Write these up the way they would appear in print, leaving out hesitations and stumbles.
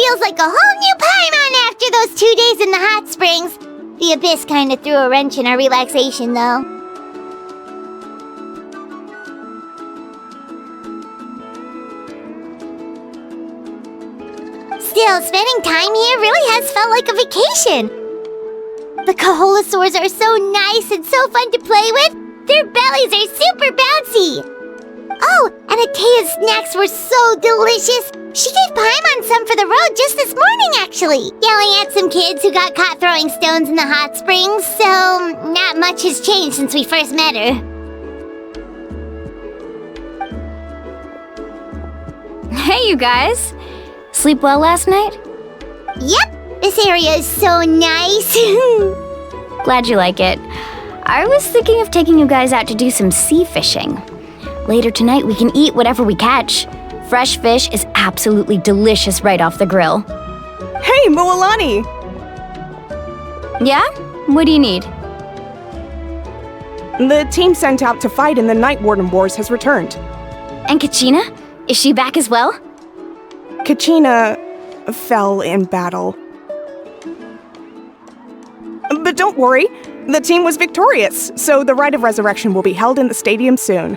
feels like a whole new Paimon after those 2 days in the hot springs. The Abyss kind of threw a wrench in our relaxation, though. Still, spending time here really has felt like a vacation. The Kaholosaurs are so nice and so fun to play with. Their bellies are super bouncy. Oh, and Atea's snacks were so delicious. She gave Paimon some for the road just this morning, actually. Yelling at some kids who got caught throwing stones in the hot springs, so not much has changed since we first met her. Hey, you guys. Sleep well last night? Yep, this area is so nice. Glad you like it. I was thinking of taking you guys out to do some sea fishing. Later tonight, we can eat whatever we catch. Fresh fish is absolutely delicious right off the grill. Hey, Moalani! Yeah? What do you need? The team sent out to fight in the Night Warden Wars has returned. And Kachina? Is she back as well? Kachina fell in battle. But don't worry, the team was victorious, so the Rite of Resurrection will be held in the stadium soon.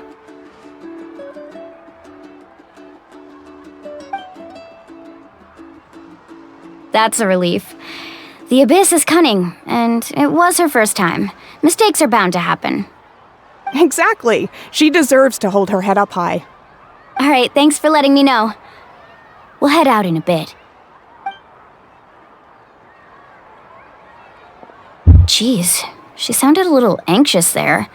That's a relief. The Abyss is cunning, and it was her first time. Mistakes are bound to happen. Exactly. She deserves to hold her head up high. All right, thanks for letting me know. We'll head out in a bit. Jeez, she sounded a little anxious there.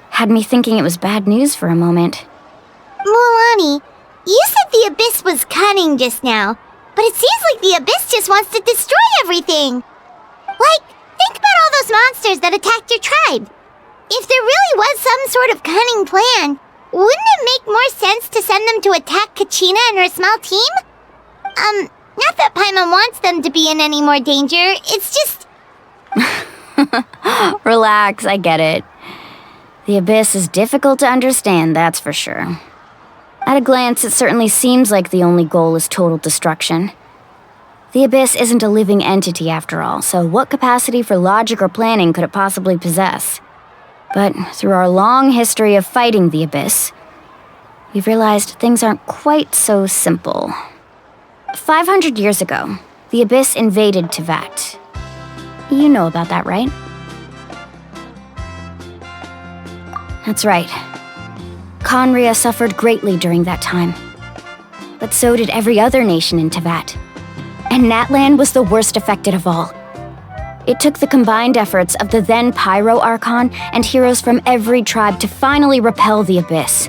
Had me thinking it was bad news for a moment. Moalani, you said the Abyss was cunning just now, but it seems like the Abyss just wants to destroy everything. Like, think about all those monsters that attacked your tribe. If there really was some sort of cunning plan, wouldn't it make more sense to send them to attack Kachina and her small team? Not that Paimon wants them to be in any more danger, it's just... Relax, I get it. The Abyss is difficult to understand, that's for sure. At a glance, it certainly seems like the only goal is total destruction. The Abyss isn't a living entity after all, so what capacity for logic or planning could it possibly possess? But through our long history of fighting the Abyss, we've realized things aren't quite so simple. 500 years ago, the Abyss invaded Teyvat. You know about that, right? That's right. Khaenri'ah suffered greatly during that time. But so did every other nation in Teyvat. And Natlan was the worst affected of all. It took the combined efforts of the then Pyro Archon and heroes from every tribe to finally repel the Abyss.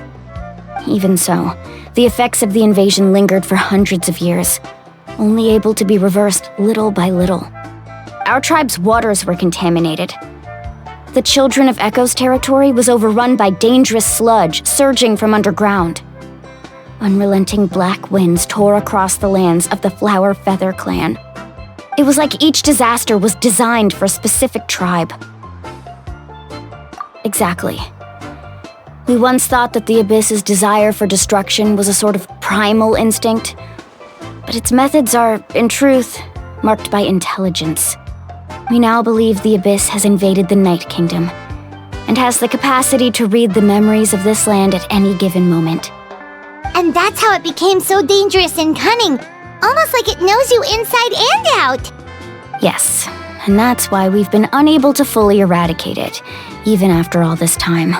Even so, the effects of the invasion lingered for hundreds of years, only able to be reversed little by little. Our tribe's waters were contaminated. The Children of Echo's territory was overrun by dangerous sludge surging from underground. Unrelenting black winds tore across the lands of the Flower Feather clan. It was like each disaster was designed for a specific tribe. Exactly. We once thought that the Abyss's desire for destruction was a sort of primal instinct, but its methods are, in truth, marked by intelligence. We now believe the Abyss has invaded the Night Kingdom, and has the capacity to read the memories of this land at any given moment. And that's how it became so dangerous and cunning, almost like it knows you inside and out. Yes, and that's why we've been unable to fully eradicate it, even after all this time.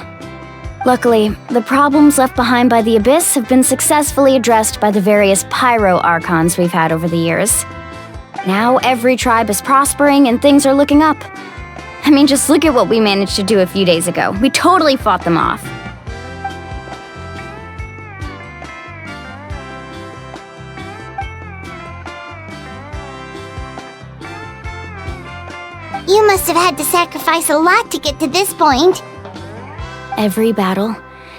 Luckily, the problems left behind by the Abyss have been successfully addressed by the various Pyro Archons we've had over the years. Now every tribe is prospering and things are looking up. I mean, just look at what we managed to do a few days ago. We totally fought them off. You must have had to sacrifice a lot to get to this point. Every battle,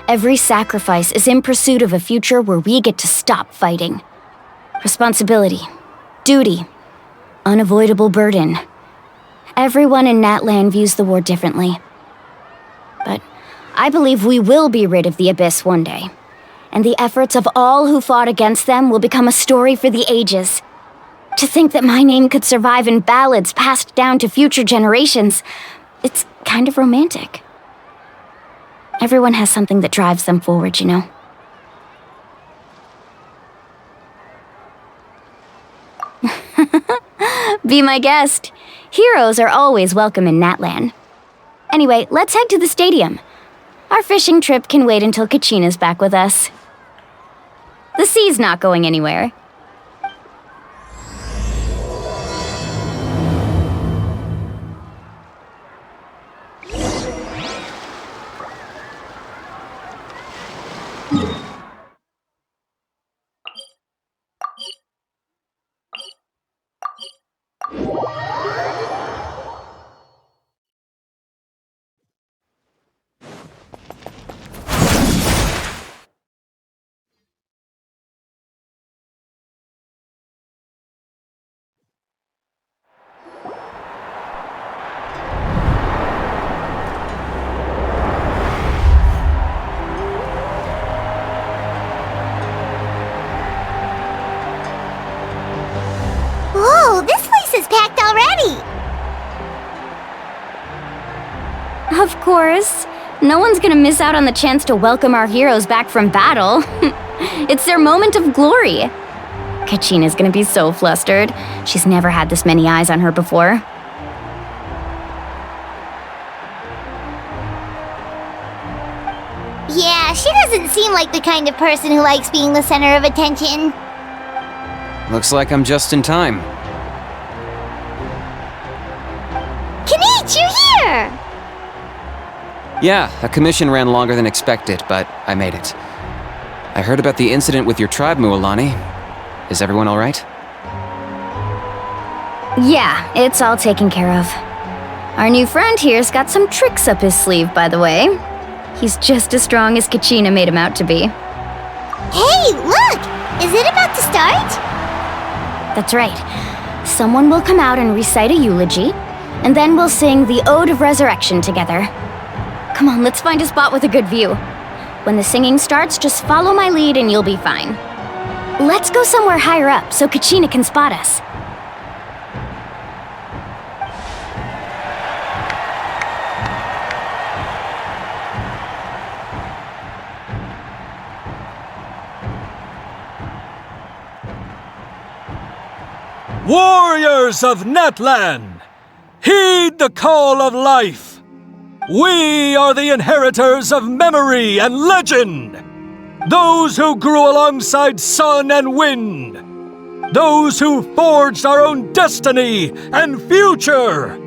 every sacrifice is in pursuit of a future where we get to stop fighting. Responsibility, duty, unavoidable burden. Everyone in Natlan views the war differently. But I believe we will be rid of the Abyss one day, and the efforts of all who fought against them will become a story for the ages. To think that my name could survive in ballads passed down to future generations, it's kind of romantic. Everyone has something that drives them forward, you know? Be my guest. Heroes are always welcome in Natlan. Anyway, let's head to the stadium. Our fishing trip can wait until Kachina's back with us. The sea's not going anywhere. Whoa, this place is packed already! Of course. No one's gonna miss out on the chance to welcome our heroes back from battle. It's their moment of glory. Kachina's gonna be so flustered. She's never had this many eyes on her before. Yeah, she doesn't seem like the kind of person who likes being the center of attention. Looks like I'm just in time. Kanich, you're here! Yeah, a commission ran longer than expected, but I made it. I heard about the incident with your tribe, Mualani. Is everyone all right? Yeah, it's all taken care of. Our new friend here's got some tricks up his sleeve, by the way. He's just as strong as Kachina made him out to be. Hey, look! Is it about to start? That's right. Someone will come out and recite a eulogy, and then we'll sing the Ode of Resurrection together. Come on, let's find a spot with a good view. When the singing starts, just follow my lead and you'll be fine. Let's go somewhere higher up so Kachina can spot us. Warriors of Natlan, heed the call of life. We are the inheritors of memory and legend. Those who grew alongside sun and wind. Those who forged our own destiny and future.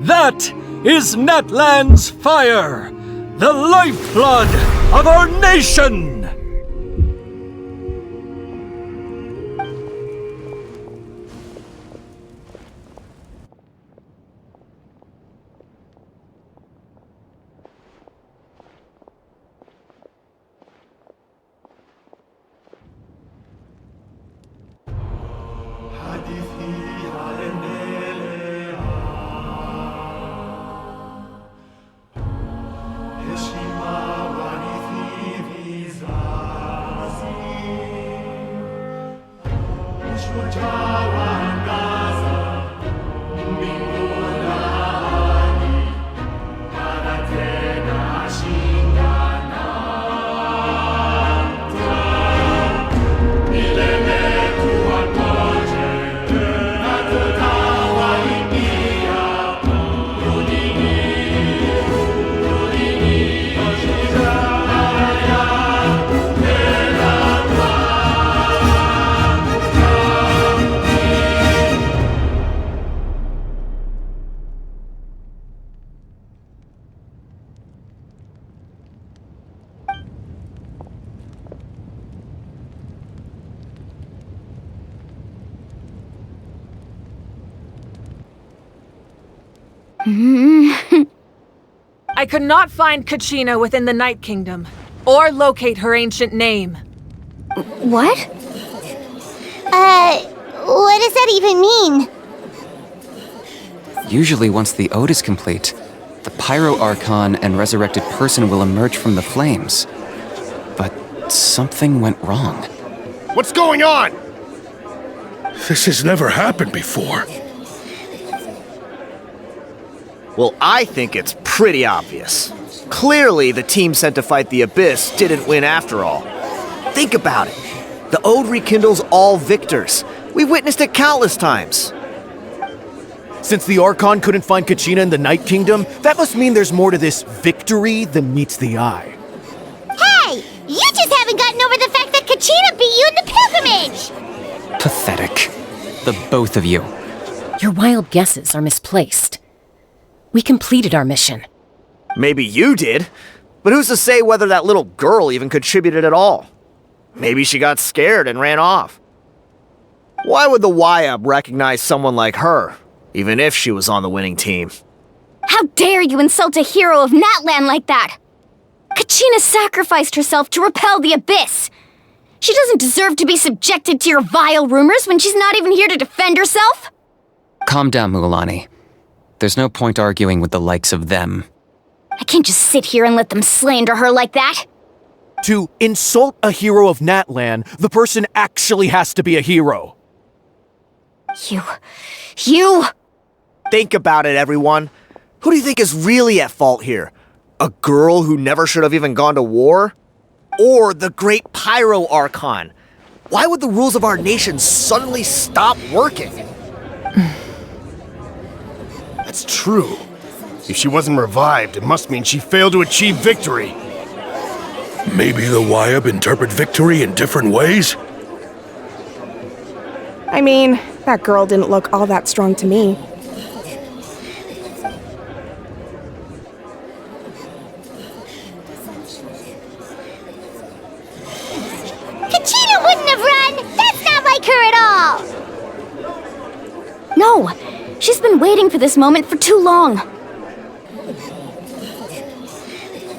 That is Natlan's fire, the lifeblood of our nation. I could not find Kachina within the Night Kingdom, or locate her ancient name. What? What does that even mean? Usually once the ode is complete, the Pyro Archon and resurrected person will emerge from the flames. But something went wrong. What's going on? This has never happened before. Well, I think it's pretty obvious. Clearly, the team sent to fight the Abyss didn't win after all. Think about it. The Ode rekindles all victors. We've witnessed it countless times. Since the Archon couldn't find Kachina in the Night Kingdom, that must mean there's more to this victory than meets the eye. Hey! You just haven't gotten over the fact that Kachina beat you in the pilgrimage! Pathetic. The both of you. Your wild guesses are misplaced. We completed our mission. Maybe you did, but who's to say whether that little girl even contributed at all? Maybe she got scared and ran off. Why would the YUB recognize someone like her, even if she was on the winning team? How dare you insult a hero of Natlan like that? Kachina sacrificed herself to repel the Abyss. She doesn't deserve to be subjected to your vile rumors when she's not even here to defend herself. Calm down, Mualani. There's no point arguing with the likes of them. I can't just sit here and let them slander her like that. To insult a hero of Natlan, the person actually has to be a hero. You... Think about it, everyone. Who do you think is really at fault here? A girl who never should have even gone to war? Or the great Pyro Archon? Why would the rules of our nation suddenly stop working? That's true. If she wasn't revived, it must mean she failed to achieve victory. Maybe the YUB interpret victory in different ways? I mean, that girl didn't look all that strong to me. Kachina wouldn't have run! That's not like her at all! No, she's been waiting for this moment for too long.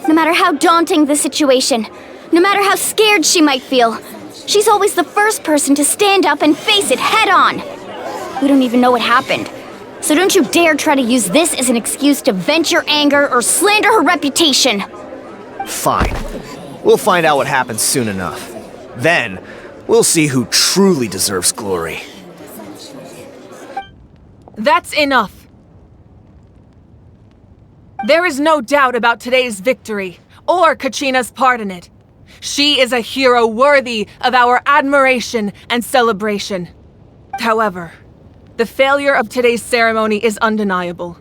No matter how daunting the situation, no matter how scared she might feel, she's always the first person to stand up and face it head on. We don't even know what happened, so don't you dare try to use this as an excuse to vent your anger or slander her reputation. Fine. We'll find out what happens soon enough. Then, we'll see who truly deserves glory. That's enough. There is no doubt about today's victory, or Kachina's part in it. She is a hero worthy of our admiration and celebration. However, the failure of today's ceremony is undeniable.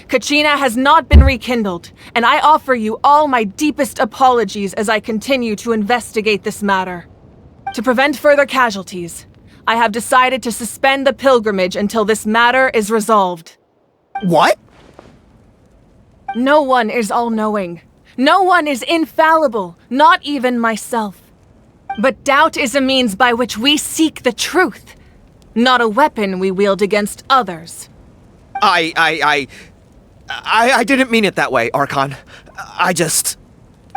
Kachina has not been rekindled, and I offer you all my deepest apologies as I continue to investigate this matter. To prevent further casualties, I have decided to suspend the pilgrimage until this matter is resolved. What? No one is all-knowing. No one is infallible, not even myself. But doubt is a means by which we seek the truth, not a weapon we wield against others. I didn't mean it that way, Archon. I just...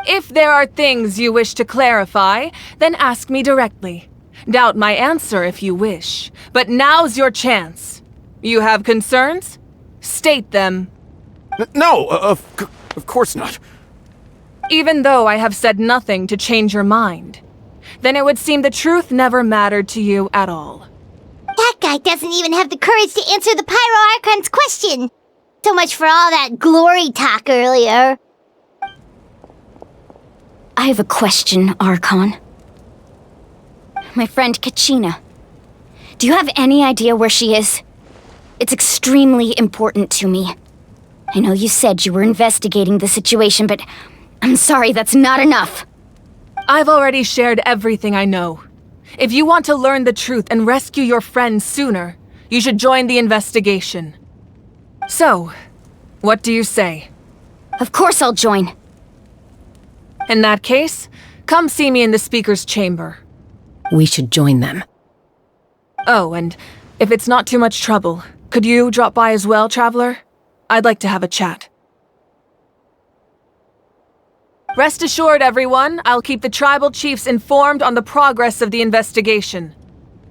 If there are things you wish to clarify, then ask me directly. Doubt my answer if you wish, but now's your chance. You have concerns? State them. No, of course not. Even though I have said nothing to change your mind, then it would seem the truth never mattered to you at all. That guy doesn't even have the courage to answer the Pyro Archon's question. So much for all that glory talk earlier. I have a question, Archon. My friend Kachina. Do you have any idea where she is? It's extremely important to me. I know you said you were investigating the situation, but I'm sorry, that's not enough. I've already shared everything I know. If you want to learn the truth and rescue your friend sooner, you should join the investigation. So, what do you say? Of course I'll join. In that case, come see me in the speaker's chamber. We should join them. Oh, and if it's not too much trouble, could you drop by as well, Traveler? I'd like to have a chat. Rest assured, everyone, I'll keep the tribal chiefs informed on the progress of the investigation.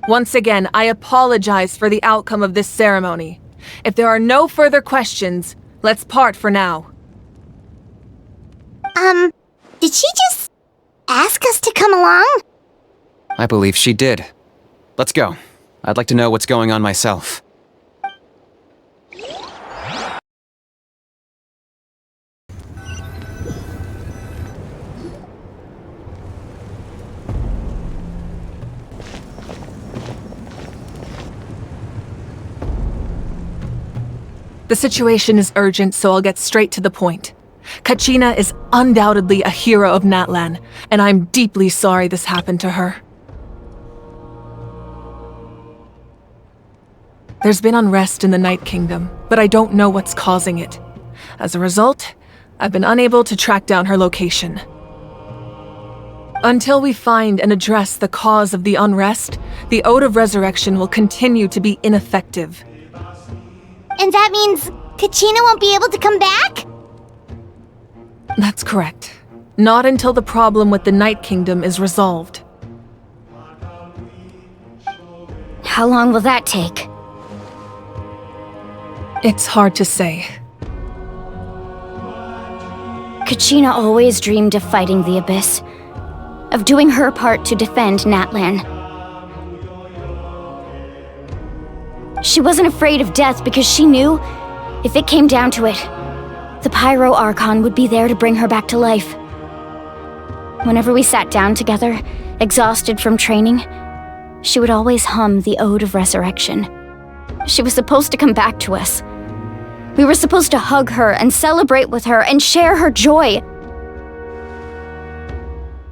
Once again, I apologize for the outcome of this ceremony. If there are no further questions, let's part for now. Did she just ask us to come along? I believe she did. Let's go. I'd like to know what's going on myself. The situation is urgent, so I'll get straight to the point. Kachina is undoubtedly a hero of Natlan, and I'm deeply sorry this happened to her. There's been unrest in the Night Kingdom, but I don't know what's causing it. As a result, I've been unable to track down her location. Until we find and address the cause of the unrest, the Ode of Resurrection will continue to be ineffective. And that means Kachina won't be able to come back? That's correct. Not until the problem with the Night Kingdom is resolved. How long will that take? It's hard to say. Kachina always dreamed of fighting the Abyss, of doing her part to defend Natlan. She wasn't afraid of death because she knew, if it came down to it, the Pyro Archon would be there to bring her back to life. Whenever we sat down together, exhausted from training, she would always hum the Ode of Resurrection. She was supposed to come back to us. We were supposed to hug her and celebrate with her and share her joy.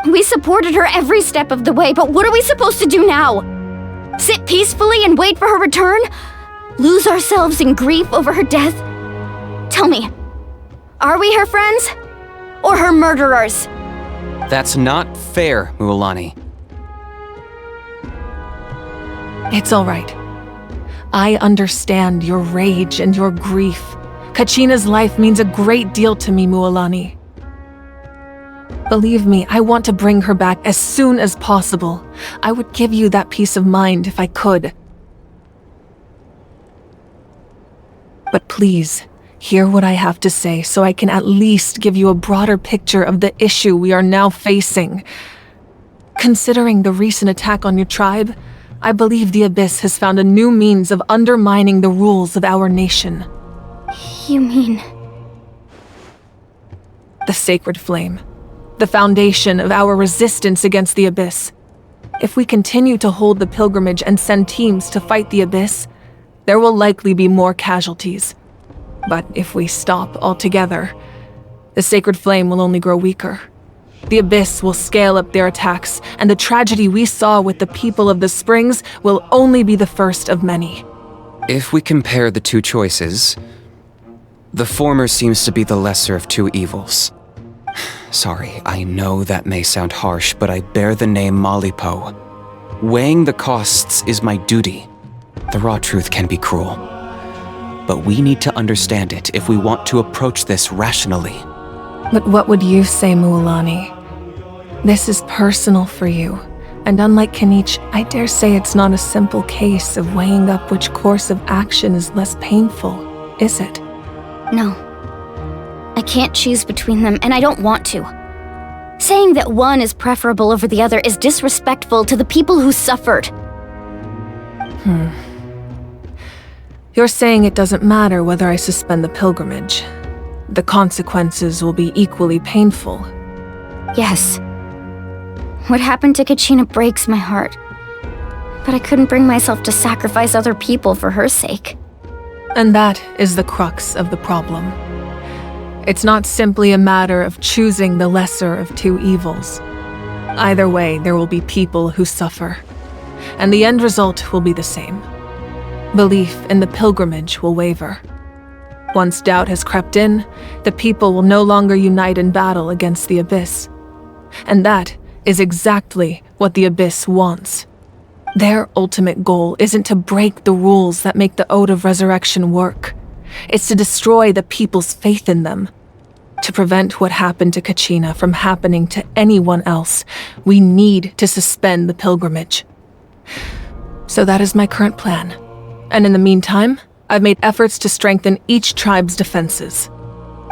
We supported her every step of the way, but what are we supposed to do now? Sit peacefully and wait for her return? Lose ourselves in grief over her death? Tell me, are we her friends? Or her murderers? That's not fair, Mualani. It's all right. I understand your rage and your grief. Kachina's life means a great deal to me, Mualani. Believe me, I want to bring her back as soon as possible. I would give you that peace of mind if I could. But please, hear what I have to say so I can at least give you a broader picture of the issue we are now facing. Considering the recent attack on your tribe, I believe the Abyss has found a new means of undermining the rules of our nation. You mean... The Sacred Flame. The foundation of our resistance against the Abyss. If we continue to hold the pilgrimage and send teams to fight the Abyss, there will likely be more casualties. But if we stop altogether, the Sacred Flame will only grow weaker. The Abyss will scale up their attacks, and the tragedy we saw with the people of the Springs will only be the first of many. If we compare the two choices, the former seems to be the lesser of two evils. Sorry, I know that may sound harsh, but I bear the name Malipo. Weighing the costs is my duty. The raw truth can be cruel. But we need to understand it if we want to approach this rationally. But what would you say, Mualani? This is personal for you, and unlike Kanich, I dare say it's not a simple case of weighing up which course of action is less painful, is it? No. I can't choose between them, and I don't want to. Saying that one is preferable over the other is disrespectful to the people who suffered. You're saying it doesn't matter whether I suspend the pilgrimage. The consequences will be equally painful. Yes. What happened to Kachina breaks my heart. But I couldn't bring myself to sacrifice other people for her sake. And that is the crux of the problem. It's not simply a matter of choosing the lesser of two evils. Either way, there will be people who suffer. And the end result will be the same. Belief in the pilgrimage will waver. Once doubt has crept in, the people will no longer unite in battle against the Abyss. And that is exactly what the Abyss wants. Their ultimate goal isn't to break the rules that make the Ode of Resurrection work. It's to destroy the people's faith in them. To prevent what happened to Kachina from happening to anyone else, we need to suspend the pilgrimage. So that is my current plan. And in the meantime, I've made efforts to strengthen each tribe's defenses.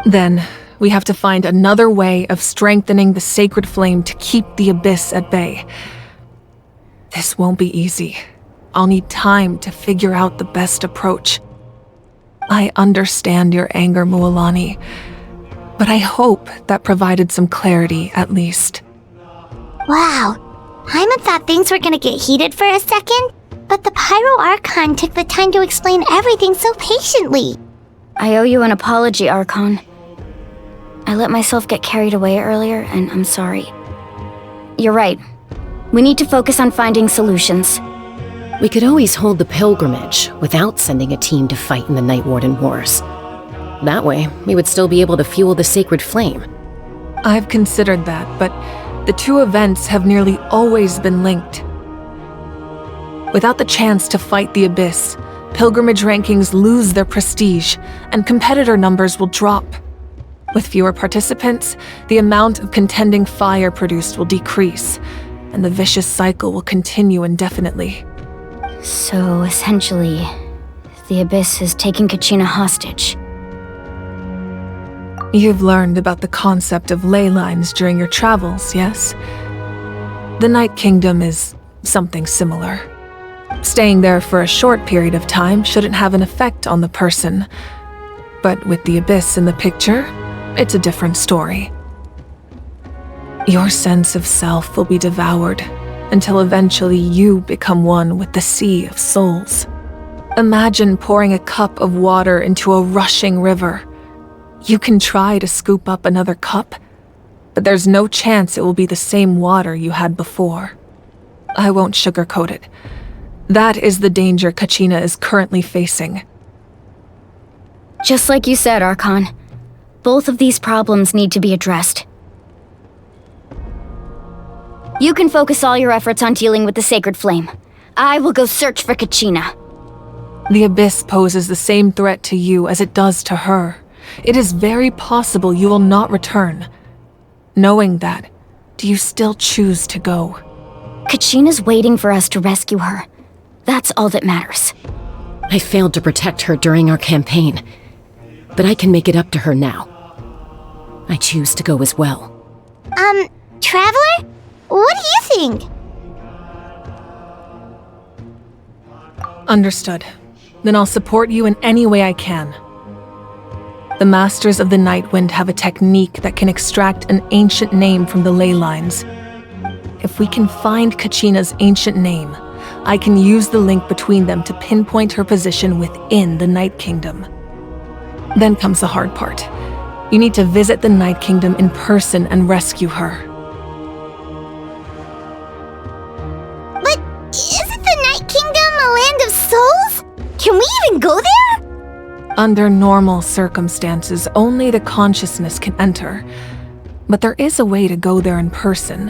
Then, we have to find another way of strengthening the Sacred Flame to keep the Abyss at bay. This won't be easy. I'll need time to figure out the best approach. I understand your anger, Mualani, but I hope that provided some clarity, at least. Wow. Paimon thought things were gonna get heated for a second, but the Pyro Archon took the time to explain everything so patiently. I owe you an apology, Archon. I let myself get carried away earlier, and I'm sorry. You're right. We need to focus on finding solutions. We could always hold the pilgrimage without sending a team to fight in the Night Warden Wars. That way, we would still be able to fuel the sacred flame. I've considered that, but the two events have nearly always been linked. Without the chance to fight the Abyss, pilgrimage rankings lose their prestige, and competitor numbers will drop. With fewer participants, the amount of contending fire produced will decrease, and the vicious cycle will continue indefinitely. So, essentially, the Abyss is taking Kachina hostage. You've learned about the concept of ley lines during your travels, yes? The Night Kingdom is something similar. Staying there for a short period of time shouldn't have an effect on the person. But with the Abyss in the picture, it's a different story. Your sense of self will be devoured until eventually you become one with the sea of souls. Imagine pouring a cup of water into a rushing river. You can try to scoop up another cup, but there's no chance it will be the same water you had before. I won't sugarcoat it. That is the danger Kachina is currently facing. Just like you said, Archon. Both of these problems need to be addressed. You can focus all your efforts on dealing with the Sacred Flame. I will go search for Kachina. The Abyss poses the same threat to you as it does to her. It is very possible you will not return. Knowing that, do you still choose to go? Kachina's waiting for us to rescue her. That's all that matters. I failed to protect her during our campaign, but I can make it up to her now. I choose to go as well. Traveler? What do you think? Understood. Then I'll support you in any way I can. The Masters of the Nightwind have a technique that can extract an ancient name from the ley lines. If we can find Kachina's ancient name, I can use the link between them to pinpoint her position within the Night Kingdom. Then comes the hard part. You need to visit the Night Kingdom in person and rescue her. But isn't the Night Kingdom a land of souls? Can we even go there? Under normal circumstances, only the consciousness can enter. But there is a way to go there in person.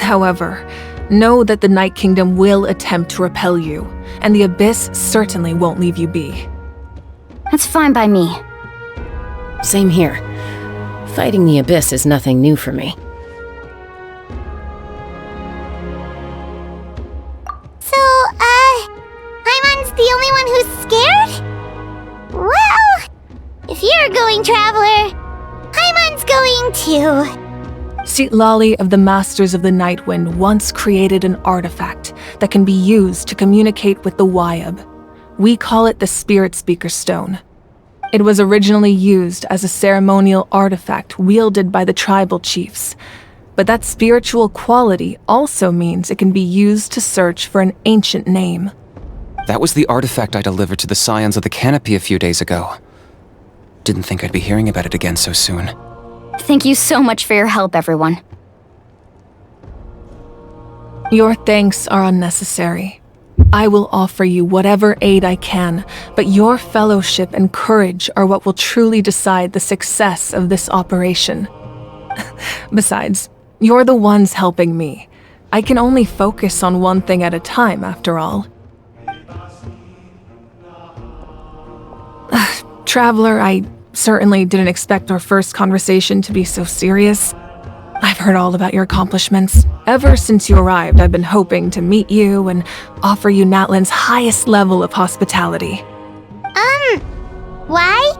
However, know that the Night Kingdom will attempt to repel you, and the Abyss certainly won't leave you be. That's fine by me. Same here. Fighting the Abyss is nothing new for me. So, Paimon's the only one who's scared? Well, if you're going, Traveler, Paimon's going too. Citlali of the Masters of the Nightwind once created an artifact that can be used to communicate with the Wyab. We call it the Spirit Speaker Stone. It was originally used as a ceremonial artifact wielded by the tribal chiefs, but that spiritual quality also means it can be used to search for an ancient name. That was the artifact I delivered to the Scions of the Canopy a few days ago. Didn't think I'd be hearing about it again so soon. Thank you so much for your help, everyone. Your thanks are unnecessary. I will offer you whatever aid I can, but your fellowship and courage are what will truly decide the success of this operation. Besides, you're the ones helping me. I can only focus on one thing at a time, after all. Traveler, I certainly didn't expect our first conversation to be so serious. I've heard all about your accomplishments. Ever since you arrived, I've been hoping to meet you and offer you Natlan's highest level of hospitality. Why?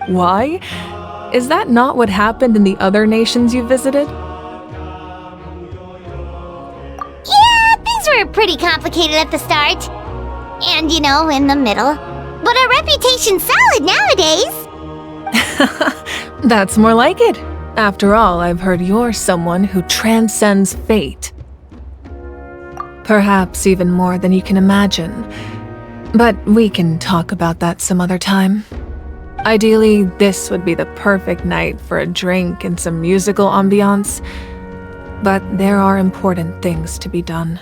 Why? Is that not what happened in the other nations you visited? Yeah, things were pretty complicated at the start. And, in the middle. But our reputation's solid nowadays. That's more like it. After all, I've heard you're someone who transcends fate. Perhaps even more than you can imagine. But we can talk about that some other time. Ideally, this would be the perfect night for a drink and some musical ambiance. But there are important things to be done.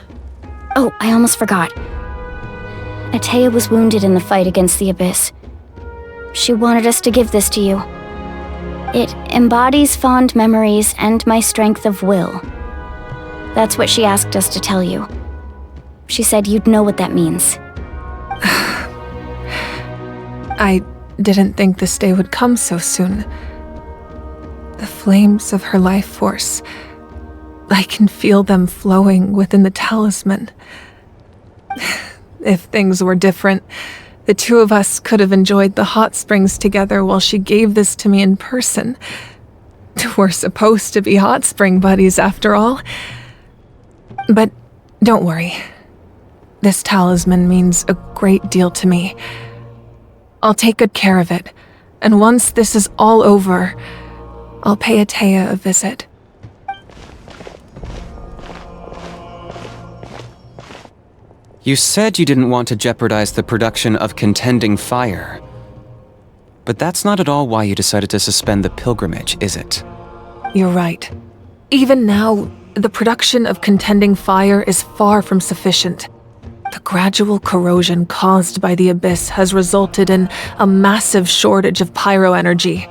Oh, I almost forgot. Atea was wounded in the fight against the Abyss. She wanted us to give this to you. It embodies fond memories and my strength of will. That's what she asked us to tell you. She said you'd know what that means. I didn't think this day would come so soon. The flames of her life force. I can feel them flowing within the talisman. If things were different, the two of us could have enjoyed the hot springs together while she gave this to me in person. We're supposed to be hot spring buddies after all. But don't worry. This talisman means a great deal to me. I'll take good care of it, and once this is all over, I'll pay Atea a visit. You said you didn't want to jeopardize the production of Contending Fire. But that's not at all why you decided to suspend the pilgrimage, is it? You're right. Even now, the production of Contending Fire is far from sufficient. The gradual corrosion caused by the Abyss has resulted in a massive shortage of pyro energy,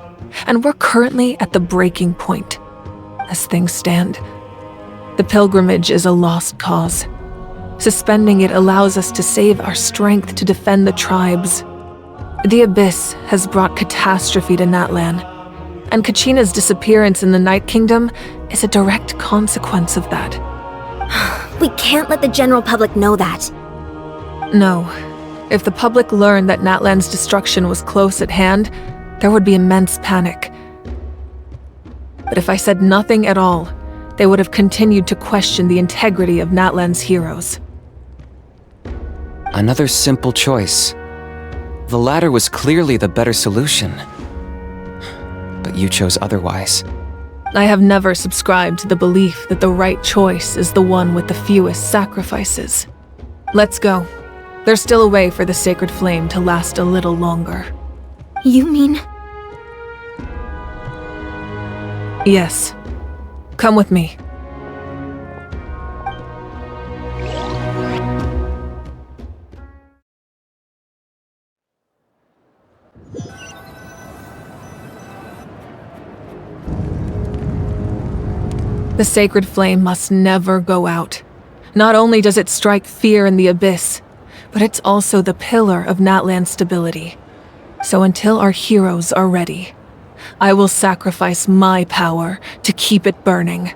and we're currently at the breaking point. As things stand, the pilgrimage is a lost cause. Suspending it allows us to save our strength to defend the tribes. The Abyss has brought catastrophe to Natlan, and Kachina's disappearance in the Night Kingdom is a direct consequence of that. We can't let the general public know that. No. If the public learned that Natlan's destruction was close at hand, there would be immense panic. But if I said nothing at all, they would have continued to question the integrity of Natlan's heroes. Another simple choice. The latter was clearly the better solution. But you chose otherwise. I have never subscribed to the belief that the right choice is the one with the fewest sacrifices. Let's go. There's still a way for the sacred flame to last a little longer. You mean? Yes. Come with me. The sacred flame must never go out. Not only does it strike fear in the Abyss, but it's also the pillar of Natlan's stability. So until our heroes are ready, I will sacrifice my power to keep it burning.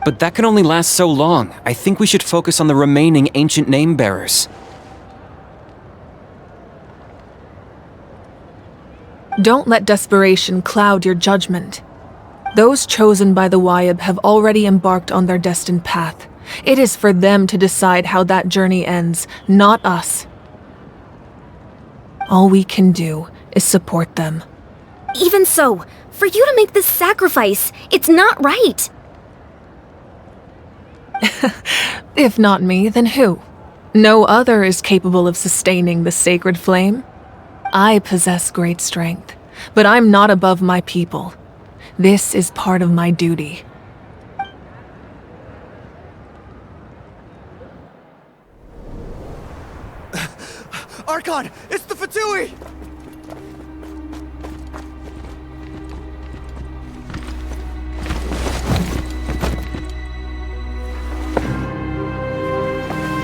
But that can only last so long. I think we should focus on the remaining ancient name-bearers. Don't let desperation cloud your judgment. Those chosen by the Wayab have already embarked on their destined path. It is for them to decide how that journey ends, not us. All we can do is support them. Even so, for you to make this sacrifice, it's not right. If not me, then who? No other is capable of sustaining the sacred flame. I possess great strength, but I'm not above my people. This is part of my duty. Archon! It's the Fatui!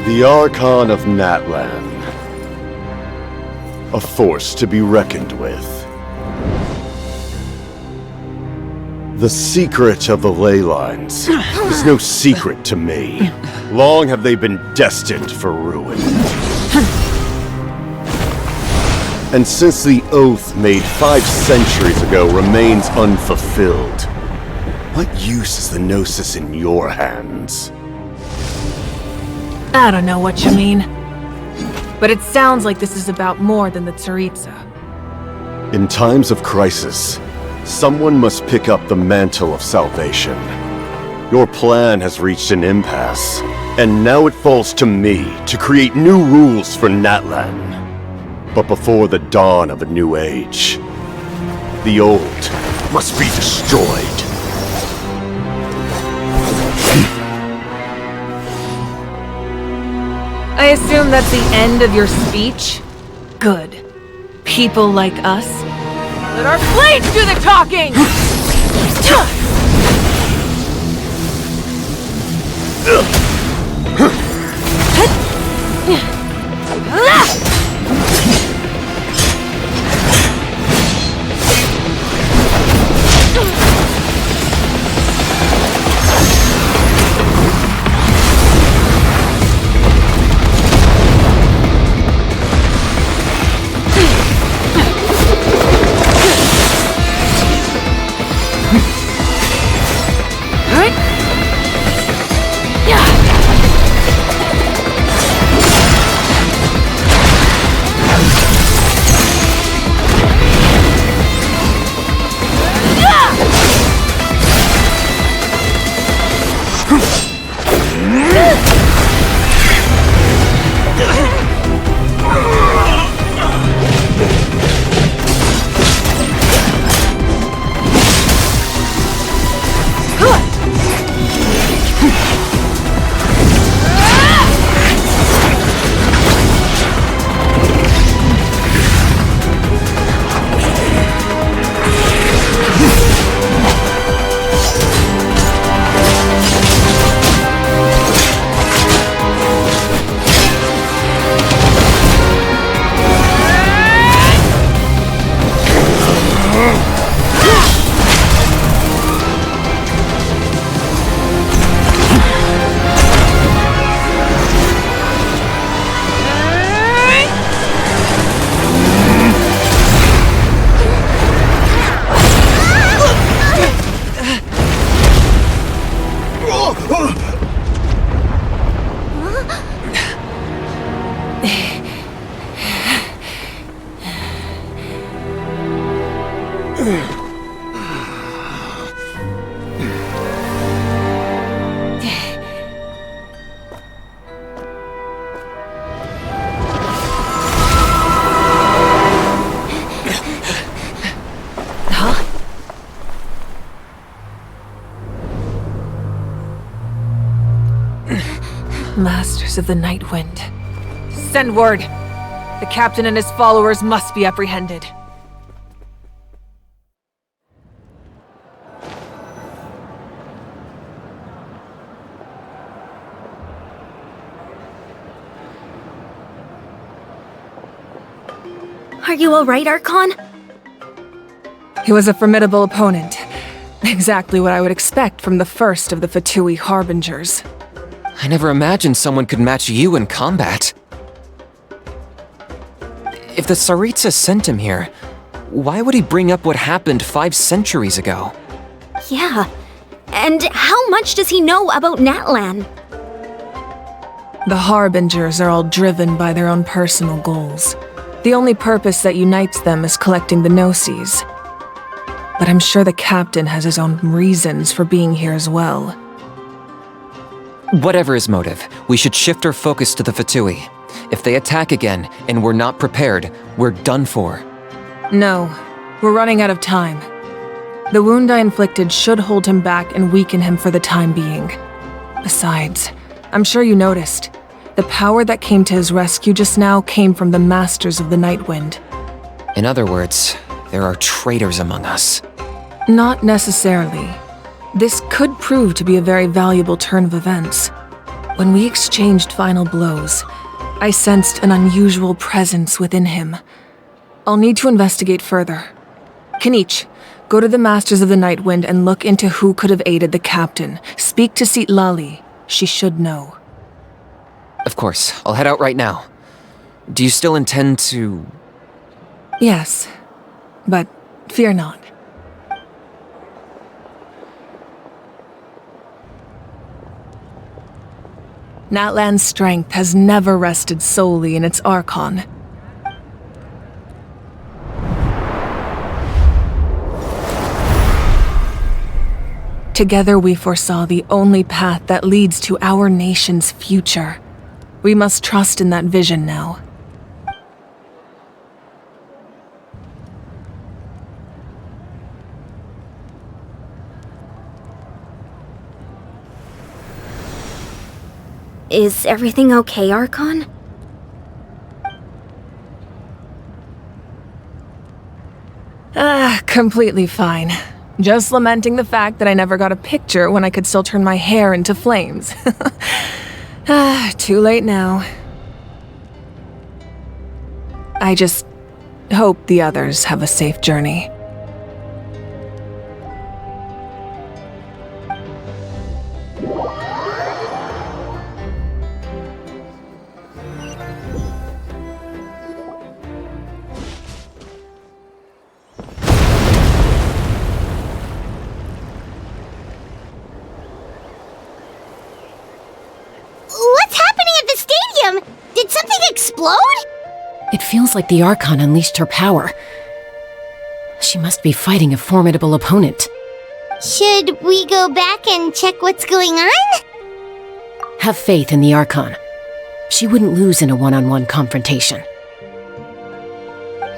The Archon of Natlan. A force to be reckoned with. The secret of the ley lines is no secret to me. Long have they been destined for ruin. And since the oath made 5 centuries ago remains unfulfilled, what use is the Gnosis in your hands? I don't know what you mean. But it sounds like this is about more than the Tsaritsa. In times of crisis, someone must pick up the mantle of salvation. Your plan has reached an impasse, and now it falls to me to create new rules for Natlan. But before the dawn of a new age, the old must be destroyed. I assume that's the end of your speech? Good. People like us? Let our blades do the talking! Masters of the Night Wind. Send word! The captain and his followers must be apprehended. Are you alright, Archon? He was a formidable opponent. Exactly what I would expect from the first of the Fatui Harbingers. I never imagined someone could match you in combat. If the Tsaritsa sent him here, why would he bring up what happened 5 centuries ago? Yeah. And how much does he know about Natlan? The Harbingers are all driven by their own personal goals. The only purpose that unites them is collecting the Gnosis. But I'm sure the captain has his own reasons for being here as well. Whatever his motive, we should shift our focus to the Fatui. If they attack again, and we're not prepared, we're done for. No, we're running out of time. The wound I inflicted should hold him back and weaken him for the time being. Besides, I'm sure you noticed, the power that came to his rescue just now came from the Masters of the Night Wind. In other words, there are traitors among us. Not necessarily. This could prove to be a very valuable turn of events. When we exchanged final blows, I sensed an unusual presence within him. I'll need to investigate further. Kanich, go to the Masters of the Night Wind and look into who could have aided the captain. Speak to Lali. She should know. Of course, I'll head out right now. Do you still intend to... Yes, but fear not. Natlan's strength has never rested solely in its Archon. Together we foresaw the only path that leads to our nation's future. We must trust in that vision now. Is everything okay, Archon? Completely fine. Just lamenting the fact that I never got a picture when I could still turn my hair into flames. Too late now. I just hope the others have a safe journey. What's happening at the stadium? Did something explode? It feels like the Archon unleashed her power. She must be fighting a formidable opponent. Should we go back and check what's going on? Have faith in the Archon. She wouldn't lose in a one-on-one confrontation.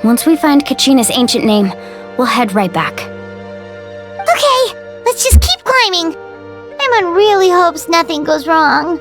Once we find Kachina's ancient name, we'll head right back. Okay, let's just keep climbing. Paimon really hopes nothing goes wrong.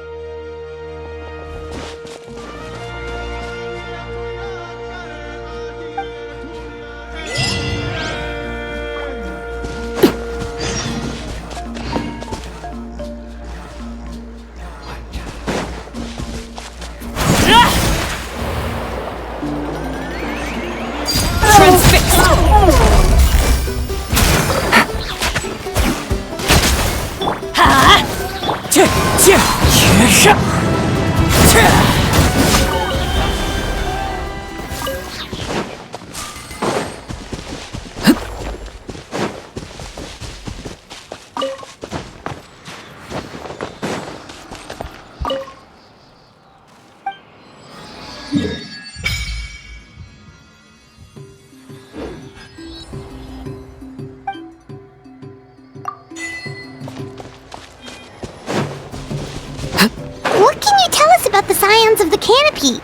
What can you tell us about the scions of the canopy?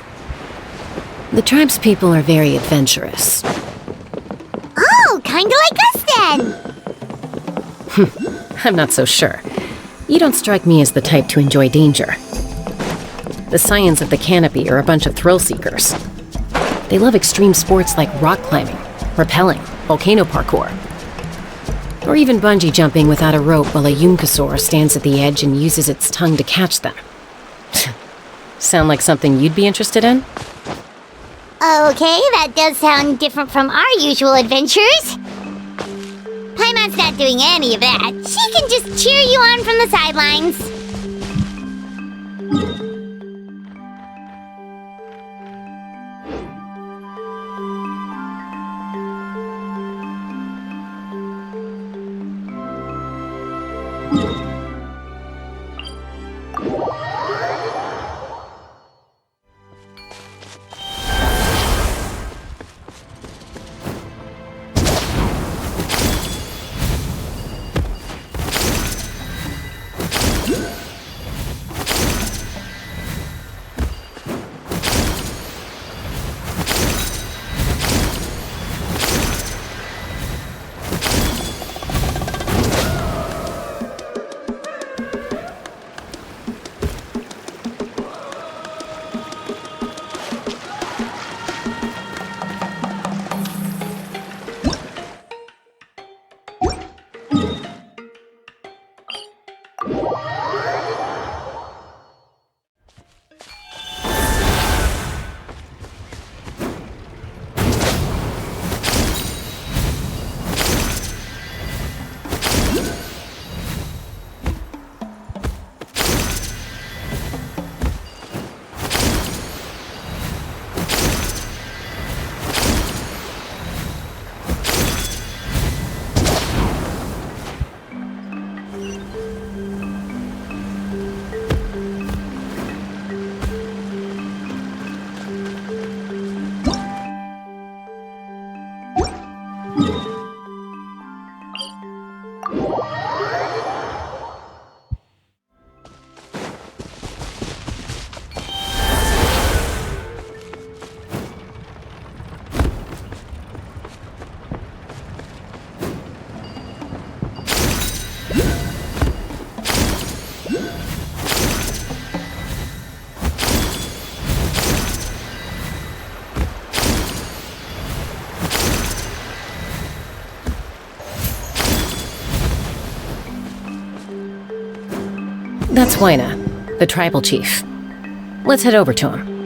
The tribespeople are very adventurous. Oh, kinda like us then. I'm not so sure. You don't strike me as the type to enjoy danger. The scions of the canopy are a bunch of thrill seekers. They love extreme sports like rock climbing, rappelling, volcano parkour, or even bungee jumping without a rope while a Yunkasaur stands at the edge and uses its tongue to catch them. Sound like something you'd be interested in? Okay, that does sound different from our usual adventures. Paimon's not doing any of that. She can just cheer you on from the sidelines. That's Wyna, the tribal chief. Let's head over to him.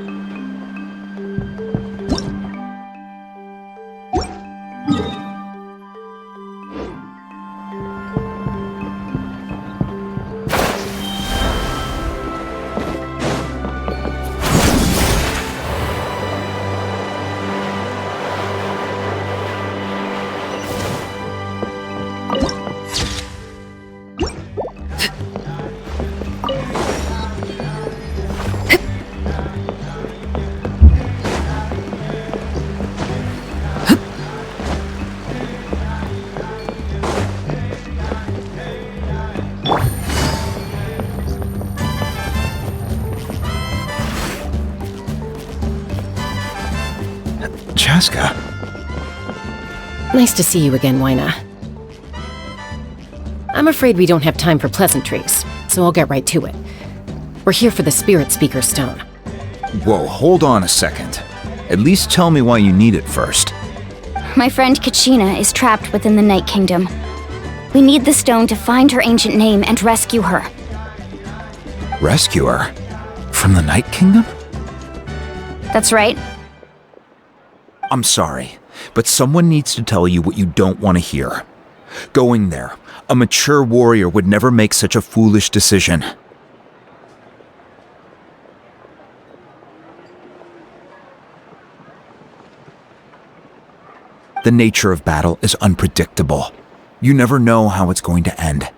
Chaska. Nice to see you again, Wyna. I'm afraid we don't have time for pleasantries, so I'll get right to it. We're here for the Spirit Speaker Stone. Whoa, hold on a second. At least tell me why you need it first. My friend Kachina is trapped within the Night Kingdom. We need the stone to find her ancient name and rescue her. Rescue her? From the Night Kingdom? That's right. I'm sorry, but someone needs to tell you what you don't want to hear. Going there, a mature warrior would never make such a foolish decision. The nature of battle is unpredictable. You never know how it's going to end.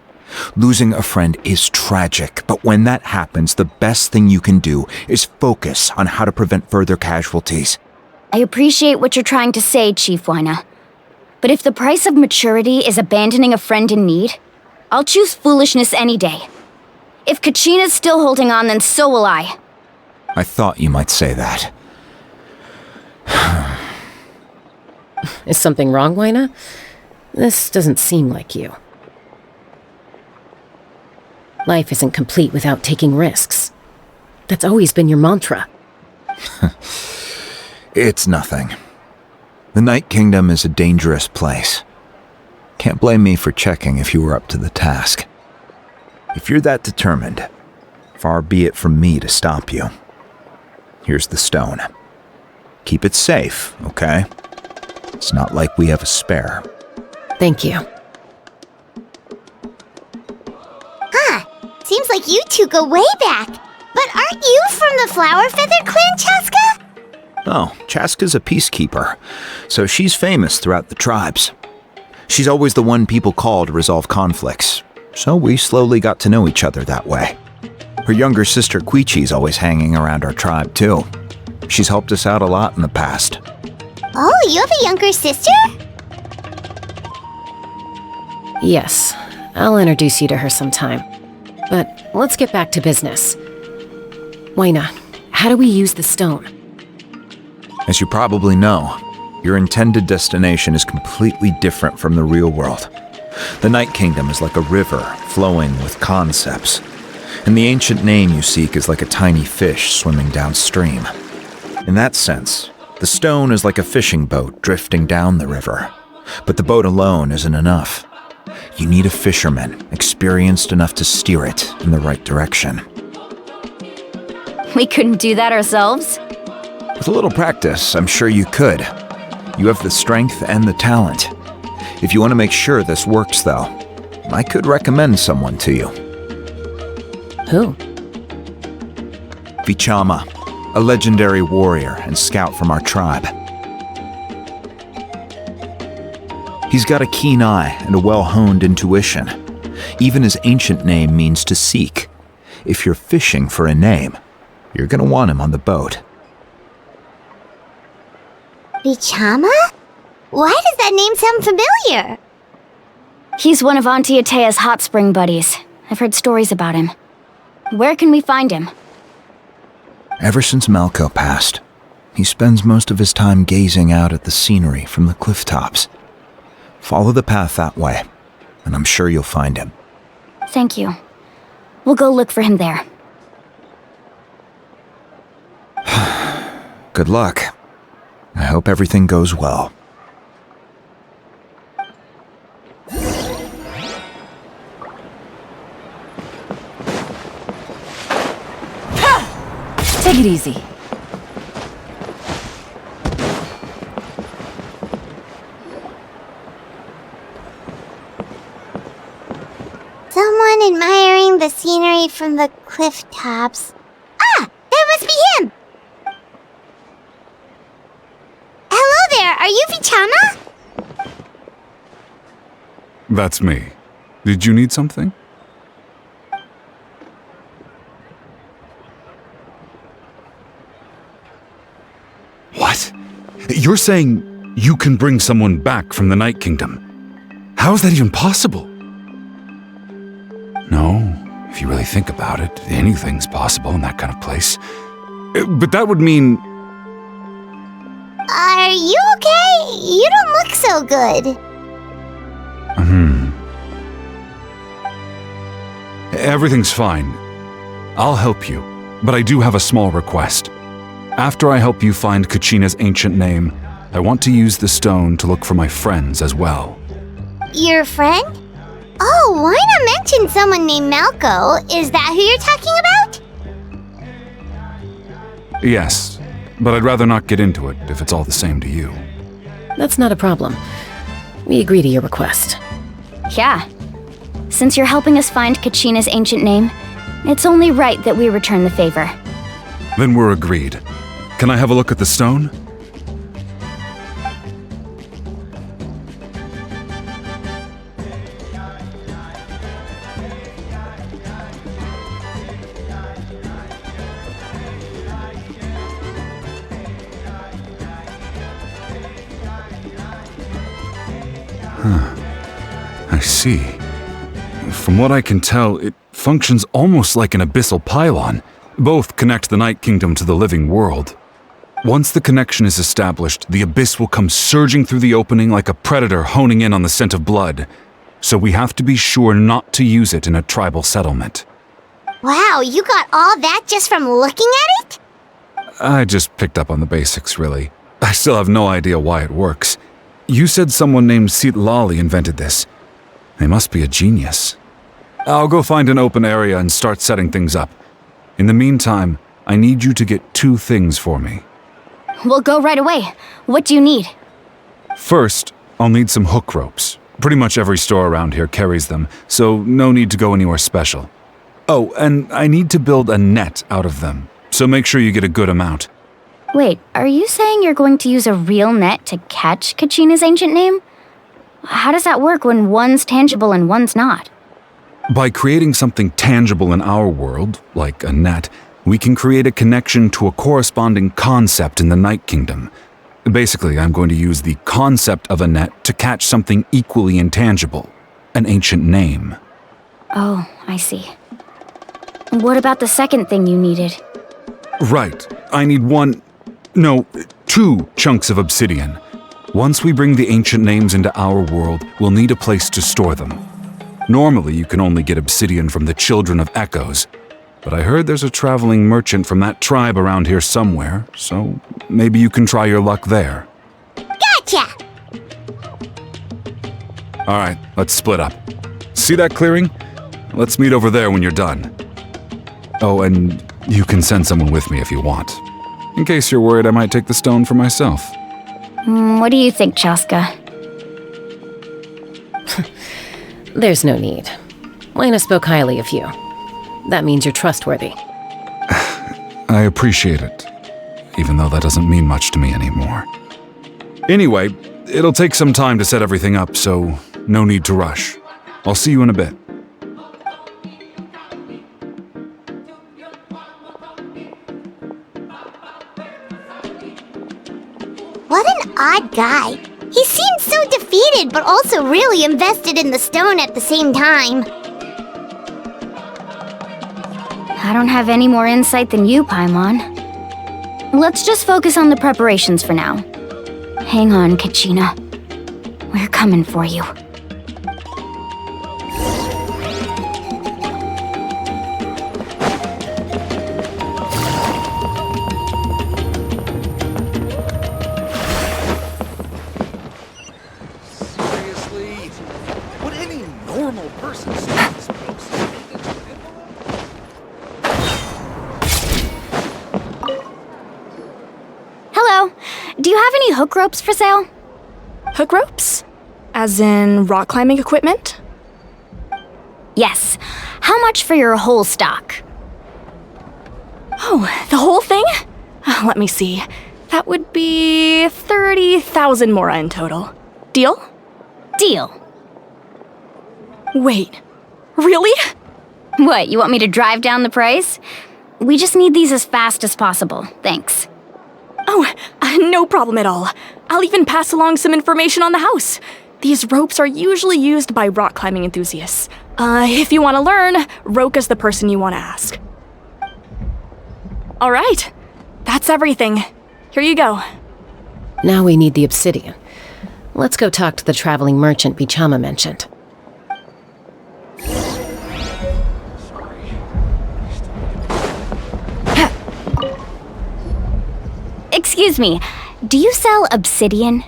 Losing a friend is tragic, but when that happens, the best thing you can do is focus on how to prevent further casualties. I appreciate what you're trying to say, Chief Wyna. But if the price of maturity is abandoning a friend in need, I'll choose foolishness any day. If Kachina's still holding on, then so will I. I thought you might say that. Is something wrong, Wyna? This doesn't seem like you. Life isn't complete without taking risks. That's always been your mantra. It's nothing. The Night Kingdom is a dangerous place. Can't blame me for checking if you were up to the task. If you're that determined, far be it from me to stop you. Here's the stone. Keep it safe, okay? It's not like we have a spare. Thank you. Huh. Seems like you two go way back. But aren't you from the Flower Feather Clan, Chaska? Oh, Chaska's a peacekeeper, so she's famous throughout the tribes. She's always the one people call to resolve conflicts, so we slowly got to know each other that way. Her younger sister Quichi's always hanging around our tribe, too. She's helped us out a lot in the past. Oh, you have a younger sister? Yes, I'll introduce you to her sometime. But let's get back to business. Wyna, how do we use the stone? As you probably know, your intended destination is completely different from the real world. The Night Kingdom is like a river flowing with concepts, and the ancient name you seek is like a tiny fish swimming downstream. In that sense, the stone is like a fishing boat drifting down the river, but the boat alone isn't enough. You need a fisherman experienced enough to steer it in the right direction. We couldn't do that ourselves? With a little practice, I'm sure you could. You have the strength and the talent. If you want to make sure this works, though, I could recommend someone to you. Who? Vichama, a legendary warrior and scout from our tribe. He's got a keen eye and a well-honed intuition. Even his ancient name means to seek. If you're fishing for a name, you're gonna want him on the boat. Vichama? Why does that name sound familiar? He's one of Auntie Atea's hot spring buddies. I've heard stories about him. Where can we find him? Ever since Malco passed, he spends most of his time gazing out at the scenery from the cliff tops. Follow the path that way, and I'm sure you'll find him. Thank you. We'll go look for him there. Good luck. I hope everything goes well. Take it easy. Someone admiring the scenery from the cliff tops. Ah! That must be him! Hello there, are you Vichama? That's me. Did you need something? What? You're saying you can bring someone back from the Night Kingdom? How is that even possible? No, if you really think about it, anything's possible in that kind of place. But that would mean... Are you okay? You don't look so good. Everything's fine. I'll help you, but I do have a small request. After I help you find Kachina's ancient name, I want to use the stone to look for my friends as well. Your friend? Oh, why not mention someone named Malco? Is that who you're talking about? Yes, but I'd rather not get into it if it's all the same to you. That's not a problem. We agree to your request. Yeah. Since you're helping us find Kachina's ancient name, it's only right that we return the favor. Then we're agreed. Can I have a look at the stone? I see. From what I can tell, it functions almost like an abyssal pylon. Both connect the Night Kingdom to the living world. Once the connection is established, the abyss will come surging through the opening like a predator honing in on the scent of blood. So we have to be sure not to use it in a tribal settlement. Wow, you got all that just from looking at it? I just picked up on the basics, really. I still have no idea why it works. You said someone named Lali invented this. They must be a genius. I'll go find an open area and start setting things up. In the meantime, I need you to get 2 things for me. We'll go right away. What do you need? First, I'll need some hook ropes. Pretty much every store around here carries them, so no need to go anywhere special. Oh, and I need to build a net out of them, so make sure you get a good amount. Wait, are you saying you're going to use a real net to catch Kachina's ancient name? How does that work when one's tangible and one's not? By creating something tangible in our world, like a net, we can create a connection to a corresponding concept in the Night Kingdom. Basically, I'm going to use the concept of a net to catch something equally intangible, an ancient name. Oh, I see. What about the second thing you needed? Right. I need 2 chunks of obsidian. Once we bring the ancient names into our world, we'll need a place to store them. Normally, you can only get obsidian from the Children of Echoes, but I heard there's a traveling merchant from that tribe around here somewhere, so maybe you can try your luck there. Gotcha! Alright, let's split up. See that clearing? Let's meet over there when you're done. Oh, and you can send someone with me if you want. In case you're worried I might take the stone for myself. What do you think, Chaska? There's no need. Lena spoke highly of you. That means you're trustworthy. I appreciate it, even though that doesn't mean much to me anymore. Anyway, it'll take some time to set everything up, so no need to rush. I'll see you in a bit. What an odd guy. He seems so defeated, but also really invested in the stone at the same time. I don't have any more insight than you, Paimon. Let's just focus on the preparations for now. Hang on, Kachina. We're coming for you. any hook ropes for sale? Hook ropes? As in rock climbing equipment? Yes. How much for your whole stock? Oh, the whole thing? Let me see. That would be 30,000 mora in total. Deal? Deal. Wait, really? What, you want me to drive down the price? We just need these as fast as possible, thanks. Oh, no problem at all. I'll even pass along some information on the house. These ropes are usually used by rock climbing enthusiasts. If you want to learn, Roka's the person you want to ask. All right, that's everything. Here you go. Now we need the obsidian. Let's go talk to the traveling merchant Bichama mentioned. Excuse me, do you sell obsidian?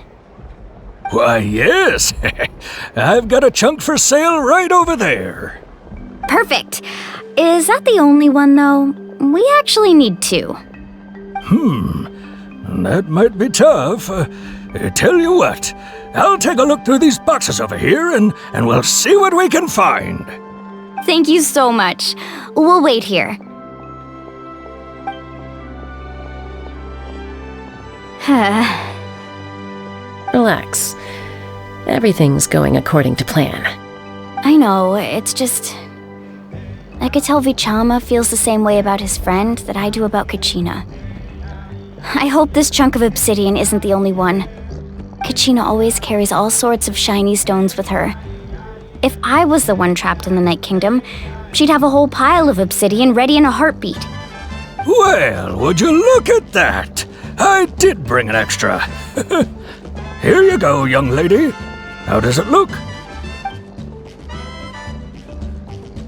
Why, yes. I've got a chunk for sale right over there. Perfect. Is that the only one, though? We actually need two. That might be tough. Tell you what, I'll take a look through these boxes over here and we'll see what we can find. Thank you so much. We'll wait here. Relax. Everything's going according to plan. I know, it's just... I could tell Vichama feels the same way about his friend that I do about Kachina. I hope this chunk of obsidian isn't the only one. Kachina always carries all sorts of shiny stones with her. If I was the one trapped in the Night Kingdom, she'd have a whole pile of obsidian ready in a heartbeat. Well, would you look at that? I did bring an extra. Here you go, young lady. How does it look?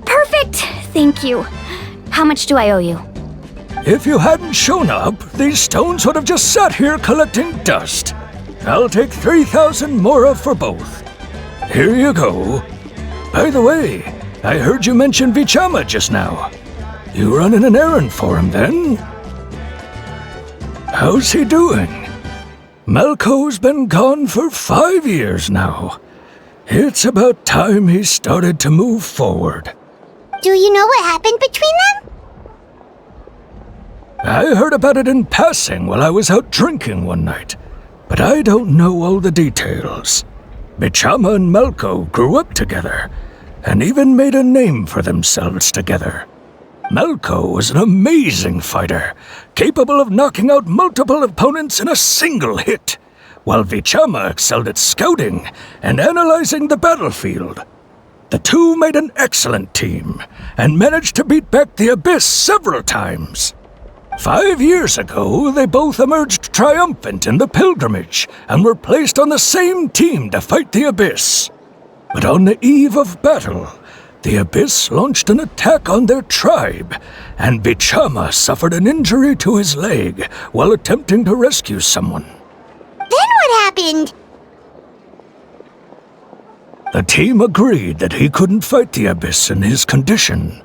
Perfect! Thank you. How much do I owe you? If you hadn't shown up, these stones would have just sat here collecting dust. I'll take 3,000 mora for both. Here you go. By the way, I heard you mention Vichama just now. You running an errand for him, then? How's he doing? Malco's been gone for 5 years now. It's about time he started to move forward. Do you know what happened between them? I heard about it in passing while I was out drinking one night, but I don't know all the details. Bichama and Malco grew up together, and even made a name for themselves together. Malco was an amazing fighter, capable of knocking out multiple opponents in a single hit, while Vichama excelled at scouting and analyzing the battlefield. The two made an excellent team, and managed to beat back the Abyss several times. 5 years ago, they both emerged triumphant in the pilgrimage, and were placed on the same team to fight the Abyss. But on the eve of battle, the Abyss launched an attack on their tribe, and Bichama suffered an injury to his leg while attempting to rescue someone. Then what happened? The team agreed that he couldn't fight the Abyss in his condition.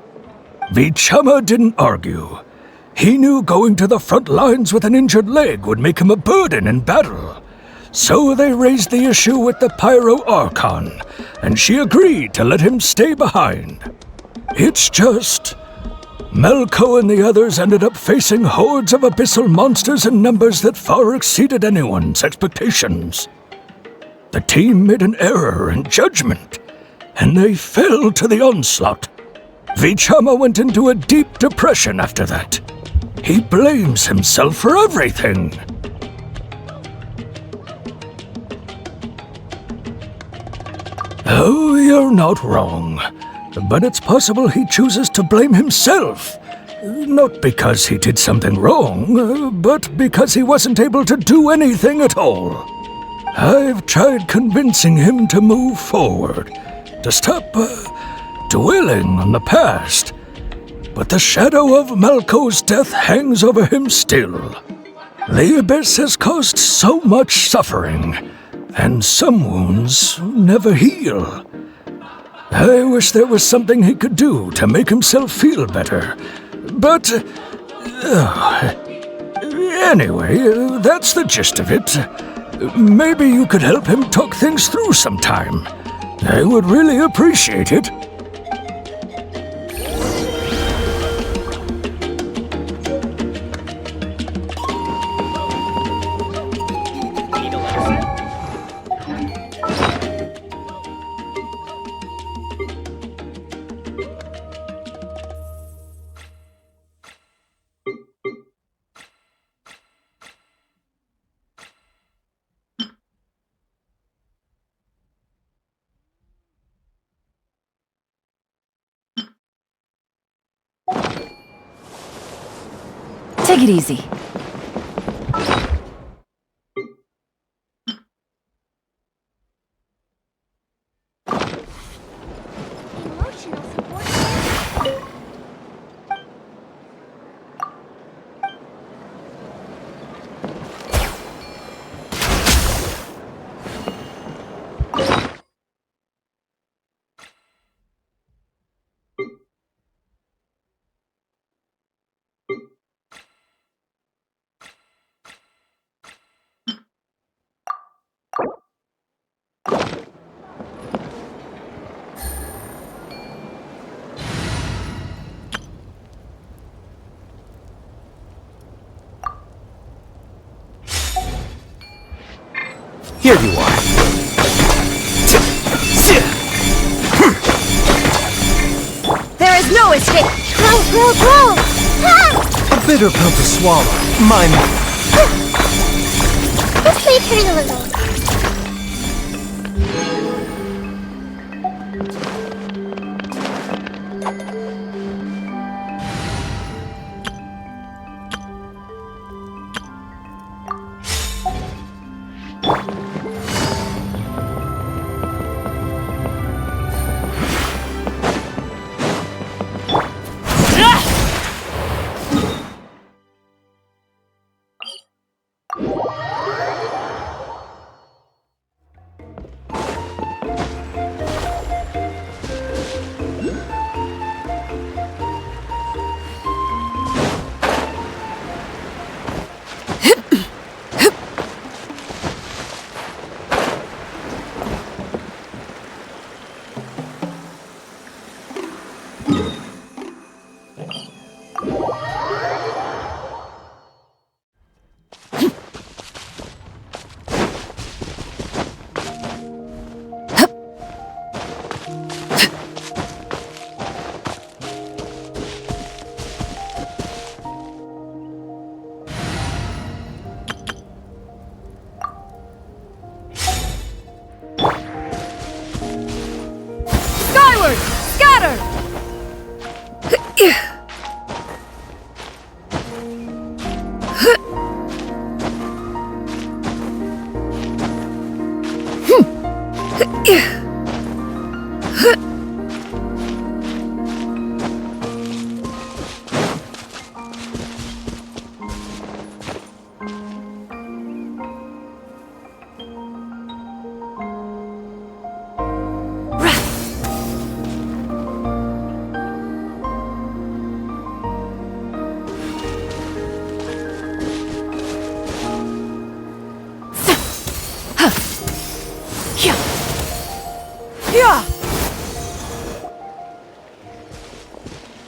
Bichama didn't argue. He knew going to the front lines with an injured leg would make him a burden in battle. So they raised the issue with the Pyro Archon, and she agreed to let him stay behind. It's just... Malco and the others ended up facing hordes of abyssal monsters in numbers that far exceeded anyone's expectations. The team made an error in judgment, and they fell to the onslaught. Vichama went into a deep depression after that. He blames himself for everything. Oh, you're not wrong. But it's possible he chooses to blame himself. Not because he did something wrong, but because he wasn't able to do anything at all. I've tried convincing him to move forward, to stop dwelling on the past. But the shadow of Malco's death hangs over him still. The Abyss has caused so much suffering, and some wounds never heal. I wish there was something he could do to make himself feel better. But... anyway, that's the gist of it. Maybe you could help him talk things through sometime. I would really appreciate it. Take it easy. Here you are. There is no escape! Grow! Ah! A bitter pill to swallow. My man. Let's leave her alone.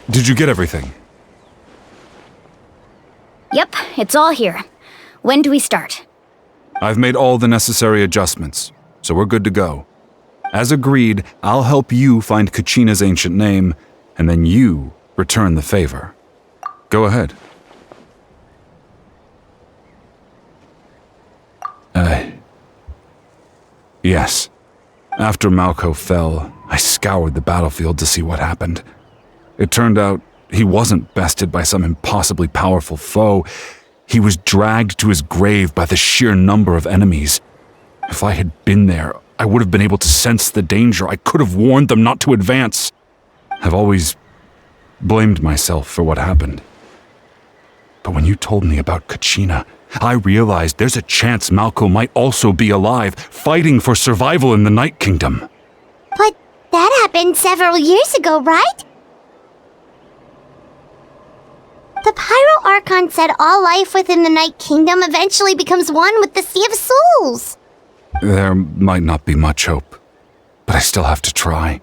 Did you get everything? Yep, it's all here. When do we start? I've made all the necessary adjustments, so we're good to go. As agreed, I'll help you find Kachina's ancient name, and then you return the favor. Go ahead. Yes. After Malko fell, I scoured the battlefield to see what happened. It turned out he wasn't bested by some impossibly powerful foe. He was dragged to his grave by the sheer number of enemies. If I had been there, I would have been able to sense the danger. I could have warned them not to advance. I've always blamed myself for what happened. But when you told me about Kachina, I realized there's a chance Malko might also be alive, fighting for survival in the Night Kingdom. But that happened several years ago, right? The Pyro Archon said all life within the Night Kingdom eventually becomes one with the Sea of Souls. There might not be much hope, but I still have to try.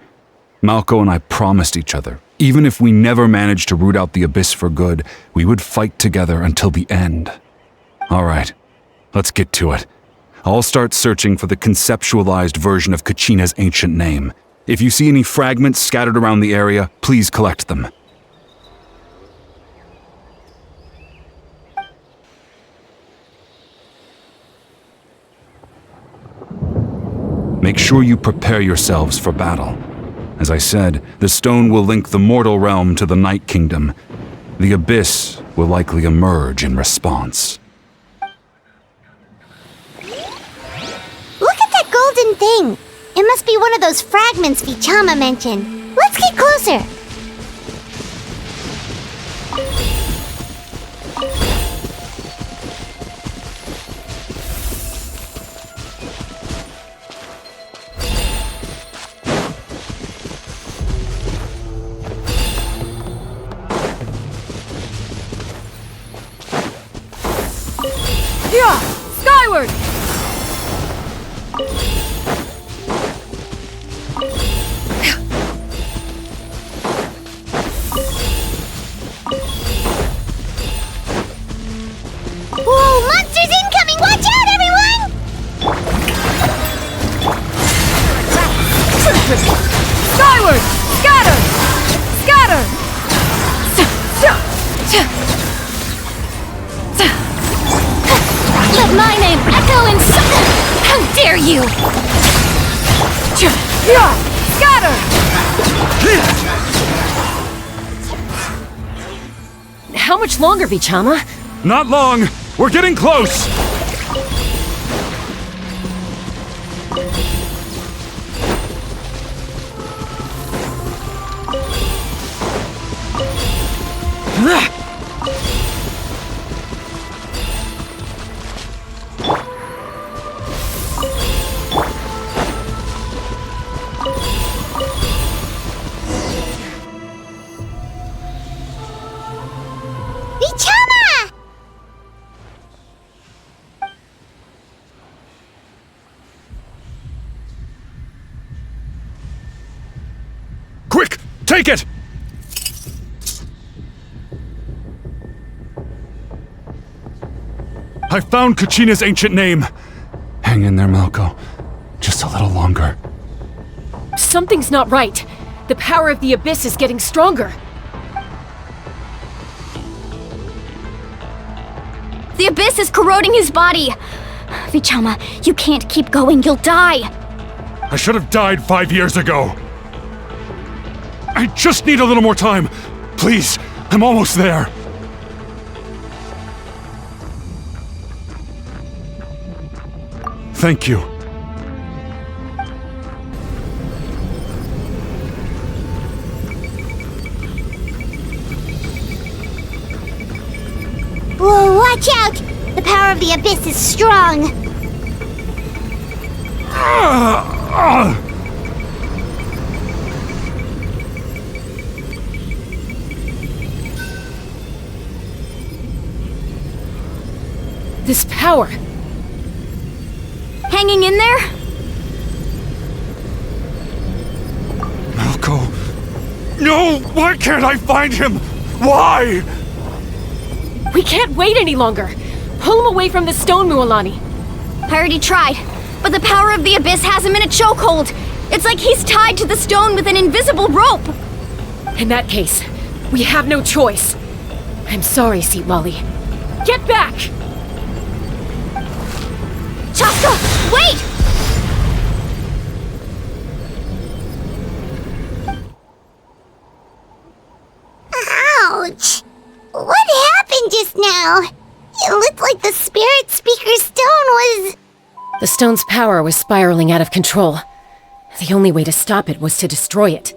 Malco and I promised each other, even if we never managed to root out the Abyss for good, we would fight together until the end. All right, let's get to it. I'll start searching for the conceptualized version of Kachina's ancient name. If you see any fragments scattered around the area, please collect them. Make sure you prepare yourselves for battle. As I said, the stone will link the mortal realm to the Night Kingdom. The Abyss will likely emerge in response. Look at that golden thing! It must be one of those fragments Vichama mentioned. Let's get closer! Yeah! Skyward! Whoa! Monsters incoming! Watch out, everyone! Skyward! Scatter! Scatter! Let my name echo in How dare you! Yeah! Scatter! How much longer, Vichama? Not long! We're getting close! Vichama! Quick! Take it! I found Kachina's ancient name. Hang in there, Malco. Just a little longer. Something's not right. The power of the Abyss is getting stronger. The Abyss is corroding his body! Vichama, you can't keep going, you'll die! I should have died 5 years ago. I just need a little more time. Please, I'm almost there. Thank you. Whoa, watch out! The power of the Abyss is strong! This power. Hanging in there? Malco. No! Why can't I find him? Why? We can't wait any longer. Pull him away from the stone, Mualani. I already tried, but the power of the Abyss has him in a chokehold. It's like he's tied to the stone with an invisible rope. In that case, we have no choice. I'm sorry, Seat Lolly. Get back! Chaska, wait! Ouch! What happened just now? It looked like the Spirit Speaker's stone was... The stone's power was spiraling out of control. The only way to stop it was to destroy it.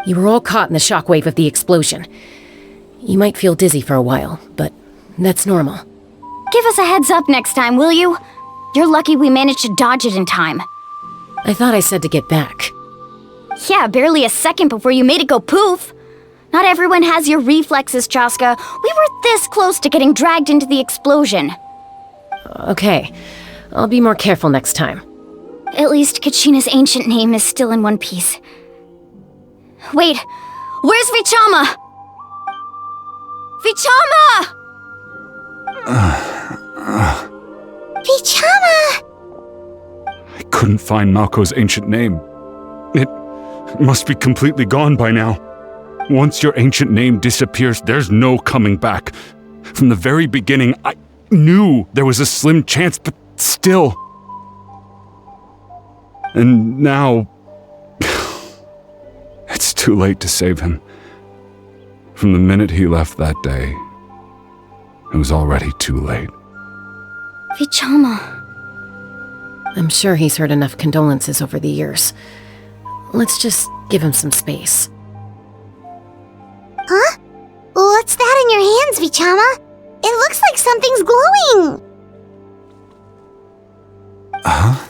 You were all caught in the shockwave of the explosion. You might feel dizzy for a while, but that's normal. Give us a heads up next time, will you? You're lucky we managed to dodge it in time. I thought I said to get back. Yeah, barely a second before you made it go poof. Not everyone has your reflexes, Chaska. We were this close to getting dragged into the explosion. Okay, I'll be more careful next time. At least Kachina's ancient name is still in one piece. Wait, where's Vichama? Vichama! Vichama! I couldn't find Malko's ancient name. It must be completely gone by now. Once your ancient name disappears, there's no coming back. From the very beginning, I knew there was a slim chance, but still. And now... it's too late to save him. From the minute he left that day, it was already too late. Vichama. I'm sure he's heard enough condolences over the years. Let's just give him some space. Huh? What's that in your hands, Vichama? It looks like something's glowing! Huh?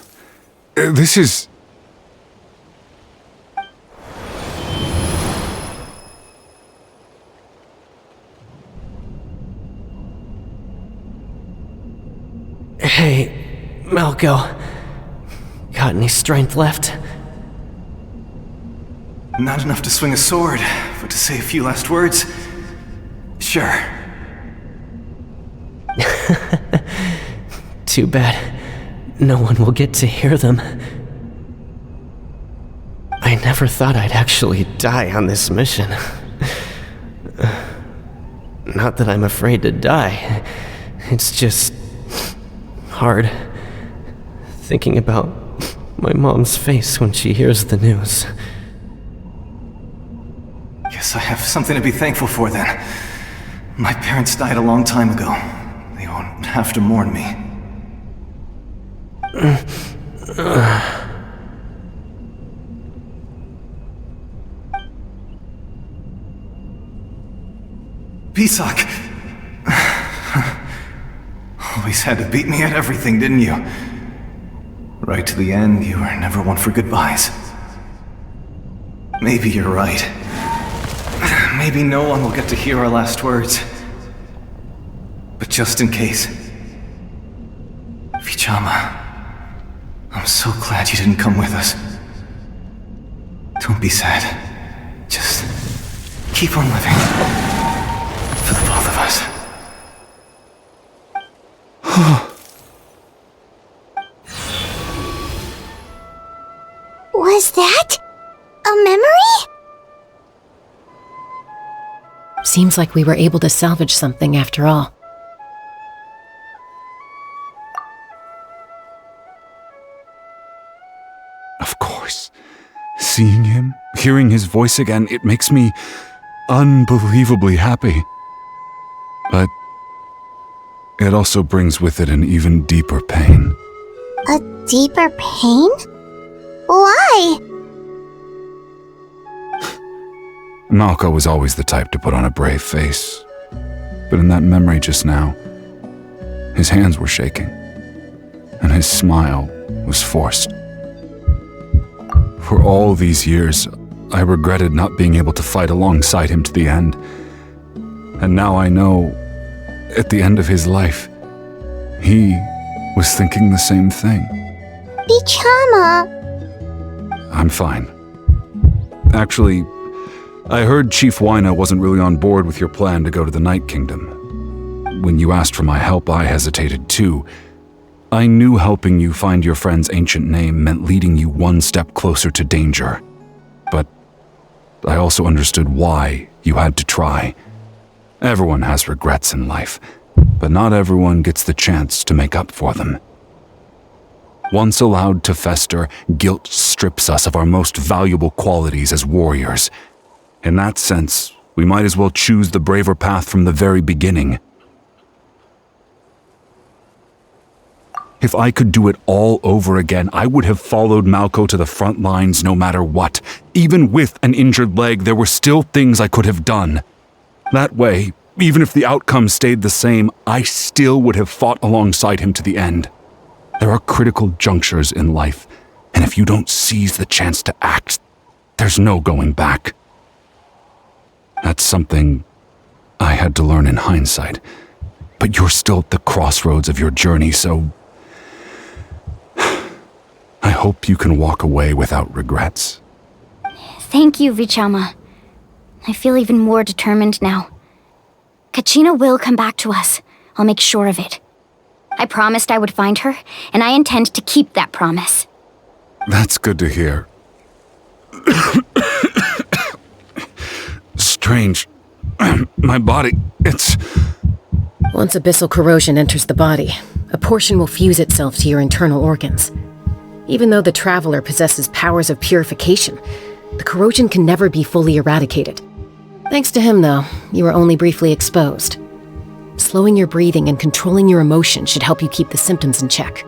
This is... Hey, Malko. Got any strength left? Not enough to swing a sword, but to say a few last words? Sure. Too bad no one will get to hear them. I never thought I'd actually die on this mission. Not that I'm afraid to die. It's just hard thinking about my mom's face when she hears the news. Guess I have something to be thankful for then. My parents died a long time ago. They won't have to mourn me. Pisak! Always had to beat me at everything, didn't you? Right to the end, you were never one for goodbyes. Maybe you're right. Maybe no one will get to hear our last words. But just in case... Vichama, I'm so glad you didn't come with us. Don't be sad. Just keep on living. For the both of us. Was that a memory? Seems like we were able to salvage something after all. Of course. Seeing him, hearing his voice again, it makes me unbelievably happy. But it also brings with it an even deeper pain. A deeper pain? Why? Malko was always the type to put on a brave face. But in that memory just now, his hands were shaking, and his smile was forced. For all these years, I regretted not being able to fight alongside him to the end. And now I know, at the end of his life, he was thinking the same thing. Vichama! I'm fine. Actually, I heard Chief Wyna wasn't really on board with your plan to go to the Night Kingdom. When you asked for my help, I hesitated too. I knew helping you find your friend's ancient name meant leading you one step closer to danger. But I also understood why you had to try. Everyone has regrets in life, but not everyone gets the chance to make up for them. Once allowed to fester, guilt strips us of our most valuable qualities as warriors. In that sense, we might as well choose the braver path from the very beginning. If I could do it all over again, I would have followed Malko to the front lines no matter what. Even with an injured leg, there were still things I could have done. That way, even if the outcome stayed the same, I still would have fought alongside him to the end. There are critical junctures in life, and if you don't seize the chance to act, there's no going back. That's something I had to learn in hindsight. But you're still at the crossroads of your journey, so I hope you can walk away without regrets. Thank you, Vichama. I feel even more determined now. Kachina will come back to us. I'll make sure of it. I promised I would find her, and I intend to keep that promise. That's good to hear. Strange. My body, it's... Once abyssal corrosion enters the body, a portion will fuse itself to your internal organs. Even though the Traveler possesses powers of purification, the corrosion can never be fully eradicated. Thanks to him, though, you are only briefly exposed. Slowing your breathing and controlling your emotions should help you keep the symptoms in check.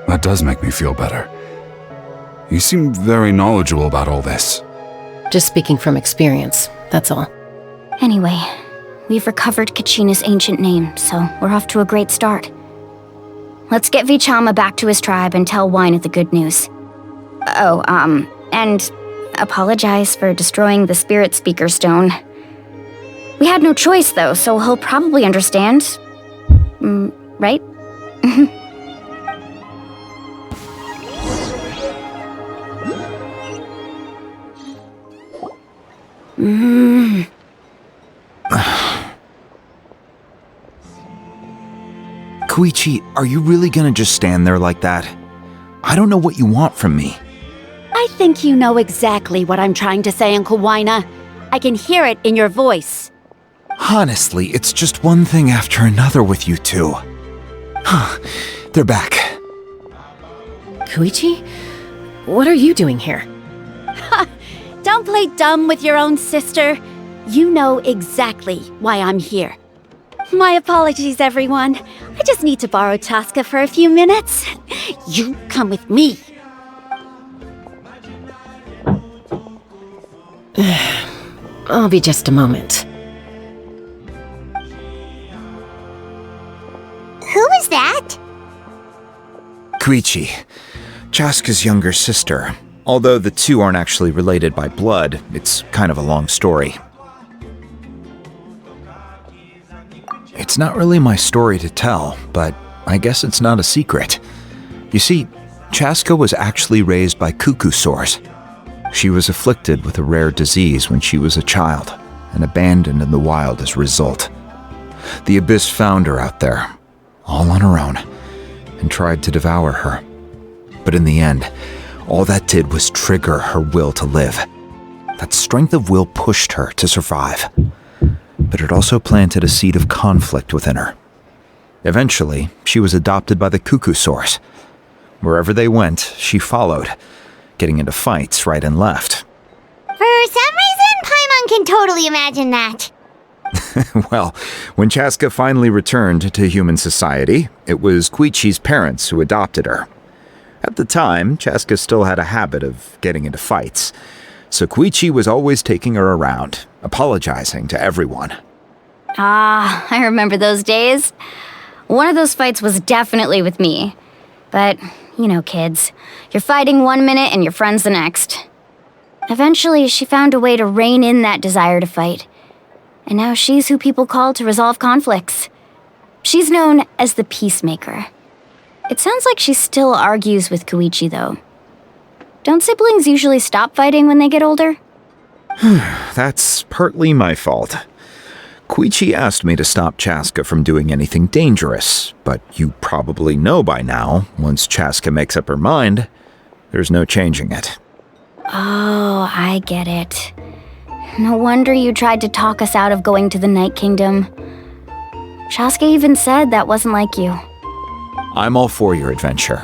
That does make me feel better. You seem very knowledgeable about all this. Just speaking from experience, that's all. Anyway, we've recovered Kachina's ancient name, so we're off to a great start. Let's get Vichama back to his tribe and tell Wyneth the good news. Oh, and apologize for destroying the Spirit Speaker Stone. We had no choice, though, so he'll probably understand. Right? Koichi, are you really gonna just stand there like that? I don't know what you want from me. I think you know exactly what I'm trying to say, Uncle Wyna. I can hear it in your voice. Honestly, it's just one thing after another with you two. They're back. Koichi? What are you doing here? Don't play dumb with your own sister. You know exactly why I'm here. My apologies, everyone. I just need to borrow Chaska for a few minutes. You come with me. I'll be just a moment. Who is that? Koichi, Chaska's younger sister. Although the two aren't actually related by blood, it's kind of a long story. It's not really my story to tell, but I guess it's not a secret. You see, Chaska was actually raised by cuckoo sores. She was afflicted with a rare disease when she was a child, and abandoned in the wild as a result. The Abyss found her out there, all on her own, and tried to devour her. But in the end, all that did was trigger her will to live. That strength of will pushed her to survive. But it also planted a seed of conflict within her. Eventually, she was adopted by the cuckoo source. Wherever they went, she followed, getting into fights right and left. For some reason, Paimon can totally imagine that. Well, when Chaska finally returned to human society, it was Koichi's parents who adopted her. At the time, Chaska still had a habit of getting into fights, so Koichi was always taking her around, apologizing to everyone. Ah, I remember those days. One of those fights was definitely with me. But, you know, kids. You're fighting one minute and your friend's the next. Eventually, she found a way to rein in that desire to fight. And now she's who people call to resolve conflicts. She's known as the Peacemaker. It sounds like she still argues with Koichi, though. Don't siblings usually stop fighting when they get older? That's partly my fault. Koichi asked me to stop Chaska from doing anything dangerous, but you probably know by now, once Chaska makes up her mind, there's no changing it. Oh, I get it. No wonder you tried to talk us out of going to the Night Kingdom. Chaska even said that wasn't like you. I'm all for your adventure.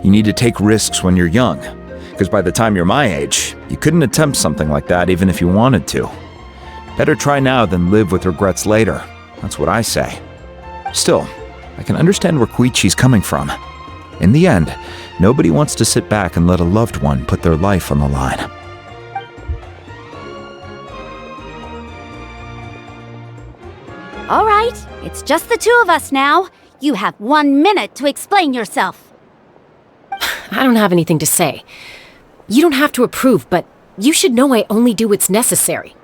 You need to take risks when you're young, because by the time you're my age, you couldn't attempt something like that even if you wanted to. Better try now than live with regrets later. That's what I say. Still, I can understand where Koichi's coming from. In the end, nobody wants to sit back and let a loved one put their life on the line. All right, it's just the two of us now. You have 1 minute to explain yourself. I don't have anything to say. You don't have to approve, but you should know I only do what's necessary.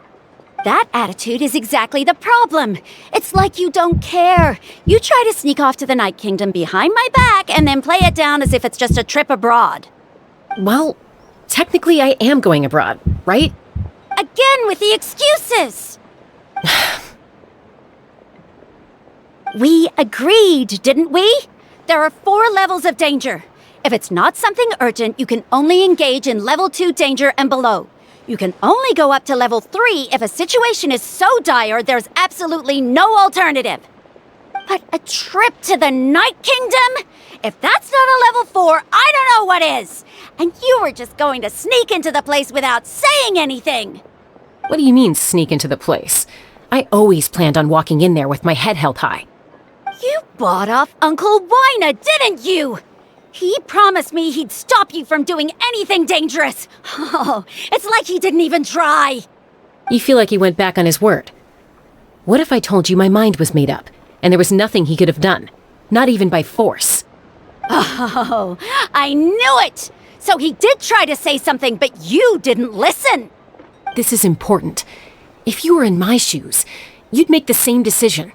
That attitude is exactly the problem. It's like you don't care. You try to sneak off to the Night Kingdom behind my back and then play it down as if it's just a trip abroad. Well, technically I am going abroad, right? Again with the excuses! We agreed, didn't we? There are 4 levels of danger. If it's not something urgent, you can only engage in level 2 danger and below. You can only go up to level 3 if a situation is so dire there's absolutely no alternative. But a trip to the Night Kingdom? If that's not a level 4, I don't know what is! And you were just going to sneak into the place without saying anything! What do you mean, sneak into the place? I always planned on walking in there with my head held high. You bought off Uncle Wina, didn't you? He promised me he'd stop you from doing anything dangerous. Oh, it's like he didn't even try. You feel like he went back on his word. What if I told you my mind was made up, and there was nothing he could have done? Not even by force. Oh, I knew it! So he did try to say something, but you didn't listen. This is important. If you were in my shoes, you'd make the same decision.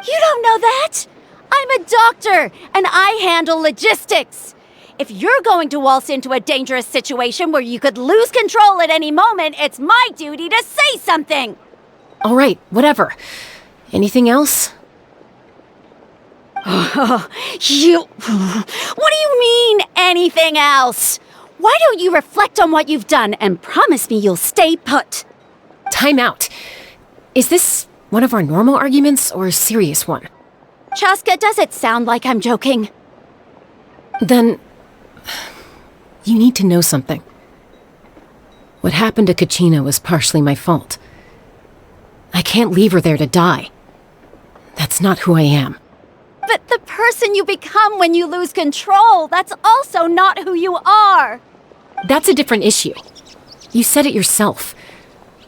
You don't know that? I'm a doctor, and I handle logistics. If you're going to waltz into a dangerous situation where you could lose control at any moment, it's my duty to say something. All right, whatever. Anything else? What do you mean, anything else? Why don't you reflect on what you've done and promise me you'll stay put? Time out. Is this one of our normal arguments or a serious one? Chaska, does it sound like I'm joking? Then, you need to know something. What happened to Kachina was partially my fault. I can't leave her there to die. That's not who I am. But the person you become when you lose control, that's also not who you are. That's a different issue. You said it yourself.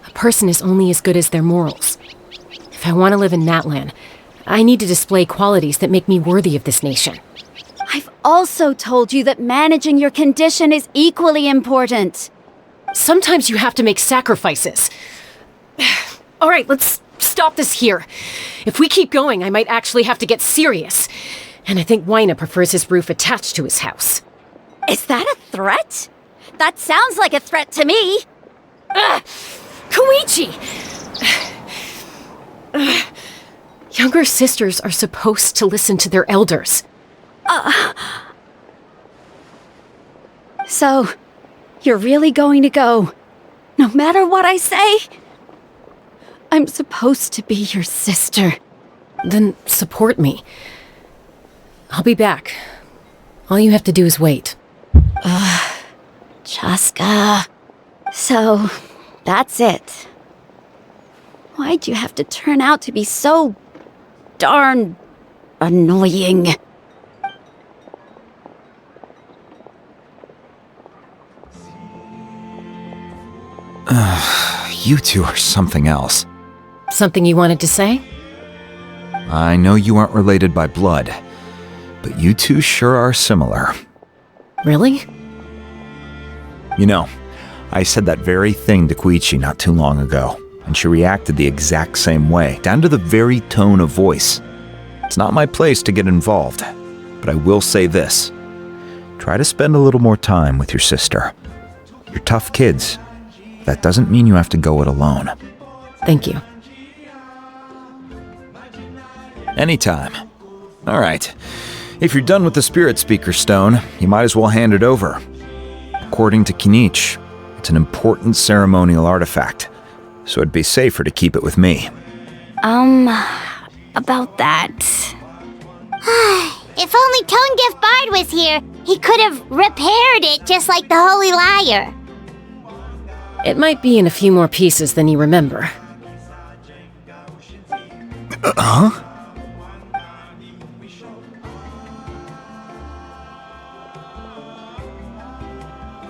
A person is only as good as their morals. If I want to live in Natlan, I need to display qualities that make me worthy of this nation. I've also told you that managing your condition is equally important. Sometimes you have to make sacrifices. All right, let's stop this here. If we keep going, I might actually have to get serious. And I think Wina prefers his roof attached to his house. Is that a threat? That sounds like a threat to me. Koichi! Younger sisters are supposed to listen to their elders. So, you're really going to go, no matter what I say? I'm supposed to be your sister. Then support me. I'll be back. All you have to do is wait. Chaska. So, that's it. Why'd you have to turn out to be so darn annoying? You two are something else. Something you wanted to say? I know you aren't related by blood, but you two sure are similar. Really? You know, I said that very thing to Koichi not too long ago, and she reacted the exact same way, down to the very tone of voice. It's not my place to get involved, but I will say this. Try to spend a little more time with your sister. You're tough kids. That doesn't mean you have to go it alone. Thank you. Anytime. All right. If you're done with the Spirit Speaker Stone, you might as well hand it over. According to Kinich, it's an important ceremonial artifact, so it'd be safer to keep it with me. About that. If only Tone-Deaf Bard was here, he could have repaired it just like the Holy Liar. It might be in a few more pieces than you remember. Huh?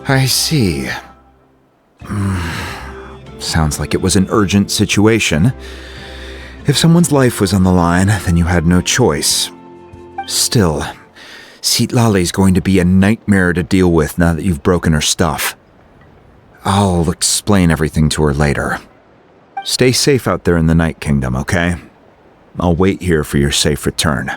I see. Sounds like it was an urgent situation. If someone's life was on the line, then you had no choice. Still, Citlali's going to be a nightmare to deal with now that you've broken her stuff. I'll explain everything to her later. Stay safe out there in the Night Kingdom, okay? I'll wait here for your safe return.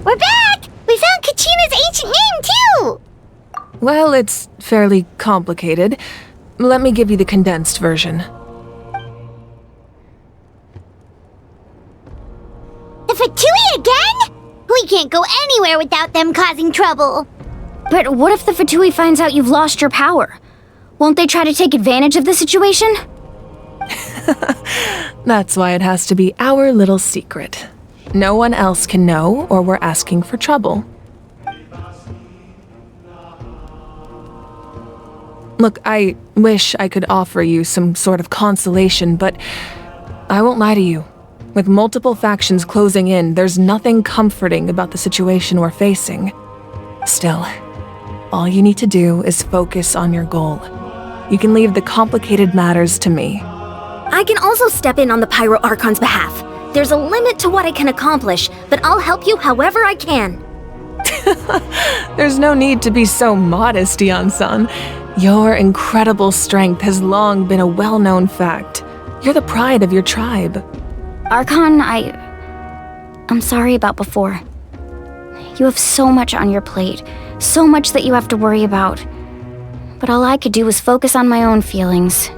We're back! We found Kachina's ancient name, too! Well, it's fairly complicated. Let me give you the condensed version. The Fatui again? We can't go anywhere without them causing trouble. But what if the Fatui finds out you've lost your power? Won't they try to take advantage of the situation? That's why it has to be our little secret. No one else can know, or we're asking for trouble. Look, I wish I could offer you some sort of consolation, but I won't lie to you. With multiple factions closing in, there's nothing comforting about the situation we're facing. Still, all you need to do is focus on your goal. You can leave the complicated matters to me. I can also step in on the Pyro Archon's behalf. There's a limit to what I can accomplish, but I'll help you however I can. There's no need to be so modest, Dion-san. Your incredible strength has long been a well-known fact. You're the pride of your tribe. Archon, I'm sorry about before. You have so much on your plate, so much that you have to worry about. But all I could do was focus on my own feelings.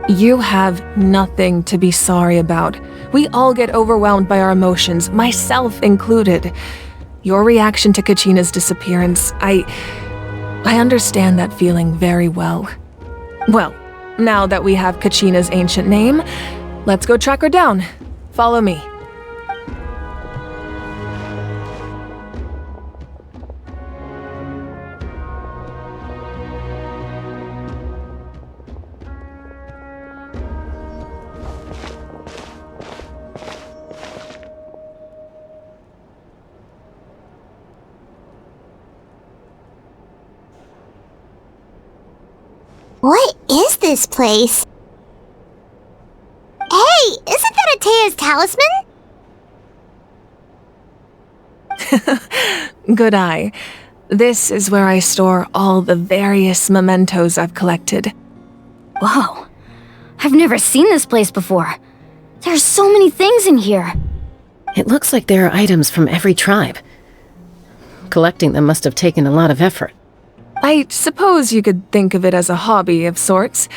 You have nothing to be sorry about. We all get overwhelmed by our emotions, myself included. Your reaction to Kachina's disappearance, I understand that feeling very well. Well, now that we have Kachina's ancient name, let's go track her down. Follow me. What is this place? Hey, isn't that Atea's talisman? Good eye. This is where I store all the various mementos I've collected. Whoa. I've never seen this place before. There's so many things in here. It looks like there are items from every tribe. Collecting them must have taken a lot of effort. I suppose you could think of it as a hobby of sorts.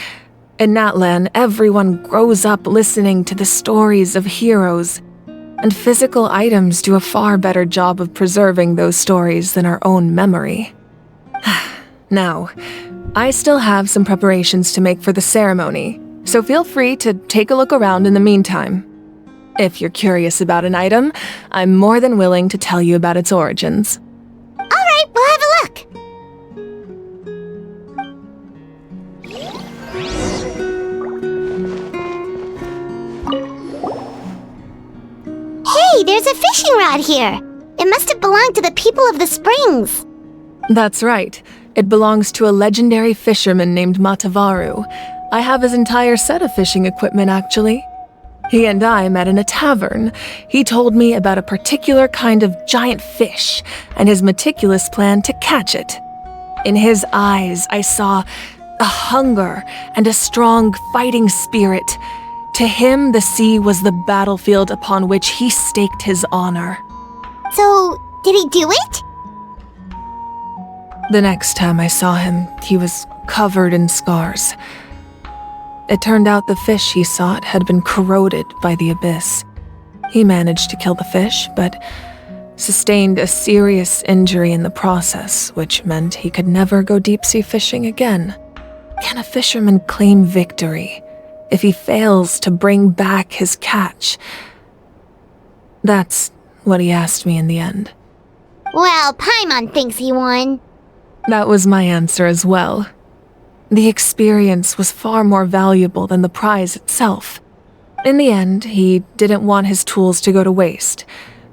In Natlan, everyone grows up listening to the stories of heroes, and physical items do a far better job of preserving those stories than our own memory. Now, I still have some preparations to make for the ceremony, so feel free to take a look around in the meantime. If you're curious about an item, I'm more than willing to tell you about its origins. All right, we'll have a look. Hey, there's a fishing rod here. It must have belonged to the people of the springs. That's right. It belongs to a legendary fisherman named Matavaru. I have his entire set of fishing equipment, actually. He and I met in a tavern. He told me about a particular kind of giant fish and his meticulous plan to catch it. In his eyes, I saw a hunger and a strong fighting spirit. To him, the sea was the battlefield upon which he staked his honor. So, did he do it? The next time I saw him, he was covered in scars. It turned out the fish he sought had been corroded by the abyss. He managed to kill the fish, but sustained a serious injury in the process, which meant he could never go deep-sea fishing again. Can a fisherman claim victory if he fails to bring back his catch. That's what he asked me in the end. Well, Paimon thinks he won. That was my answer as well. The experience was far more valuable than the prize itself. In the end, he didn't want his tools to go to waste,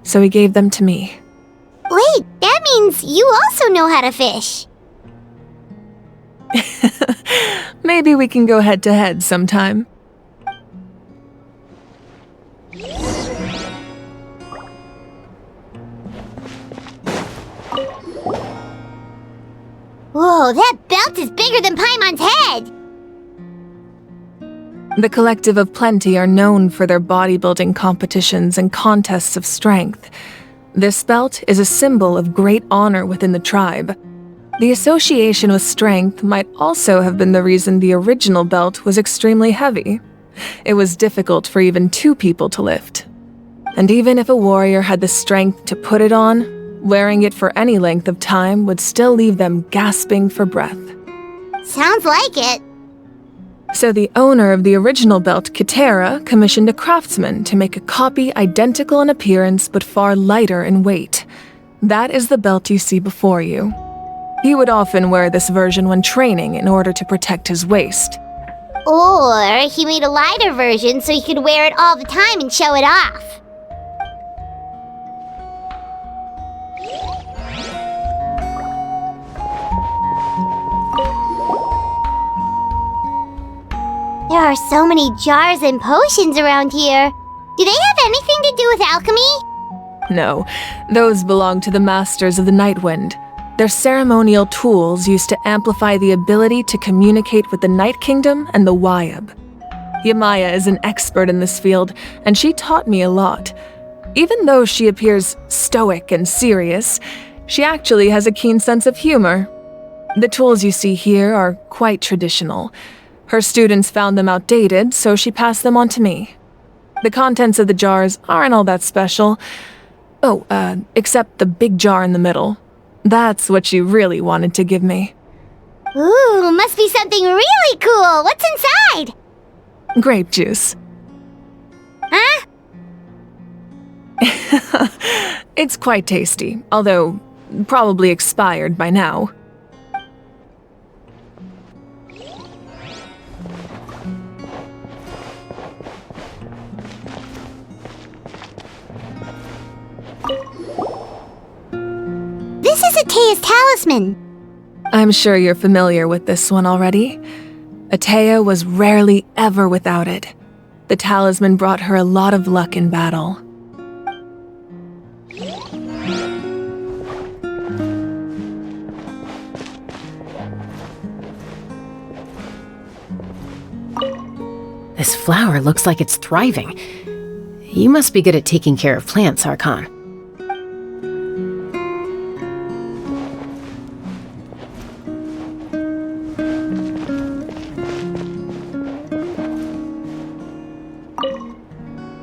so he gave them to me. Wait, that means you also know how to fish. Maybe we can go head-to-head sometime. Whoa, that belt is bigger than Paimon's head! The Collective of Plenty are known for their bodybuilding competitions and contests of strength. This belt is a symbol of great honor within the tribe. The association with strength might also have been the reason the original belt was extremely heavy. It was difficult for even 2 people to lift. And even if a warrior had the strength to put it on, wearing it for any length of time would still leave them gasping for breath. Sounds like it. So the owner of the original belt, Kitera, commissioned a craftsman to make a copy identical in appearance but far lighter in weight. That is the belt you see before you. He would often wear this version when training in order to protect his waist. Or he made a lighter version so he could wear it all the time and show it off. There are so many jars and potions around here. Do they have anything to do with alchemy? No, those belong to the Masters of the Nightwind. They're ceremonial tools used to amplify the ability to communicate with the Night Kingdom and the Wayab. Yamaya is an expert in this field, and she taught me a lot. Even though she appears stoic and serious, she actually has a keen sense of humor. The tools you see here are quite traditional. Her students found them outdated, so she passed them on to me. The contents of the jars aren't all that special. Oh, except the big jar in the middle. That's what she really wanted to give me. Ooh, must be something really cool. What's inside? Grape juice. Huh? It's quite tasty, although probably expired by now. This is Atea's talisman. I'm sure you're familiar with this one already. Atea was rarely ever without it. The talisman brought her a lot of luck in battle. This flower looks like it's thriving. You must be good at taking care of plants, Archon.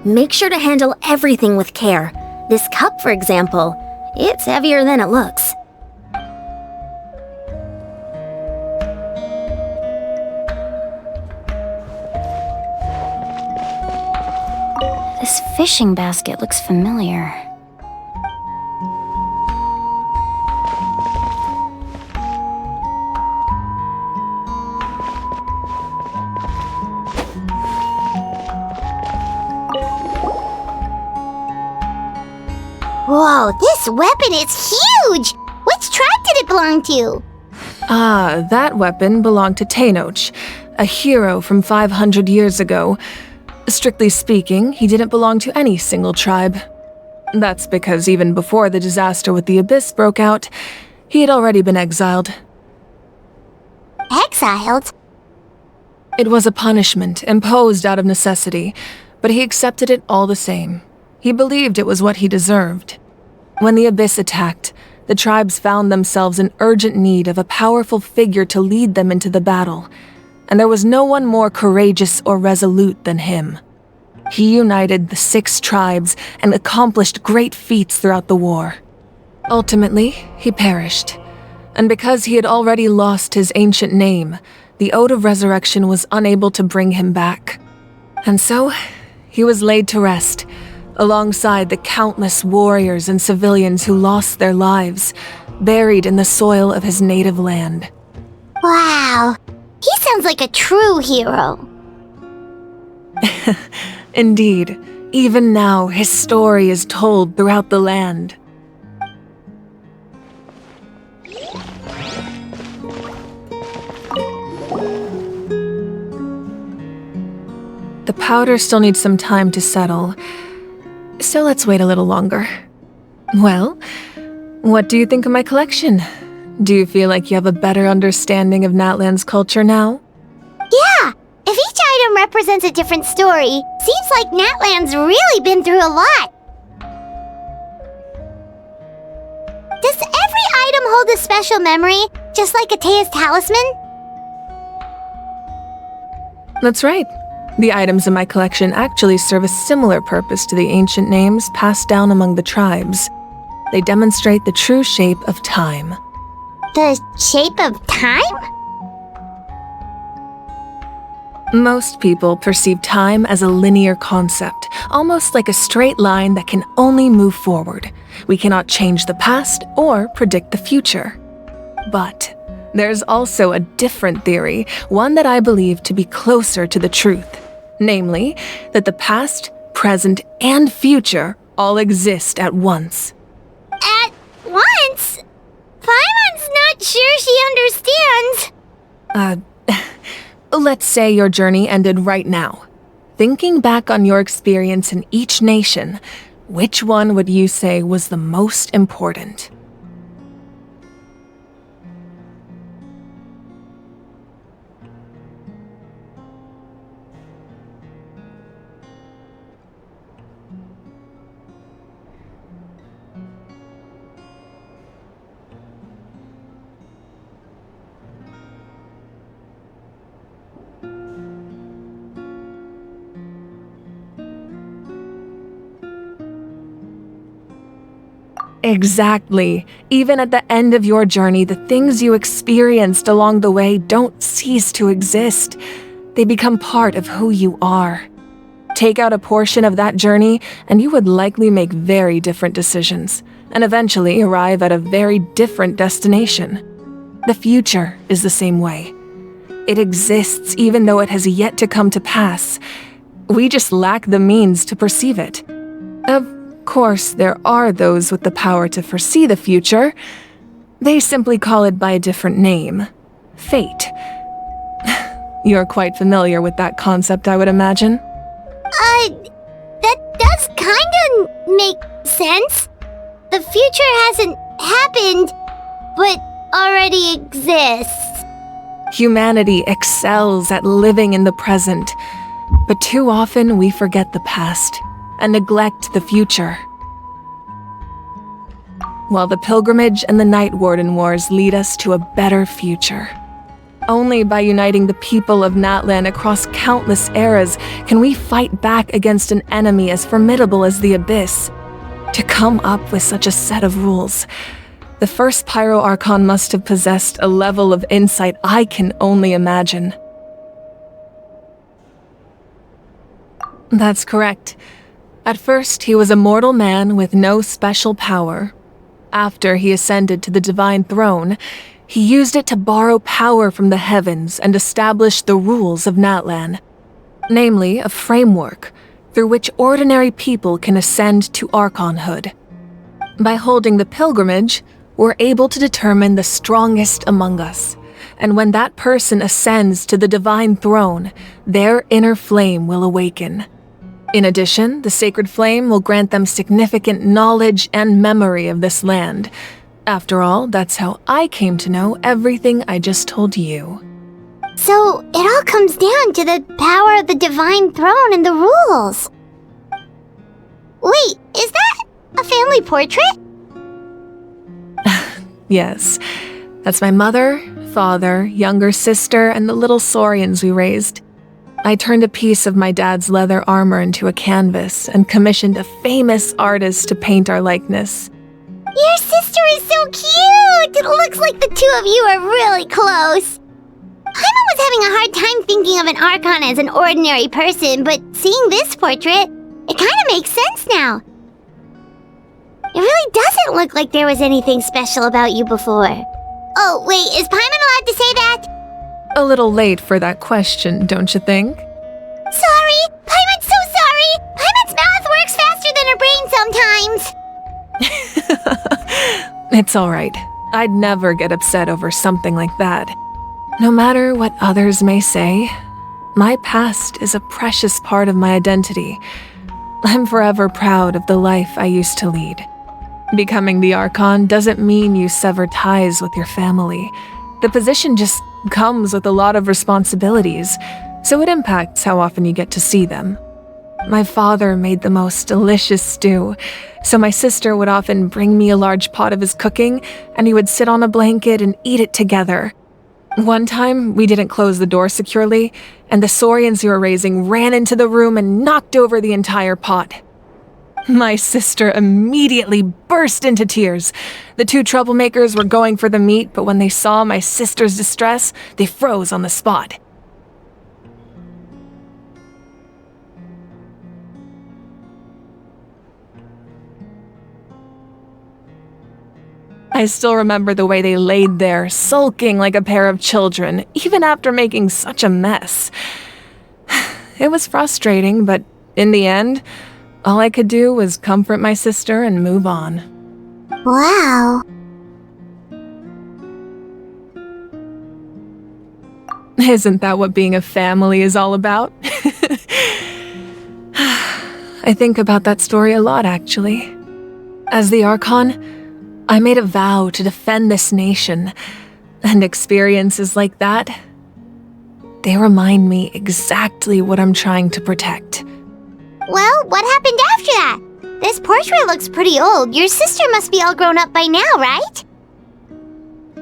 Make sure to handle everything with care. This cup, for example, it's heavier than it looks. This fishing basket looks familiar. Whoa, this weapon is huge! Which tribe did it belong to? Ah, that weapon belonged to Tenoch, a hero from 500 years ago. Strictly speaking, he didn't belong to any single tribe. That's because even before the disaster with the Abyss broke out, he had already been exiled. Exiled? It was a punishment imposed out of necessity, but he accepted it all the same. He believed it was what he deserved. When the Abyss attacked, the tribes found themselves in urgent need of a powerful figure to lead them into the battle, and there was no one more courageous or resolute than him. He united the 6 tribes and accomplished great feats throughout the war. Ultimately, he perished, and because he had already lost his ancient name, the Ode of Resurrection was unable to bring him back. And so, he was laid to rest, alongside the countless warriors and civilians who lost their lives, buried in the soil of his native land. Wow, he sounds like a true hero. Indeed, even now his story is told throughout the land. The powder still needs some time to settle, so let's wait a little longer. Well, what do you think of my collection? Do you feel like you have a better understanding of Natlan's culture now? Yeah, if each item represents a different story, seems like Natlan's really been through a lot. Does every item hold a special memory, just like Atea's talisman? That's right. The items in my collection actually serve a similar purpose to the ancient names passed down among the tribes. They demonstrate the true shape of time. The shape of time? Most people perceive time as a linear concept, almost like a straight line that can only move forward. We cannot change the past or predict the future. But there's also a different theory, one that I believe to be closer to the truth. Namely, that the past, present, and future all exist at once. At once? Paimon's not sure she understands. Let's say your journey ended right now. Thinking back on your experience in each nation, which one would you say was the most important? Exactly. Even at the end of your journey, the things you experienced along the way don't cease to exist. They become part of who you are. Take out a portion of that journey, and you would likely make very different decisions, and eventually arrive at a very different destination. The future is the same way. It exists even though it has yet to come to pass. We just lack the means to perceive it. Of course, there are those with the power to foresee the future. They simply call it by a different name. Fate. You're quite familiar with that concept, I would imagine. That does kinda make sense. The future hasn't happened, but already exists. Humanity excels at living in the present, but too often we forget the past and neglect the future. While the pilgrimage and the Night Warden Wars lead us to a better future. Only by uniting the people of Natlan across countless eras can we fight back against an enemy as formidable as the Abyss. To come up with such a set of rules, the first Pyro Archon must have possessed a level of insight I can only imagine. That's correct. At first, he was a mortal man with no special power. After he ascended to the divine throne, he used it to borrow power from the heavens and establish the rules of Natlan. Namely, a framework through which ordinary people can ascend to Archonhood. By holding the pilgrimage, we're able to determine the strongest among us. And when that person ascends to the divine throne, their inner flame will awaken. In addition, the sacred flame will grant them significant knowledge and memory of this land. After all, that's how I came to know everything I just told you. So, it all comes down to the power of the divine throne and the rules. Wait, is that a family portrait? Yes, that's my mother, father, younger sister, and the little saurians we raised. I turned a piece of my dad's leather armor into a canvas and commissioned a famous artist to paint our likeness. Your sister is so cute! It looks like the two of you are really close. Paimon was having a hard time thinking of an Archon as an ordinary person, but seeing this portrait, it kind of makes sense now. It really doesn't look like there was anything special about you before. Oh, wait, is Paimon allowed to say that? A little late for that question, don't you think? Sorry! Paimon's so sorry! Paimon's mouth works faster than her brain sometimes! It's alright. I'd never get upset over something like that. No matter what others may say, my past is a precious part of my identity. I'm forever proud of the life I used to lead. Becoming the Archon doesn't mean you sever ties with your family. The position just comes with a lot of responsibilities, so it impacts how often you get to see them. My father made the most delicious stew, so my sister would often bring me a large pot of his cooking, and we would sit on a blanket and eat it together. One time, we didn't close the door securely, and the saurians we were raising ran into the room and knocked over the entire pot. My sister immediately burst into tears. The two troublemakers were going for the meat, but when they saw my sister's distress, they froze on the spot. I still remember the way they laid there, sulking like a pair of children, even after making such a mess. It was frustrating, but in the end, all I could do was comfort my sister and move on. Wow. Isn't that what being a family is all about? I think about that story a lot, actually. As the Archon, I made a vow to defend this nation, and experiences like that, they remind me exactly what I'm trying to protect. Well, what happened after that? This portrait looks pretty old. Your sister must be all grown up by now, right?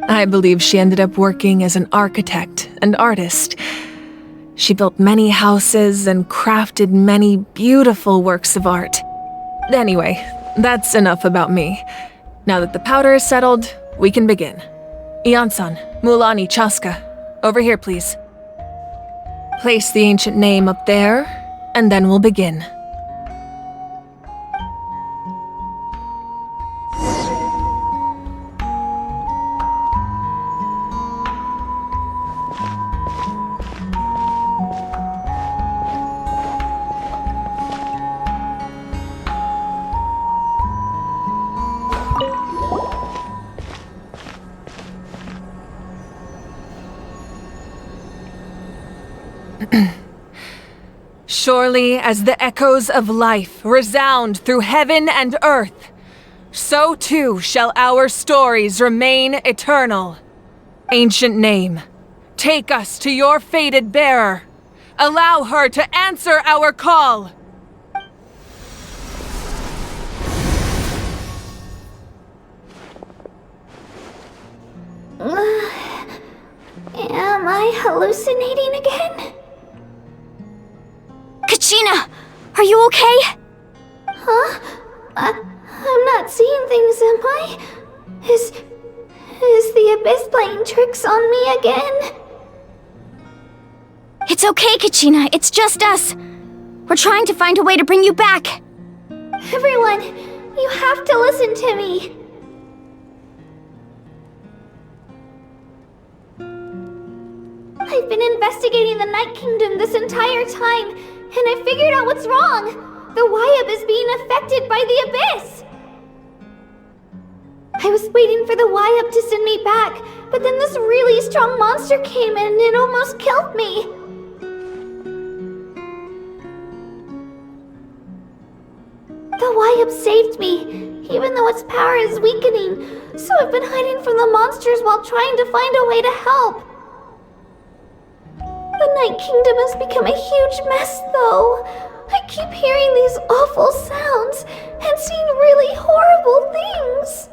I believe she ended up working as an architect and artist. She built many houses and crafted many beautiful works of art. Anyway, that's enough about me. Now that the powder is settled, we can begin. Ian-san, Mulani, Chaska, over here, please. Place the ancient name up there, and then we'll begin. Surely as the echoes of life resound through heaven and earth, so too shall our stories remain eternal. Ancient name, take us to your fated bearer. Allow her to answer our call. Am I hallucinating again? Kachina! Are you okay? Huh? I'm not seeing things, am I? Is the Abyss playing tricks on me again? It's okay, Kachina. It's just us. We're trying to find a way to bring you back. Everyone, you have to listen to me. I've been investigating the Night Kingdom this entire time, and I figured out what's wrong. The Wyab is being affected by the Abyss. I was waiting for the Wyab to send me back, but then this really strong monster came in and it almost killed me. The Wyab saved me, even though its power is weakening, so I've been hiding from the monsters while trying to find a way to help. The Night Kingdom has become a huge mess, though. I keep hearing these awful sounds and seeing really horrible things.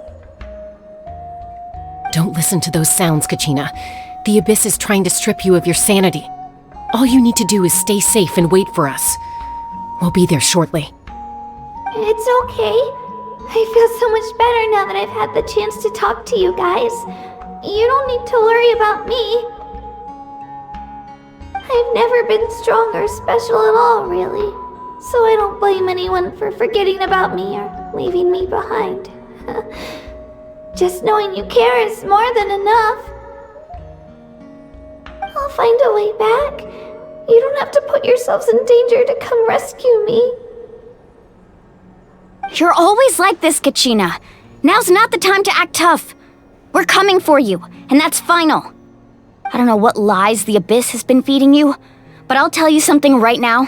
Don't listen to those sounds, Kachina. The Abyss is trying to strip you of your sanity. All you need to do is stay safe and wait for us. We'll be there shortly. It's okay. I feel so much better now that I've had the chance to talk to you guys. You don't need to worry about me. I've never been strong or special at all, really. So I don't blame anyone for forgetting about me or leaving me behind. Just knowing you care is more than enough. I'll find a way back. You don't have to put yourselves in danger to come rescue me. You're always like this, Kachina. Now's not the time to act tough. We're coming for you, and that's final. I don't know what lies the Abyss has been feeding you, but I'll tell you something right now.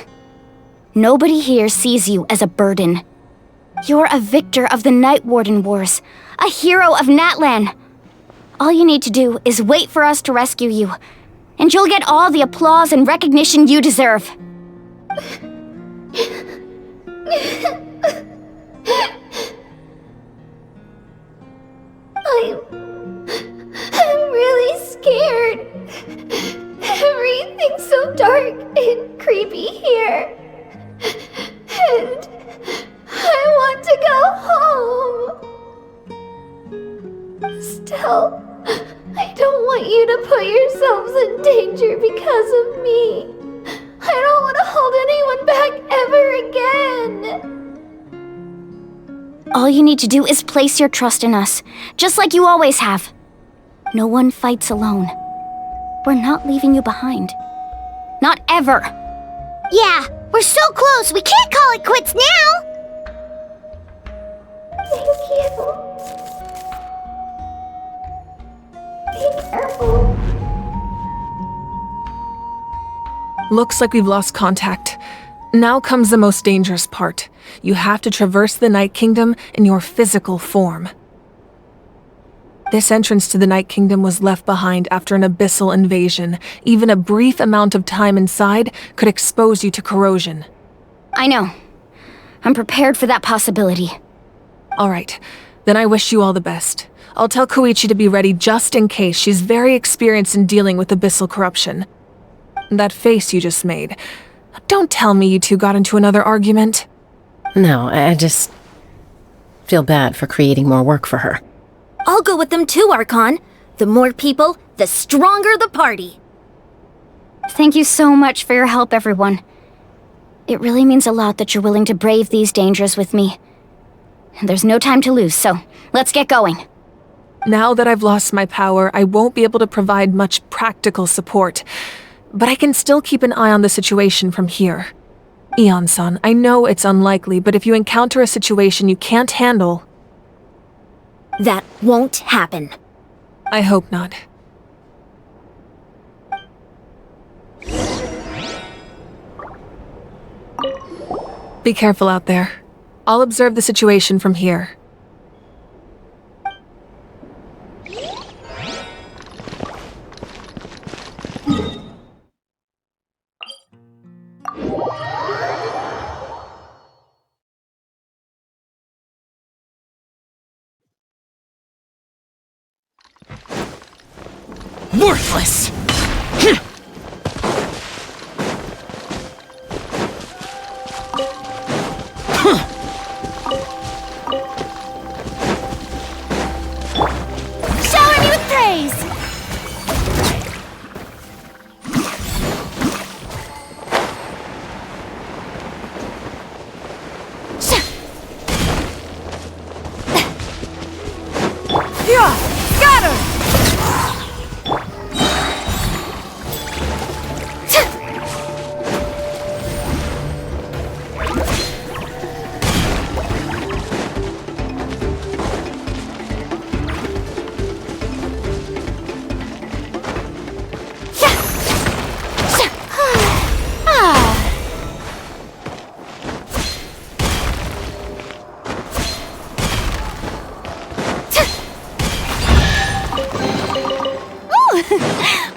Nobody here sees you as a burden. You're a victor of the Night Warden Wars, a hero of Natlan. All you need to do is wait for us to rescue you, and you'll get all the applause and recognition you deserve. I'm really scared. Everything's so dark and creepy here. And I want to go home. Still, I don't want you to put yourselves in danger because of me. I don't want to hold anyone back ever again. All you need to do is place your trust in us, just like you always have. No one fights alone. We're not leaving you behind. Not ever. Yeah, we're so close, we can't call it quits now! Thank you. Be careful. Looks like we've lost contact. Now comes the most dangerous part. You have to traverse the Night Kingdom in your physical form. This entrance to the Night Kingdom was left behind after an abyssal invasion. Even a brief amount of time inside could expose you to corrosion. I know. I'm prepared for that possibility. All right, then I wish you all the best. I'll tell Koichi to be ready just in case. She's very experienced in dealing with abyssal corruption. That face you just made. Don't tell me you two got into another argument. No, I just feel bad for creating more work for her. I'll go with them too, Archon. The more people, the stronger the party. Thank you so much for your help, everyone. It really means a lot that you're willing to brave these dangers with me. There's no time to lose, so let's get going. Now that I've lost my power, I won't be able to provide much practical support. But I can still keep an eye on the situation from here. Eon-san, I know it's unlikely, but if you encounter a situation you can't handle... That won't happen. I hope not. Be careful out there. I'll observe the situation from here. Worthless! Shower me with praise! Yeah! Scatter!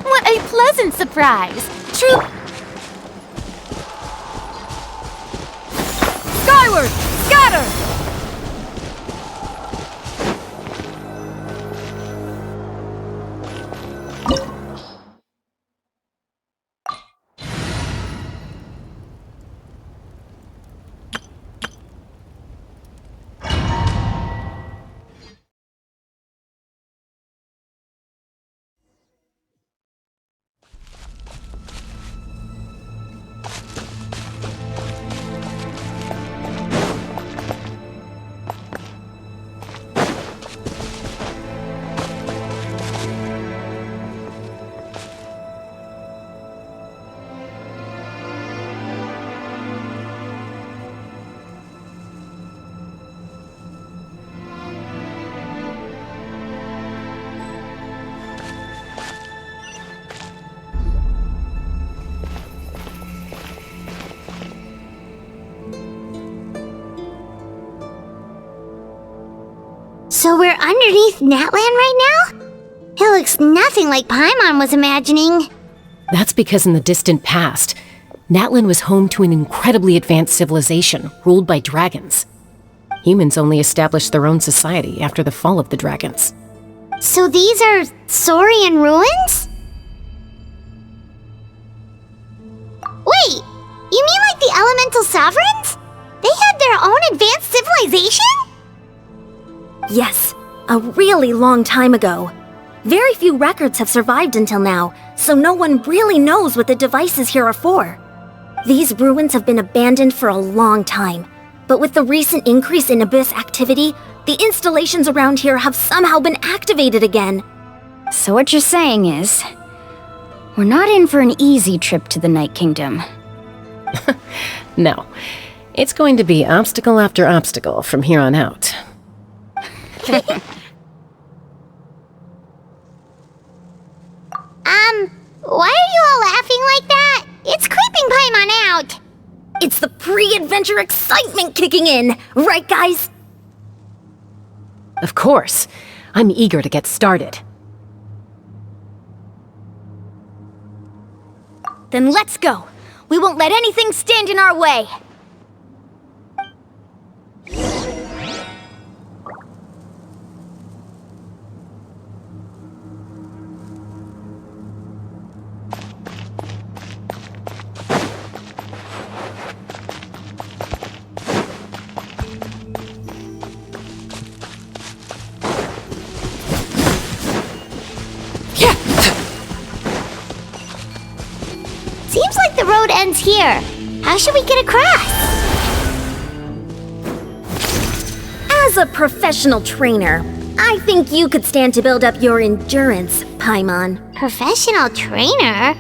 What a pleasant surprise! True. Skyward! Scatter! So we're underneath Natlan right now? It looks nothing like Paimon was imagining. That's because in the distant past, Natlan was home to an incredibly advanced civilization ruled by dragons. Humans only established their own society after the fall of the dragons. So these are Saurian ruins? Wait, you mean like the elemental sovereigns? They had their own advanced civilization? Yes, a really long time ago. Very few records have survived until now, so no one really knows what the devices here are for. These ruins have been abandoned for a long time, but with the recent increase in Abyss activity, the installations around here have somehow been activated again. So what you're saying is, we're not in for an easy trip to the Night Kingdom. No, it's going to be obstacle after obstacle from here on out. Why are you all laughing like that? It's creeping Paimon out. It's the pre-adventure excitement kicking in, right guys? Of course. I'm eager to get started. Then let's go. We won't let anything stand in our way. Seems like the road ends here. How should we get across? As a professional trainer, I think you could stand to build up your endurance, Paimon. Professional trainer?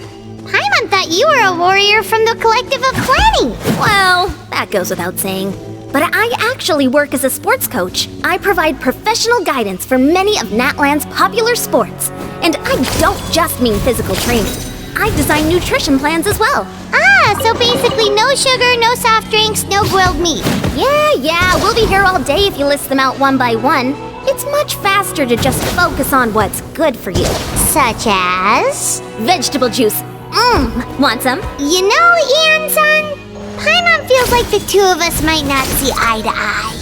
Paimon thought you were a warrior from the Collective of 20. Well, that goes without saying. But I actually work as a sports coach. I provide professional guidance for many of Natlan's popular sports. And I don't just mean physical training. I design nutrition plans as well. Ah, so basically no sugar, no soft drinks, no grilled meat. Yeah, we'll be here all day if you list them out one by one. It's much faster to just focus on what's good for you. Such as? Vegetable juice. Want some? You know, Ian-san, Paimon feels like the two of us might not see eye to eye.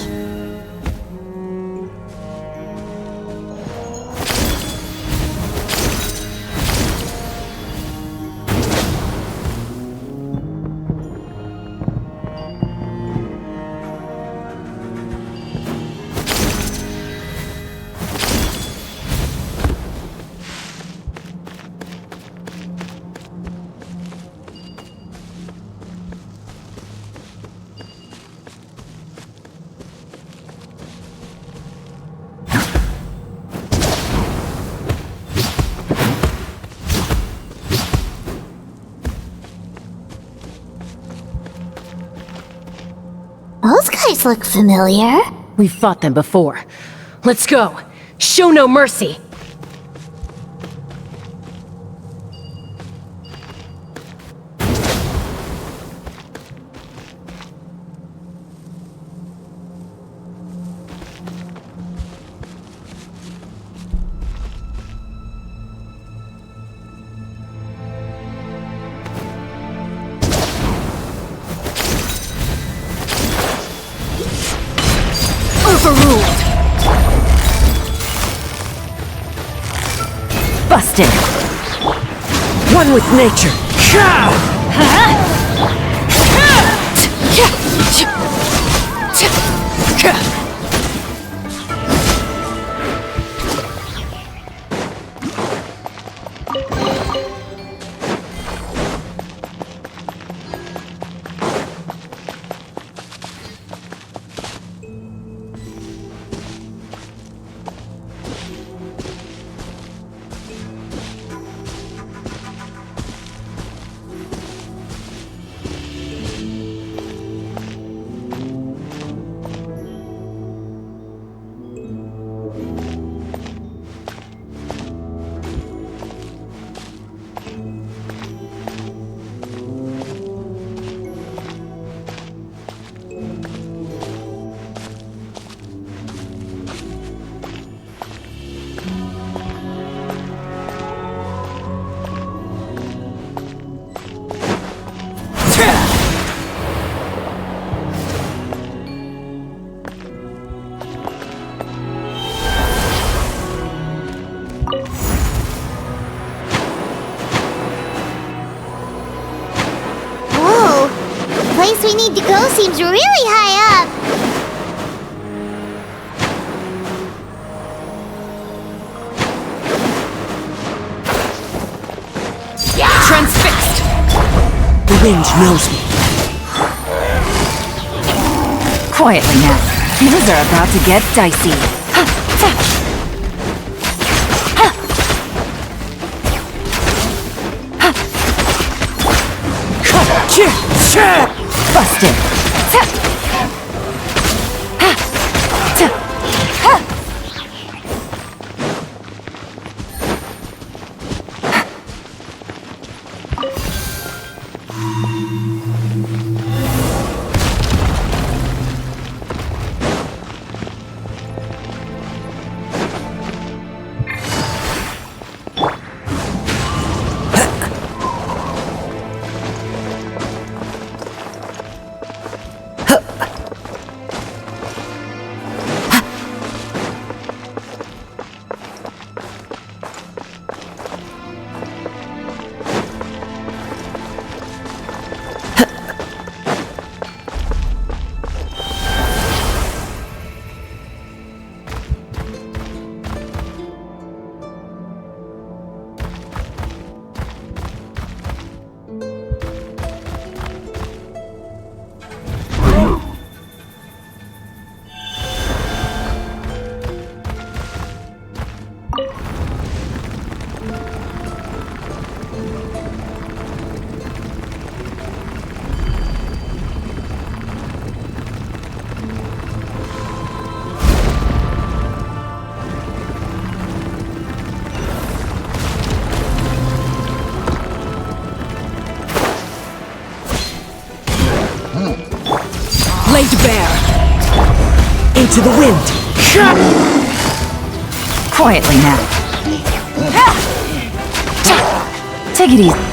Those guys look familiar. We've fought them before. Let's go. Show no mercy. Overruled. Busted. One with nature. place we need to go seems really high up. Transfixed! The wind knows me. Quietly now. Things are about to get dicey. Busted. Laid bare. Into the wind. Quietly now. Take it easy.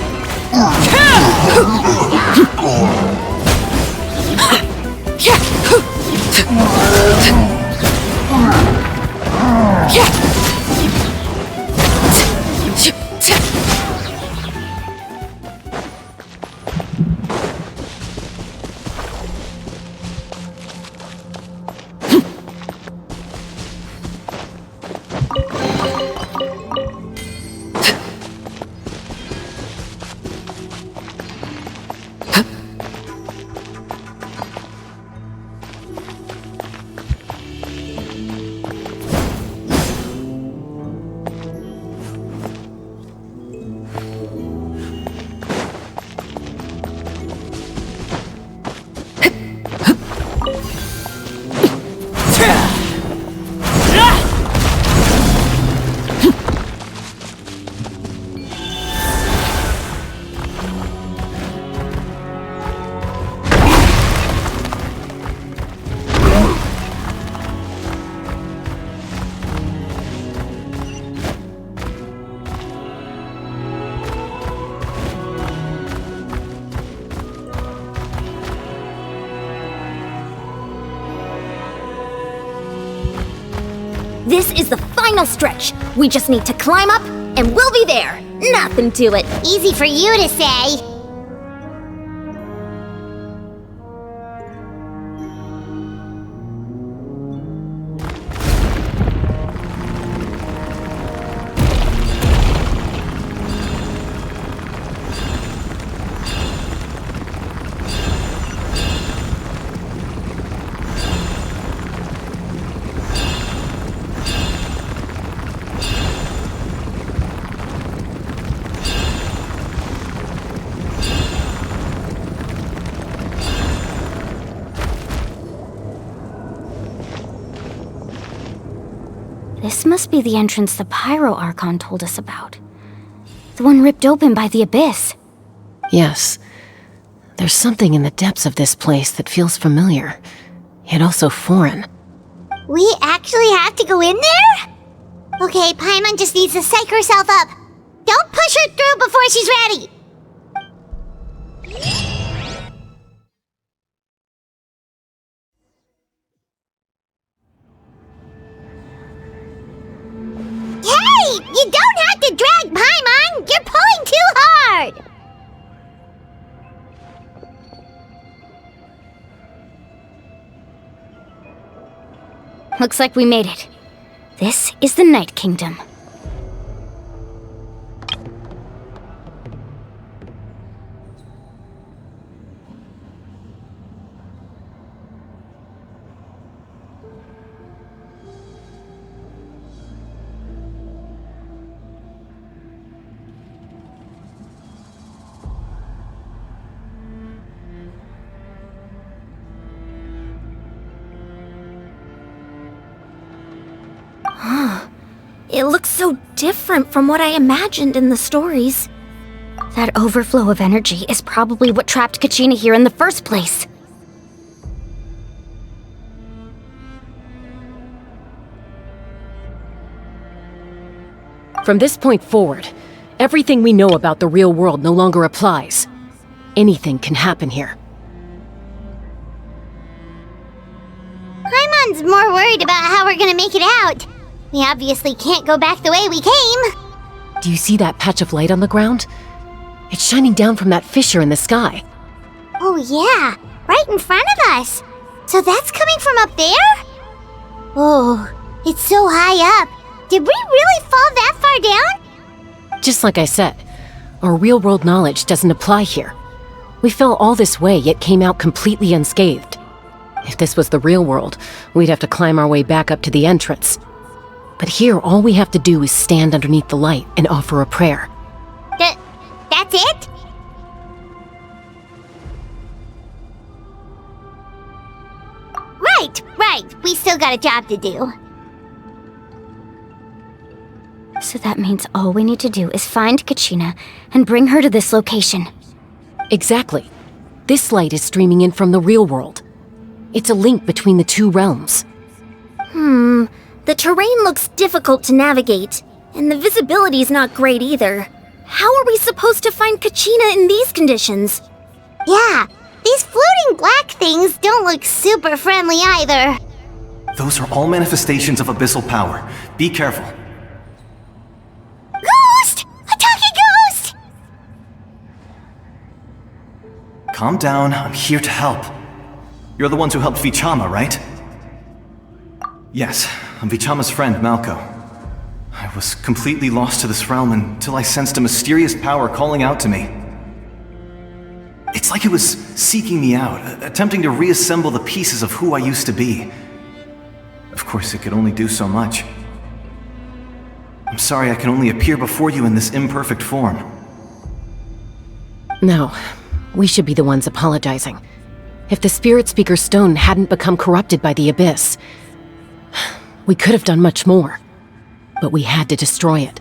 This is the final stretch. We just need to climb up, and we'll be there. Nothing to it. Easy for you to say. This must be the entrance the Pyro Archon told us about. The one ripped open by the Abyss. Yes. There's something in the depths of this place that feels familiar, yet also foreign. We actually have to go in there? Okay, Paimon just needs to psych herself up. Don't push her through before she's ready. Hey! You don't have to drag Paimon! You're pulling too hard! Looks like we made it. This is the Night Kingdom. It looks so different from what I imagined in the stories. That overflow of energy is probably what trapped Kachina here in the first place. From this point forward, everything we know about the real world no longer applies. Anything can happen here. Paimon's more worried about how we're gonna make it out. We obviously can't go back the way we came. Do you see that patch of light on the ground? It's shining down from that fissure in the sky. Oh yeah, right in front of us. So that's coming from up there? Oh, it's so high up. Did we really fall that far down? Just like I said, our real-world knowledge doesn't apply here. We fell all this way, yet came out completely unscathed. If this was the real world, we'd have to climb our way back up to the entrance. But here, all we have to do is stand underneath the light and offer a prayer. That's it? Right. We still got a job to do. So that means all we need to do is find Kachina and bring her to this location. Exactly. This light is streaming in from the real world. It's a link between the two realms. The terrain looks difficult to navigate, and the visibility's not great either. How are we supposed to find Kachina in these conditions? Yeah, these floating black things don't look super friendly either. Those are all manifestations of abyssal power. Be careful. Ghost! A talking ghost! Calm down, I'm here to help. You're the ones who helped Vichama, right? Yes, I'm Vichama's friend, Malco. I was completely lost to this realm until I sensed a mysterious power calling out to me. It's like it was seeking me out, attempting to reassemble the pieces of who I used to be. Of course, it could only do so much. I'm sorry I can only appear before you in this imperfect form. No, we should be the ones apologizing. If the Spirit Speaker's stone hadn't become corrupted by the Abyss, we could have done much more. But we had to destroy it.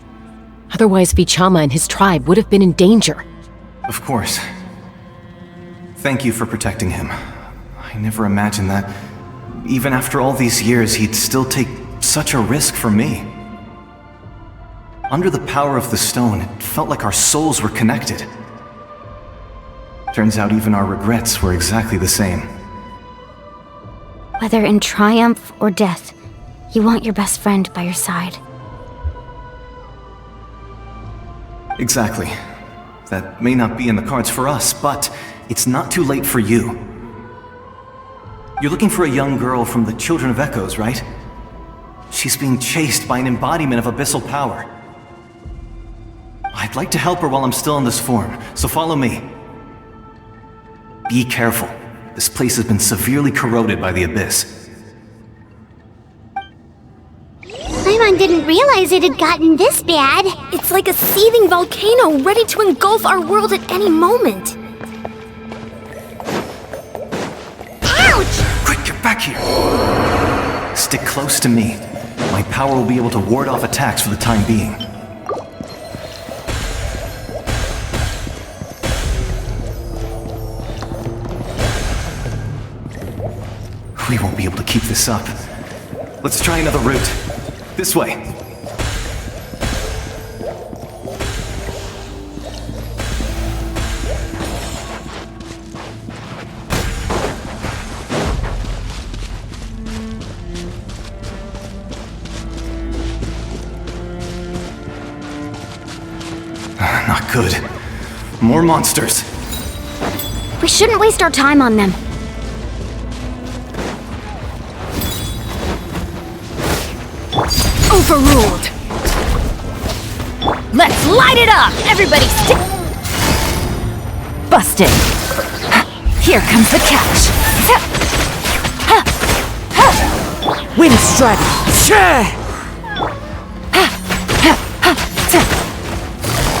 Otherwise, Vichama and his tribe would have been in danger. Of course. Thank you for protecting him. I never imagined that, even after all these years, he'd still take such a risk for me. Under the power of the stone, it felt like our souls were connected. Turns out even our regrets were exactly the same. Whether in triumph or death, you want your best friend by your side. Exactly. That may not be in the cards for us, but it's not too late for you. You're looking for a young girl from the Children of Echoes, right? She's being chased by an embodiment of abyssal power. I'd like to help her while I'm still in this form, so follow me. Be careful. This place has been severely corroded by the Abyss. Paimon didn't realize it had gotten this bad. It's like a seething volcano ready to engulf our world at any moment. Quick, get back here! Stick close to me. My power will be able to ward off attacks for the time being. We won't be able to keep this up. Let's try another route. This way. Not good. More monsters. We shouldn't waste our time on them. Overruled! Let's light it up! Everybody stick... Busted! Here comes the catch! Wind strike!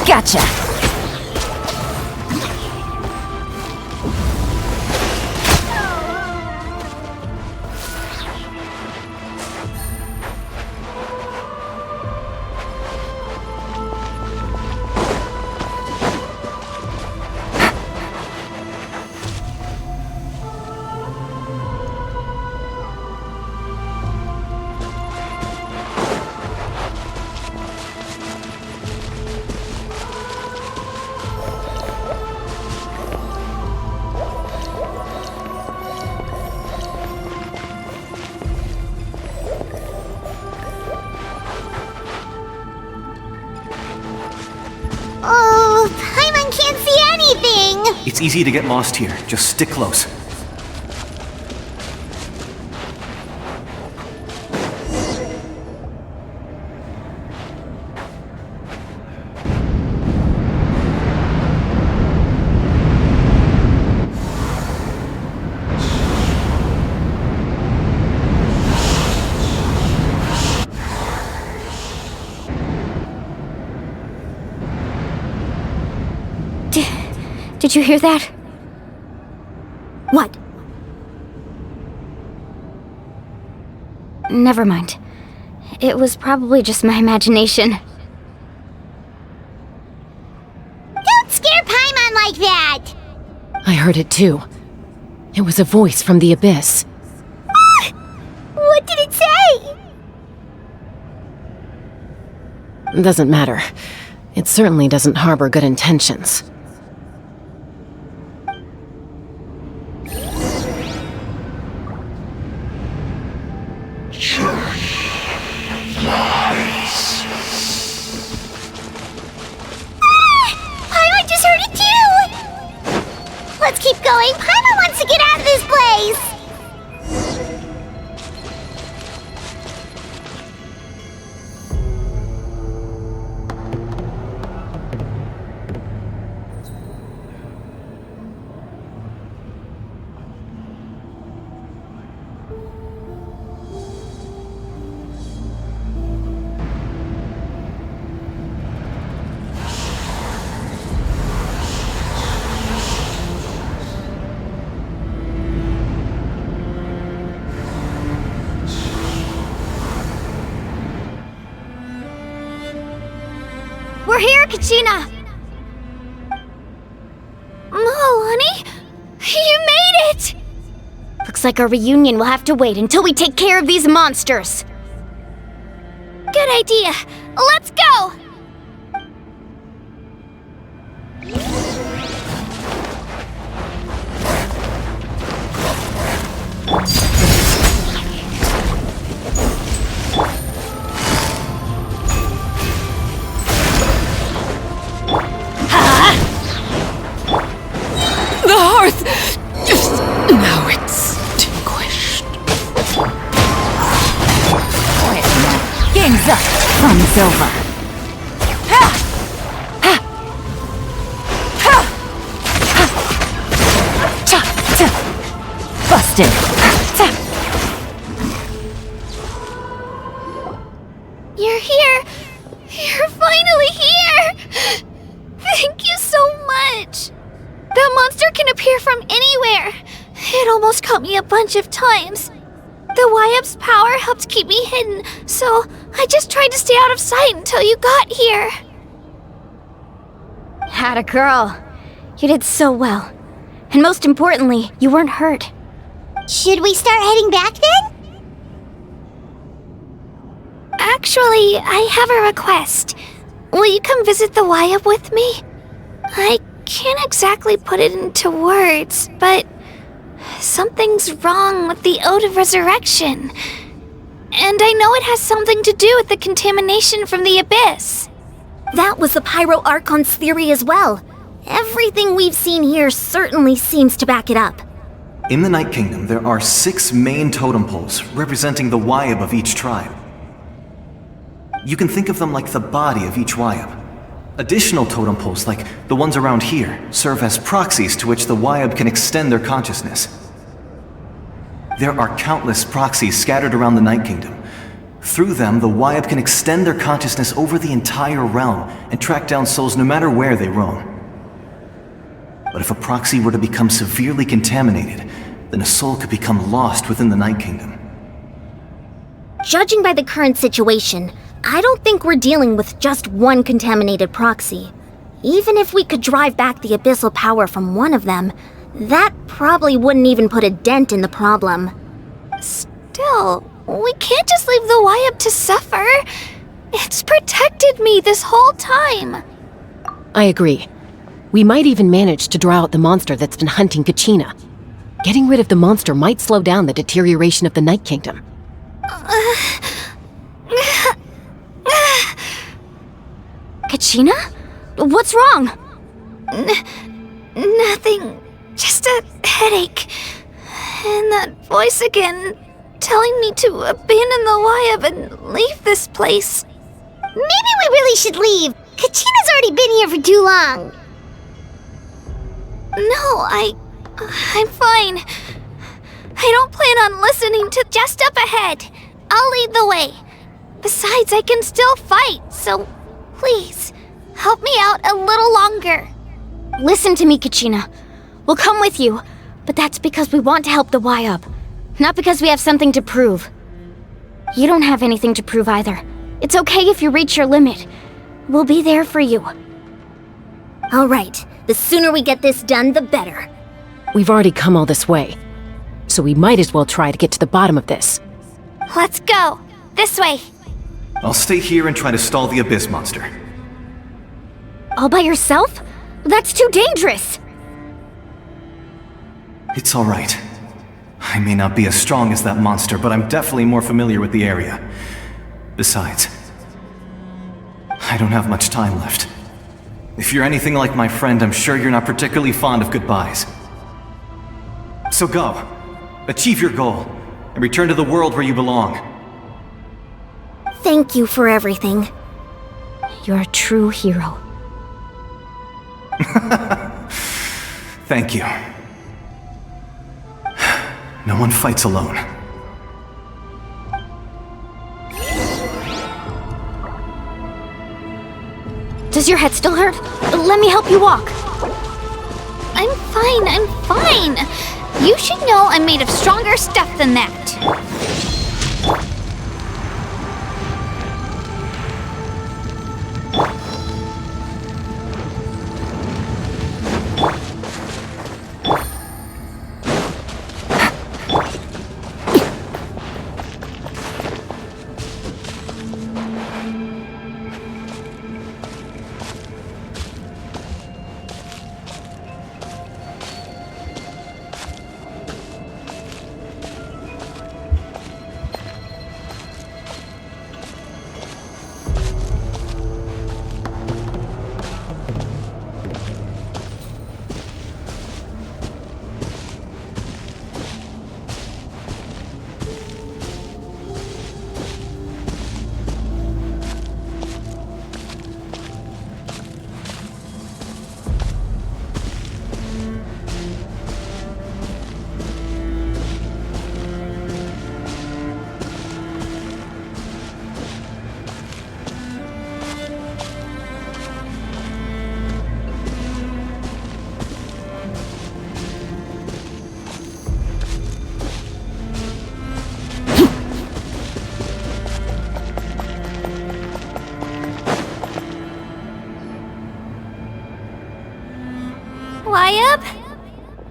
Gotcha! Oh, Paimon can't see anything! It's easy to get lost here. Just stick close. Did you hear that? What? Never mind. It was probably just my imagination. Don't scare Paimon like that! I heard it too. It was a voice from the abyss. What did it say? Doesn't matter. It certainly doesn't harbor good intentions. Paimon just heard it too! Let's keep going. Paimon wants to get out of this place! We're here, Kachina! Honey? You made it! Looks like our reunion will have to wait until we take care of these monsters. Good idea. Let's go! The hearth! Just now extinguished. Quiet now. Game's up. Fun's over. Busted. You're here! You're finally here! Thank you so much! That monster can appear from anywhere! It almost caught me a bunch of times. The Wyup's power helped keep me hidden, so I just tried to stay out of sight until you got here. Atta girl. You did so well. And most importantly, you weren't hurt. Should we start heading back then? Actually, I have a request. Will you come visit the Wyup with me? I can't exactly put it into words, but something's wrong with the Ode of Resurrection. And I know it has something to do with the contamination from the Abyss. That was the Pyro Archon's theory as well. Everything we've seen here certainly seems to back it up. In the Night Kingdom, there are 6 main totem poles representing the Wyub of each tribe. You can think of them like the body of each Wyab. Additional totem poles, like the ones around here, serve as proxies to which the Wyab can extend their consciousness. There are countless proxies scattered around the Night Kingdom. Through them, the Wyab can extend their consciousness over the entire realm and track down souls no matter where they roam. But if a proxy were to become severely contaminated, then a soul could become lost within the Night Kingdom. Judging by the current situation, I don't think we're dealing with just one contaminated proxy. Even if we could drive back the abyssal power from one of them, that probably wouldn't even put a dent in the problem. Still, we can't just leave the Wyab to suffer. It's protected me this whole time. I agree. We might even manage to draw out the monster that's been hunting Kachina. Getting rid of the monster might slow down the deterioration of the Night Kingdom. Kachina? What's wrong? Nothing. Just a headache. And that voice again, telling me to abandon the Wyab and leave this place. Maybe we really should leave. Kachina's already been here for too long. No, I'm fine. I don't plan on listening to just up ahead. I'll lead the way. Besides, I can still fight, so please, help me out a little longer. Listen to me, Kachina. We'll come with you, but that's because we want to help the Wyab, not because we have something to prove. You don't have anything to prove either. It's okay if you reach your limit. We'll be there for you. All right, the sooner we get this done, the better. We've already come all this way, so we might as well try to get to the bottom of this. Let's go. This way. I'll stay here and try to stall the Abyss monster. All by yourself? That's too dangerous. It's all right. I may not be as strong as that monster, but I'm definitely more familiar with the area. Besides, I don't have much time left. If you're anything like my friend, I'm sure you're not particularly fond of goodbyes. So go. Achieve your goal, and return to the world where you belong. Thank you for everything. You're a true hero. Thank you. No one fights alone. Does your head still hurt? Let me help you walk. I'm fine. You should know I'm made of stronger stuff than that.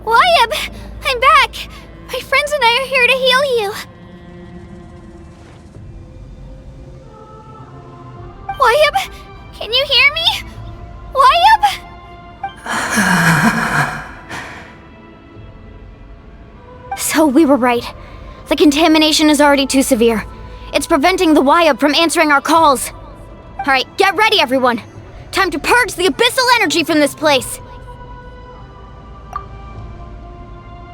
Wyab! I'm back! My friends and I are here to heal you. Wyab, can you hear me? Wyab? So we were right. The contamination is already too severe. It's preventing the Wyab from answering our calls. All right, get ready, everyone. Time to purge the abyssal energy from this place.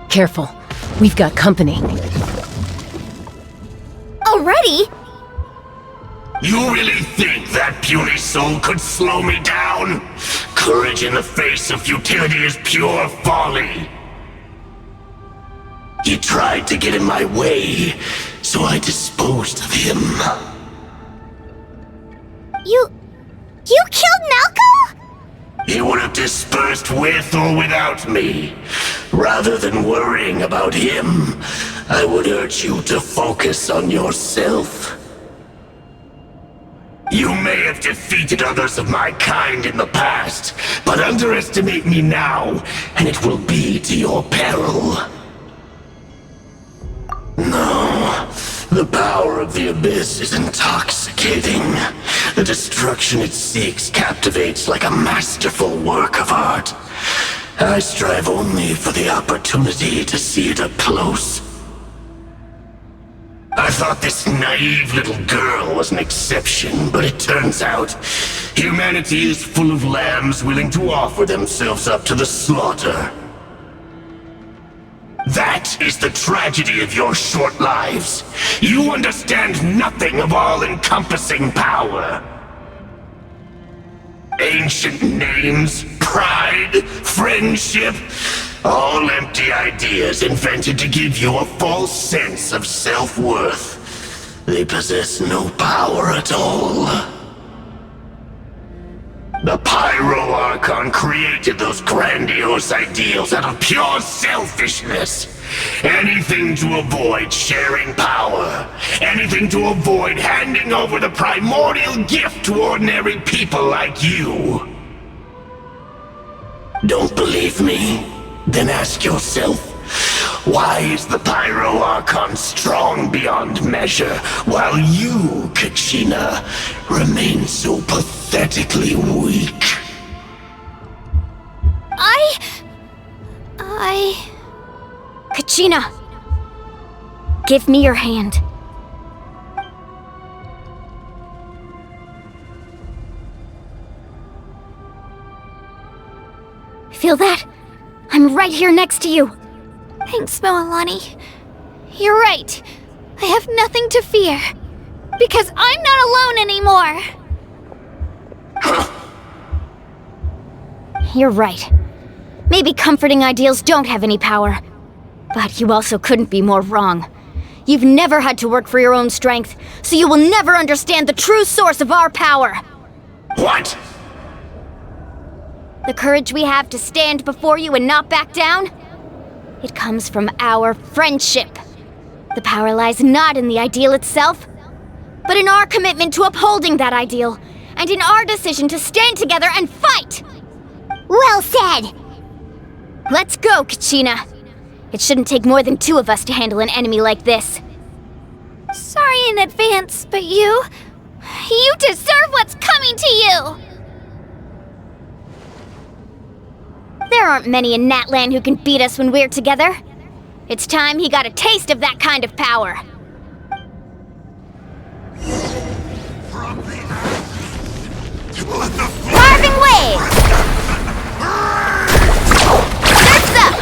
Careful. We've got company. Already? You really think that puny soul could slow me down? Courage in the face of futility is pure folly. He tried to get in my way, so I disposed of him. You killed Malco? He would have dispersed with or without me. Rather than worrying about him, I would urge you to focus on yourself. You may have defeated others of my kind in the past, but underestimate me now, and it will be to your peril. No, the power of the Abyss is intoxicating. The destruction it seeks captivates like a masterful work of art. I strive only for the opportunity to see it up close. I thought this naive little girl was an exception, but it turns out humanity is full of lambs willing to offer themselves up to the slaughter. That is the tragedy of your short lives. You understand nothing of all-encompassing power. Ancient names, pride, friendship, all empty ideas invented to give you a false sense of self-worth. They possess no power at all. The Pyro Archon created those grandiose ideals out of pure selfishness. Anything to avoid sharing power. Anything to avoid handing over the primordial gift to ordinary people like you. Don't believe me? Then ask yourself, why is the Pyro Archon strong beyond measure, while you, Kachina, remain so pathetically weak? Kachina! Give me your hand. Feel that? I'm right here next to you. Thanks, Moalani. You're right. I have nothing to fear. Because I'm not alone anymore. You're right. Maybe comforting ideals don't have any power. But you also couldn't be more wrong. You've never had to work for your own strength, so you will never understand the true source of our power. What? The courage we have to stand before you and not back down? It comes from our friendship. The power lies not in the ideal itself, but in our commitment to upholding that ideal, and in our decision to stand together and fight! Well said! Let's go, Kachina. It shouldn't take more than two of us to handle an enemy like this. Sorry in advance, but you deserve what's coming to you! There aren't many in Natlan who can beat us when we're together. It's time he got a taste of that kind of power. Carving waves! Surf's up!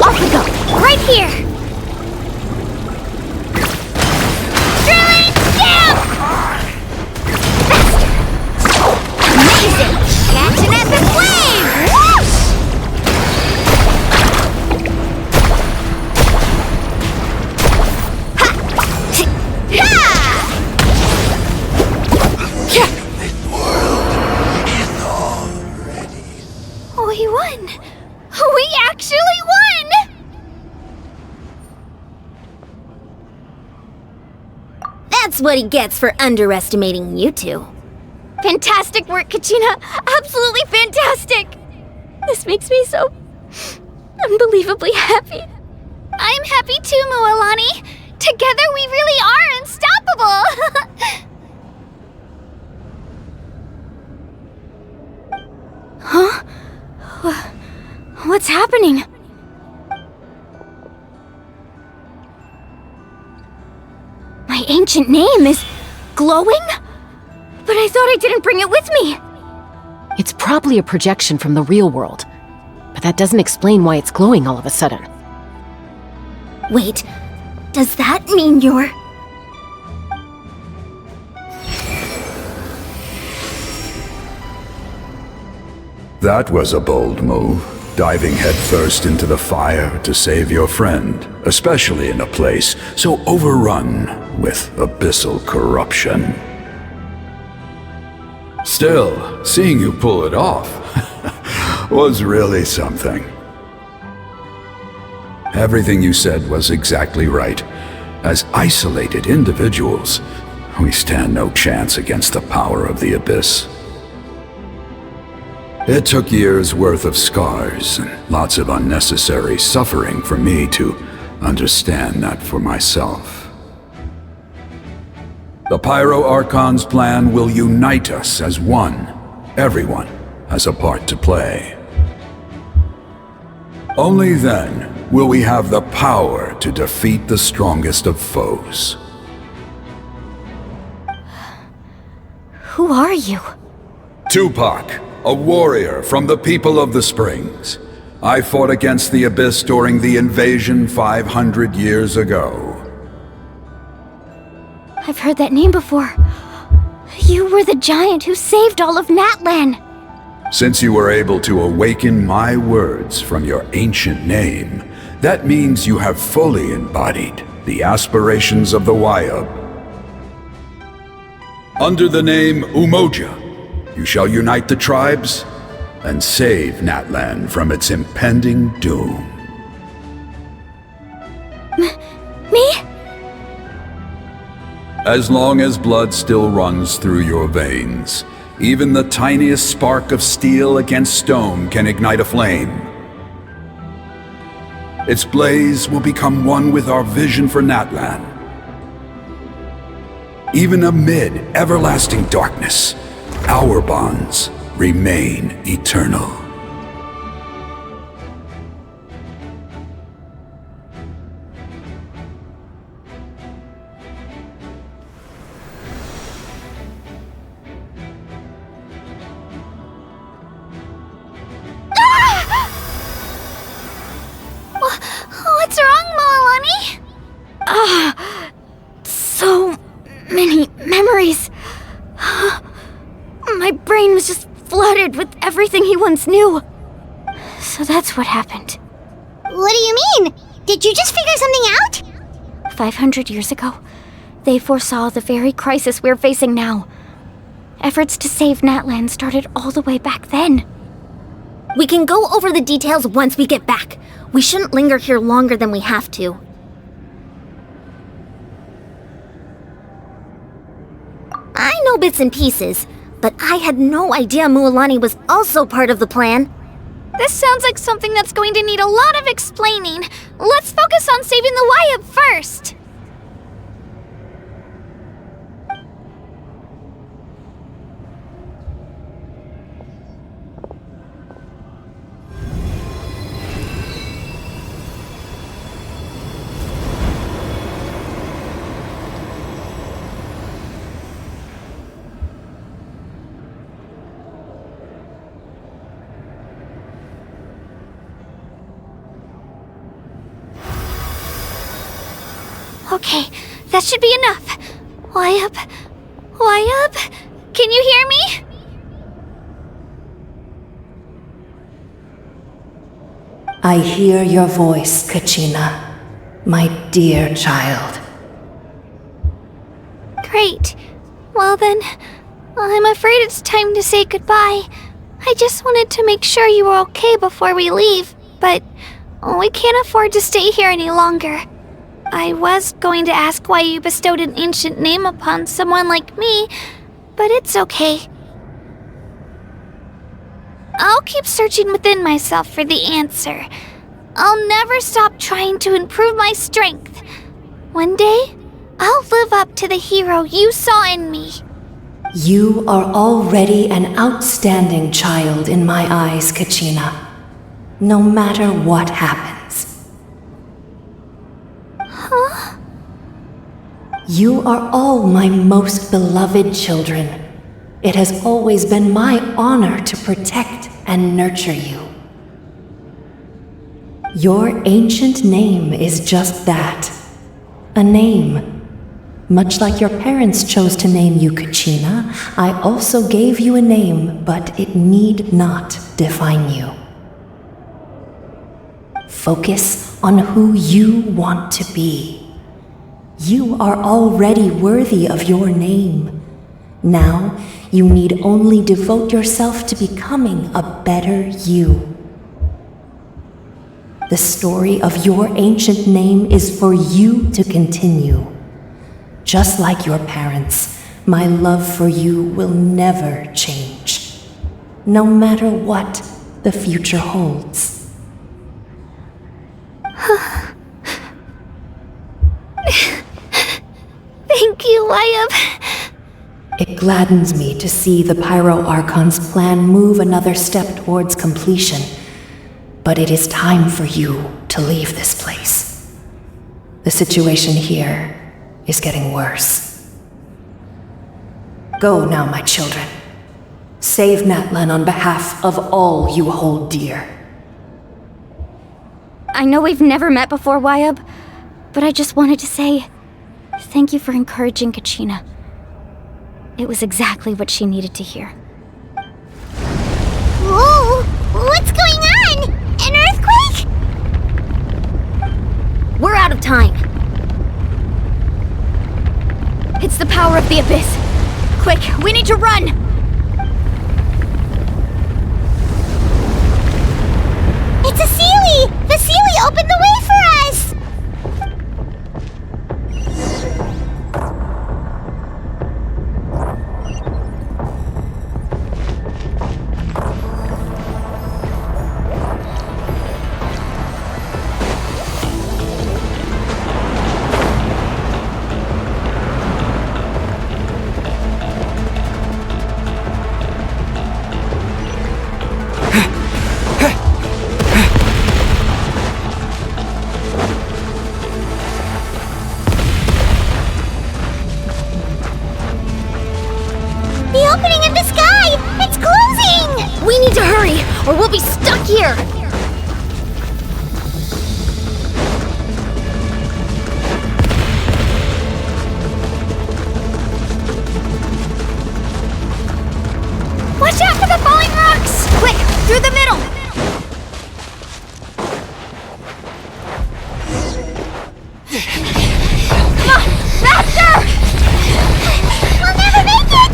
Off we go! Right here! Drilling down! Faster! Amazing! Catch an epic wave! Whoosh! We won! We actually won! That's what he gets for underestimating you two. Fantastic work, Kachina! Absolutely fantastic! This makes me so unbelievably happy. I'm happy too, Moalani. Together we really are unstoppable! Huh? What's happening? My ancient name is glowing? But I thought I didn't bring it with me. It's probably a projection from the real world. But that doesn't explain why it's glowing all of a sudden. Wait, does that mean you're... That was a bold move, diving headfirst into the fire to save your friend, especially in a place so overrun with abyssal corruption. Still, seeing you pull it off was really something. Everything you said was exactly right. As isolated individuals, we stand no chance against the power of the Abyss. It took years' worth of scars and lots of unnecessary suffering for me to understand that for myself. The Pyro Archon's plan will unite us as one. Everyone has a part to play. Only then will we have the power to defeat the strongest of foes. Who are you? Tupac, a warrior from the people of the Springs. I fought against the Abyss during the invasion 500 years ago. I've heard that name before. You were the giant who saved all of Natlan. Since you were able to awaken my words from your ancient name, that means you have fully embodied the aspirations of the Wayub. Under the name Umoja, you shall unite the tribes and save Natlan from its impending doom. Me? As long as blood still runs through your veins, even the tiniest spark of steel against stone can ignite a flame. Its blaze will become one with our vision for Natlan. Even amid everlasting darkness, our bonds remain eternal. What's wrong, Moalani? So many memories. My brain was just flooded with everything he once knew. So that's what happened. What do you mean? Did you just figure something out? 500 years ago, they foresaw the very crisis we're facing now. Efforts to save Natlan started all the way back then. We can go over the details once we get back. We shouldn't linger here longer than we have to. I know bits and pieces, but I had no idea Mualani was also part of the plan. This sounds like something that's going to need a lot of explaining. Let's focus on saving the Wayub first. Okay, that should be enough. Wayub? Wayub? Can you hear me? I hear your voice, Kachina, my dear child. Great. Well then, I'm afraid it's time to say goodbye. I just wanted to make sure you were okay before we leave, but we can't afford to stay here any longer. I was going to ask why you bestowed an ancient name upon someone like me, but it's okay. I'll keep searching within myself for the answer. I'll never stop trying to improve my strength. One day, I'll live up to the hero you saw in me. You are already an outstanding child in my eyes, Kachina. No matter what happens. Huh? You are all my most beloved children. It has always been my honor to protect and nurture you. Your ancient name is just that. A name. Much like your parents chose to name you Kachina, I also gave you a name, but it need not define you. Focus on who you want to be. You are already worthy of your name. Now, you need only devote yourself to becoming a better you. The story of your ancient name is for you to continue. Just like your parents, my love for you will never change, no matter what the future holds. Thank you, Wyatt. It gladdens me to see the Pyro Archon's plan move another step towards completion, but it is time for you to leave this place. The situation here is getting worse. Go now, my children. Save Natlan on behalf of all you hold dear. I know we've never met before, Wyatt, but I just wanted to say thank you for encouraging Kachina. It was exactly what she needed to hear. Whoa! What's going on? An earthquake? We're out of time. It's the power of the Abyss. Quick, we need to run! It's a Seelie! The Seelie opened the way for us! Or we'll be stuck here! Watch out for the falling rocks! Quick, through the middle! Come on, faster! We'll never make it!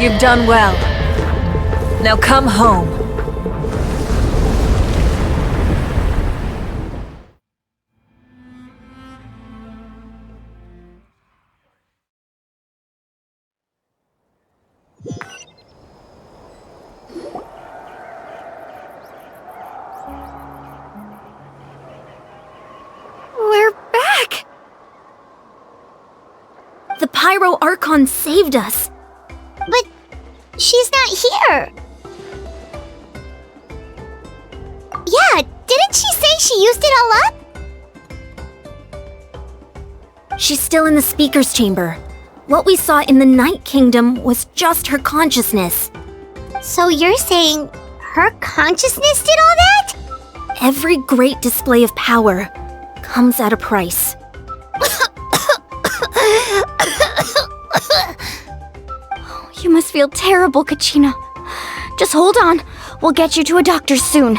You've done well. Now come home. We're back! The Pyro Archon saved us. But she's not here. Yeah, didn't she say she used it all up? She's still in the speaker's chamber. What we saw in the Night Kingdom was just her consciousness. So you're saying her consciousness did all that? Every great display of power comes at a price. You must feel terrible, Kachina. Just hold on. We'll get you to a doctor soon.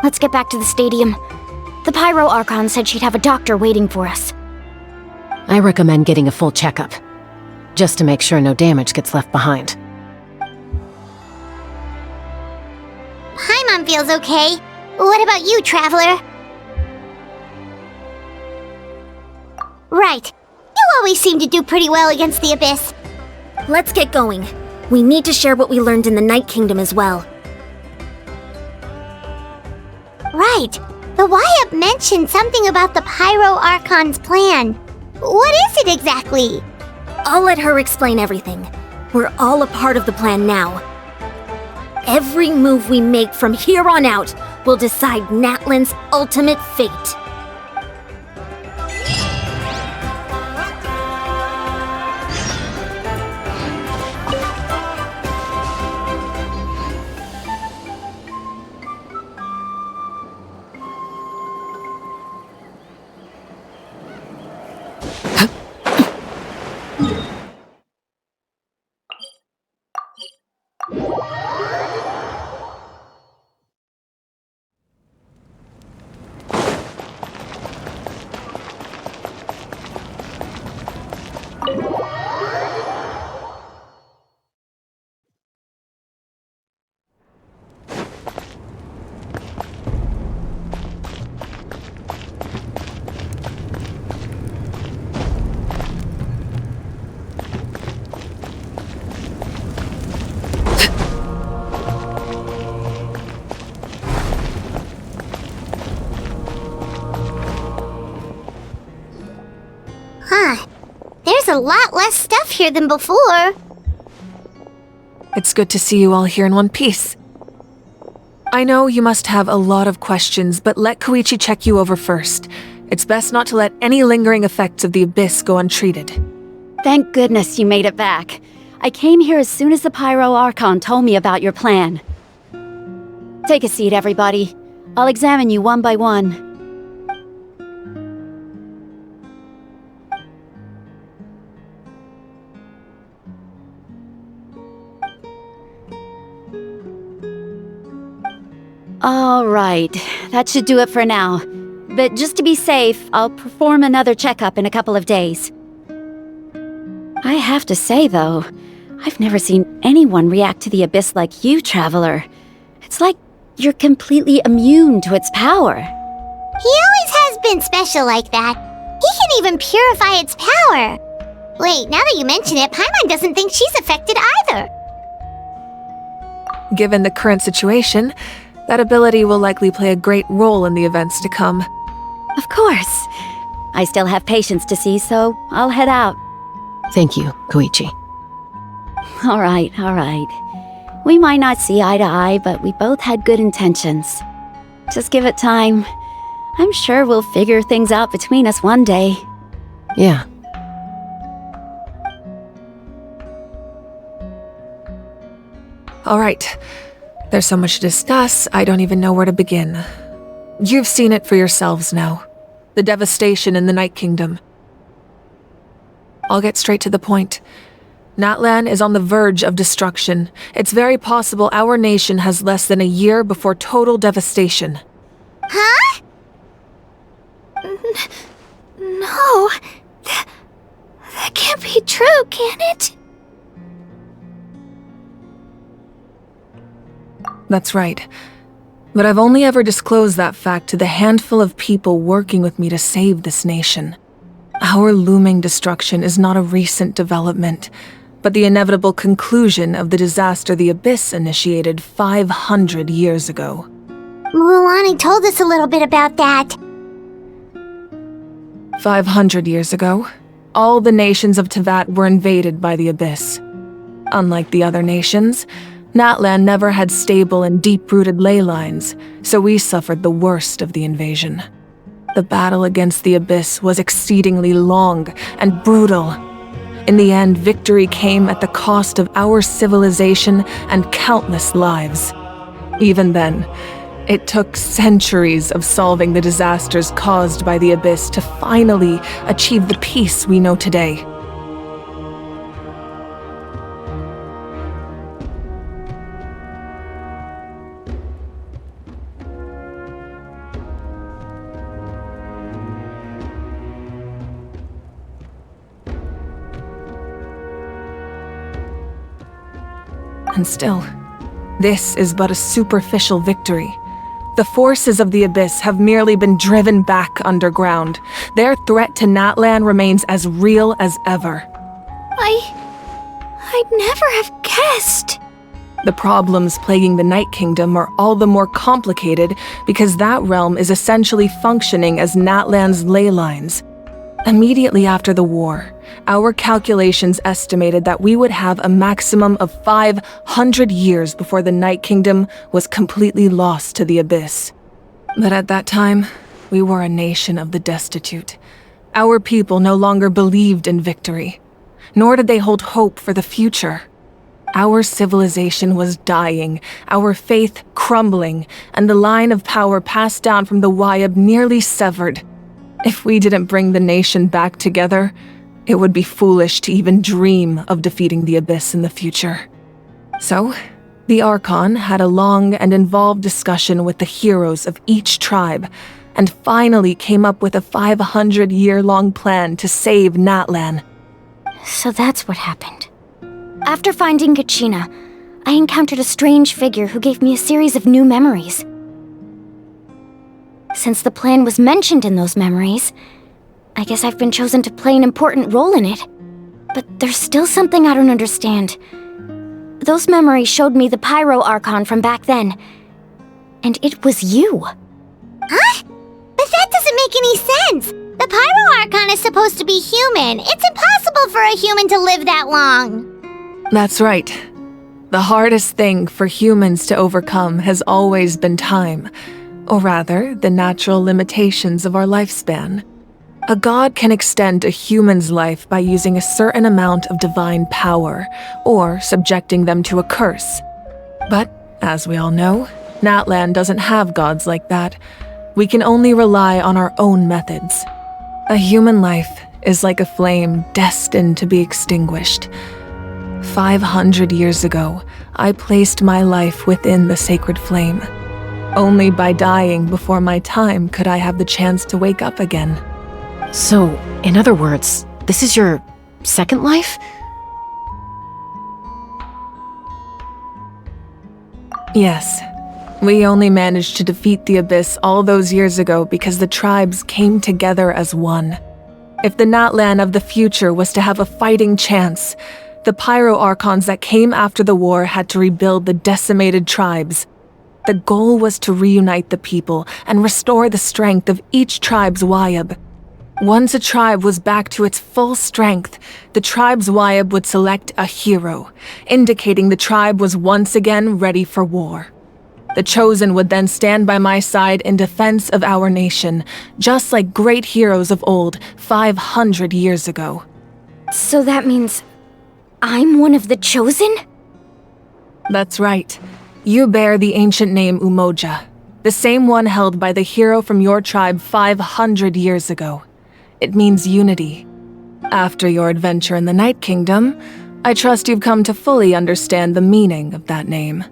Let's get back to the stadium. The Pyro Archon said she'd have a doctor waiting for us. I recommend getting a full checkup, just to make sure no damage gets left behind. Paimon feels okay. What about you, Traveler? Right. You always seem to do pretty well against the Abyss. Let's get going. We need to share what we learned in the Night Kingdom as well. Right. The Y-Up mentioned something about the Pyro Archon's plan. What is it exactly? I'll let her explain everything. We're all a part of the plan now. Every move we make from here on out will decide Natlan's ultimate fate. There's a lot less stuff here than before. It's good to see you all here in one piece. I know you must have a lot of questions, but let Koichi check you over first. It's best not to let any lingering effects of the Abyss go untreated. Thank goodness you made it back. I came here as soon as the Pyro Archon told me about your plan. Take a seat, everybody. I'll examine you one by one. All right, that should do it for now. But just to be safe, I'll perform another checkup in a couple of days. I have to say, though, I've never seen anyone react to the Abyss like you, Traveler. It's like you're completely immune to its power. He always has been special like that. He can even purify its power. Wait, now that you mention it, Paimon doesn't think she's affected either. Given the current situation, that ability will likely play a great role in the events to come. Of course. I still have patients to see, so I'll head out. Thank you, Koichi. All right. We might not see eye to eye, but we both had good intentions. Just give it time. I'm sure we'll figure things out between us one day. Yeah. All right. There's so much to discuss, I don't even know where to begin. You've seen it for yourselves now. The devastation in the Night Kingdom. I'll get straight to the point. Natlan is on the verge of destruction. It's very possible our nation has less than a year before total devastation. Huh? No. That can't be true, can it? That's right. But I've only ever disclosed that fact to the handful of people working with me to save this nation. Our looming destruction is not a recent development, but the inevitable conclusion of the disaster the Abyss initiated 500 years ago. Mualani told us a little bit about that. 500 years ago, all the nations of Teyvat were invaded by the Abyss. Unlike the other nations, Natlan never had stable and deep-rooted ley lines, so we suffered the worst of the invasion. The battle against the Abyss was exceedingly long and brutal. In the end, victory came at the cost of our civilization and countless lives. Even then, it took centuries of solving the disasters caused by the Abyss to finally achieve the peace we know today. And still, this is but a superficial victory. The forces of the Abyss have merely been driven back underground. Their threat to Natlan remains as real as ever. I'd never have guessed. The problems plaguing the Night Kingdom are all the more complicated because that realm is essentially functioning as Natlan's ley lines. Immediately after the war, our calculations estimated that we would have a maximum of 500 years before the Night Kingdom was completely lost to the Abyss. But at that time, we were a nation of the destitute. Our people no longer believed in victory, nor did they hold hope for the future. Our civilization was dying, our faith crumbling, and the line of power passed down from the Wayab nearly severed. If we didn't bring the nation back together, it would be foolish to even dream of defeating the Abyss in the future. So, the Archon had a long and involved discussion with the heroes of each tribe, and finally came up with a 500-year-long plan to save Natlan. So that's what happened. After finding Kachina, I encountered a strange figure who gave me a series of new memories. Since the plan was mentioned in those memories, I guess I've been chosen to play an important role in it. But there's still something I don't understand. Those memories showed me the Pyro Archon from back then. And it was you. Huh? But that doesn't make any sense. The Pyro Archon is supposed to be human. It's impossible for a human to live that long. That's right. The hardest thing for humans to overcome has always been time. Or rather, the natural limitations of our lifespan. A god can extend a human's life by using a certain amount of divine power, or subjecting them to a curse. But, as we all know, Natlan doesn't have gods like that. We can only rely on our own methods. A human life is like a flame destined to be extinguished. 500 years ago, I placed my life within the sacred flame. Only by dying before my time could I have the chance to wake up again. So, in other words, this is your second life? Yes. We only managed to defeat the Abyss all those years ago because the tribes came together as one. If the Natlan of the future was to have a fighting chance, the Pyro Archons that came after the war had to rebuild the decimated tribes. The goal was to reunite the people and restore the strength of each tribe's Wayab. Once a tribe was back to its full strength, the tribe's Wayab would select a hero, indicating the tribe was once again ready for war. The Chosen would then stand by my side in defense of our nation, just like great heroes of old 500 years ago. So that means I'm one of the Chosen? That's right. You bear the ancient name Umoja, the same one held by the hero from your tribe 500 years ago. It means unity. After your adventure in the Night Kingdom, I trust you've come to fully understand the meaning of that name.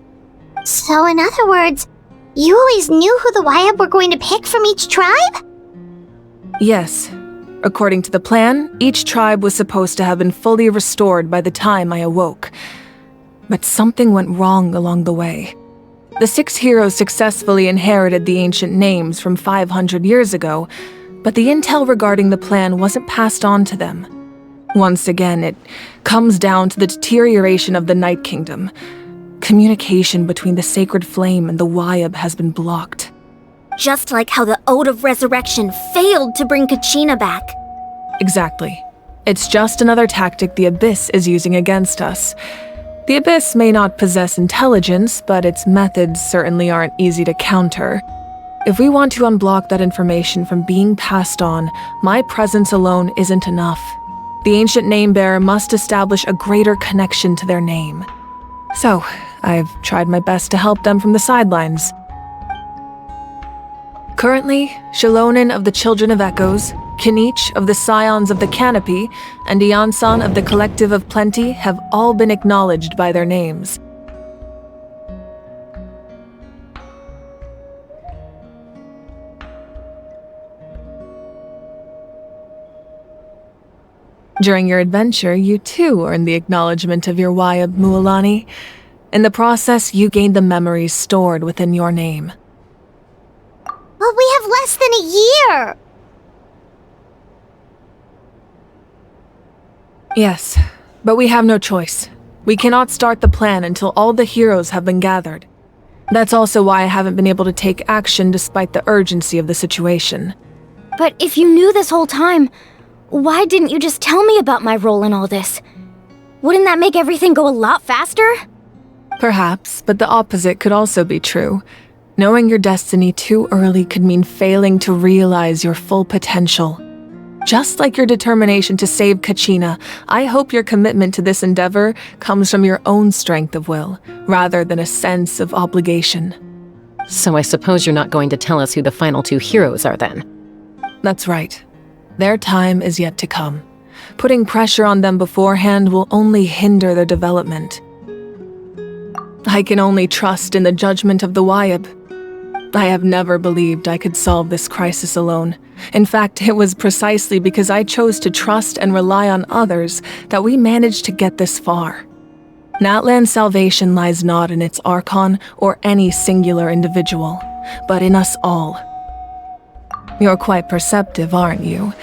So in other words, you always knew who the Wayab were going to pick from each tribe? Yes. According to the plan, each tribe was supposed to have been fully restored by the time I awoke. But something went wrong along the way. The 6 heroes successfully inherited the ancient names from 500 years ago, but the intel regarding the plan wasn't passed on to them. Once again, it comes down to the deterioration of the Night Kingdom. Communication between the Sacred Flame and the Wayab has been blocked. Just like how the Ode of Resurrection failed to bring Kachina back. Exactly. It's just another tactic the Abyss is using against us. The Abyss may not possess intelligence, but its methods certainly aren't easy to counter. If we want to unblock that information from being passed on, my presence alone isn't enough. The ancient name-bearer must establish a greater connection to their name. So, I've tried my best to help them from the sidelines. Currently, Shalonin of the Children of Echoes, Kinich of the Scions of the Canopy, and Iansan of the Collective of Plenty have all been acknowledged by their names. During your adventure, you too earned the acknowledgement of your Wayab, Mualani. In the process, you gained the memories stored within your name. But we have less than a year! Yes, but we have no choice. We cannot start the plan until all the heroes have been gathered. That's also why I haven't been able to take action despite the urgency of the situation. But if you knew this whole time, why didn't you just tell me about my role in all this? Wouldn't that make everything go a lot faster? Perhaps, but the opposite could also be true. Knowing your destiny too early could mean failing to realize your full potential. Just like your determination to save Kachina, I hope your commitment to this endeavor comes from your own strength of will, rather than a sense of obligation. So I suppose you're not going to tell us who the final two heroes are then? That's right. Their time is yet to come. Putting pressure on them beforehand will only hinder their development. I can only trust in the judgment of the Wyab. I have never believed I could solve this crisis alone. In fact, it was precisely because I chose to trust and rely on others that we managed to get this far. Natlan's salvation lies not in its Archon or any singular individual, but in us all. You're quite perceptive, aren't you?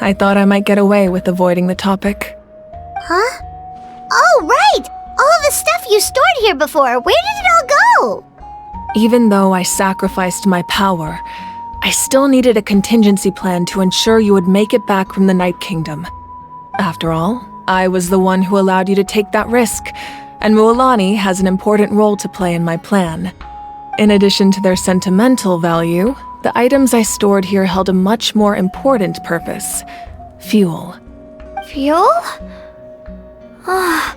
I thought I might get away with avoiding the topic. Huh? Oh, right! All of the stuff you stored here before, where did it all go? Even though I sacrificed my power, I still needed a contingency plan to ensure you would make it back from the Night Kingdom. After all, I was the one who allowed you to take that risk, and Mualani has an important role to play in my plan. In addition to their sentimental value, the items I stored here held a much more important purpose: fuel. Fuel? Ah,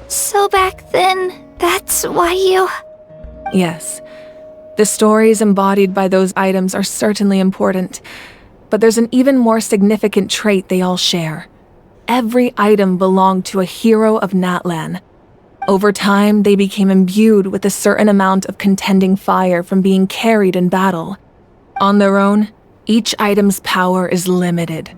so back then, that's why you... Yes. The stories embodied by those items are certainly important, but there's an even more significant trait they all share. Every item belonged to a hero of Natlan. Over time, they became imbued with a certain amount of contending fire from being carried in battle. On their own, each item's power is limited,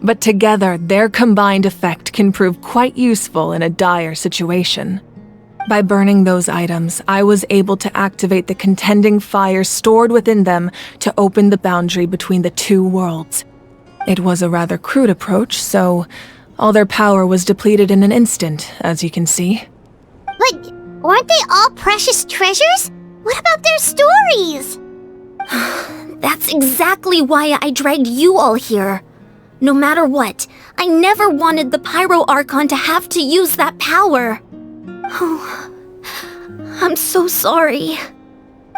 but together their combined effect can prove quite useful in a dire situation. By burning those items, I was able to activate the contending fire stored within them to open the boundary between the two worlds. It was a rather crude approach, so all their power was depleted in an instant, as you can see. But weren't they all precious treasures? What about their stories? That's exactly why I dragged you all here. No matter what, I never wanted the Pyro Archon to have to use that power. Oh, I'm so sorry.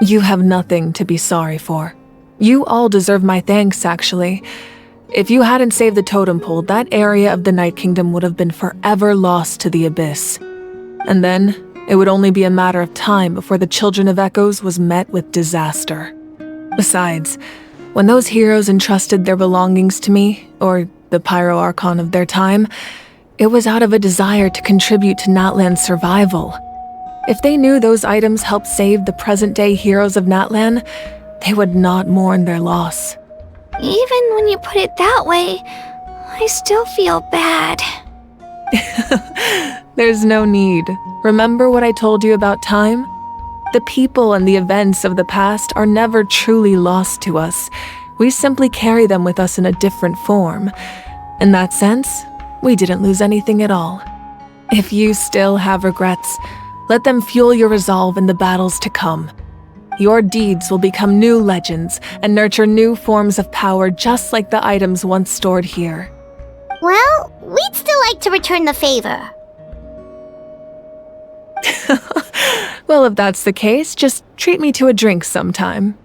You have nothing to be sorry for. You all deserve my thanks, actually. If you hadn't saved the totem pole, that area of the Night Kingdom would have been forever lost to the Abyss. And then, it would only be a matter of time before the Children of Echoes was met with disaster. Besides, when those heroes entrusted their belongings to me, or the Pyro Archon of their time, it was out of a desire to contribute to Natlan's survival. If they knew those items helped save the present-day heroes of Natlan, they would not mourn their loss. Even when you put it that way, I still feel bad. There's no need. Remember what I told you about time? The people and the events of the past are never truly lost to us. We simply carry them with us in a different form. In that sense, we didn't lose anything at all. If you still have regrets, let them fuel your resolve in the battles to come. Your deeds will become new legends and nurture new forms of power just like the items once stored here. Well, we'd still like to return the favor. Well, if that's the case, just treat me to a drink sometime.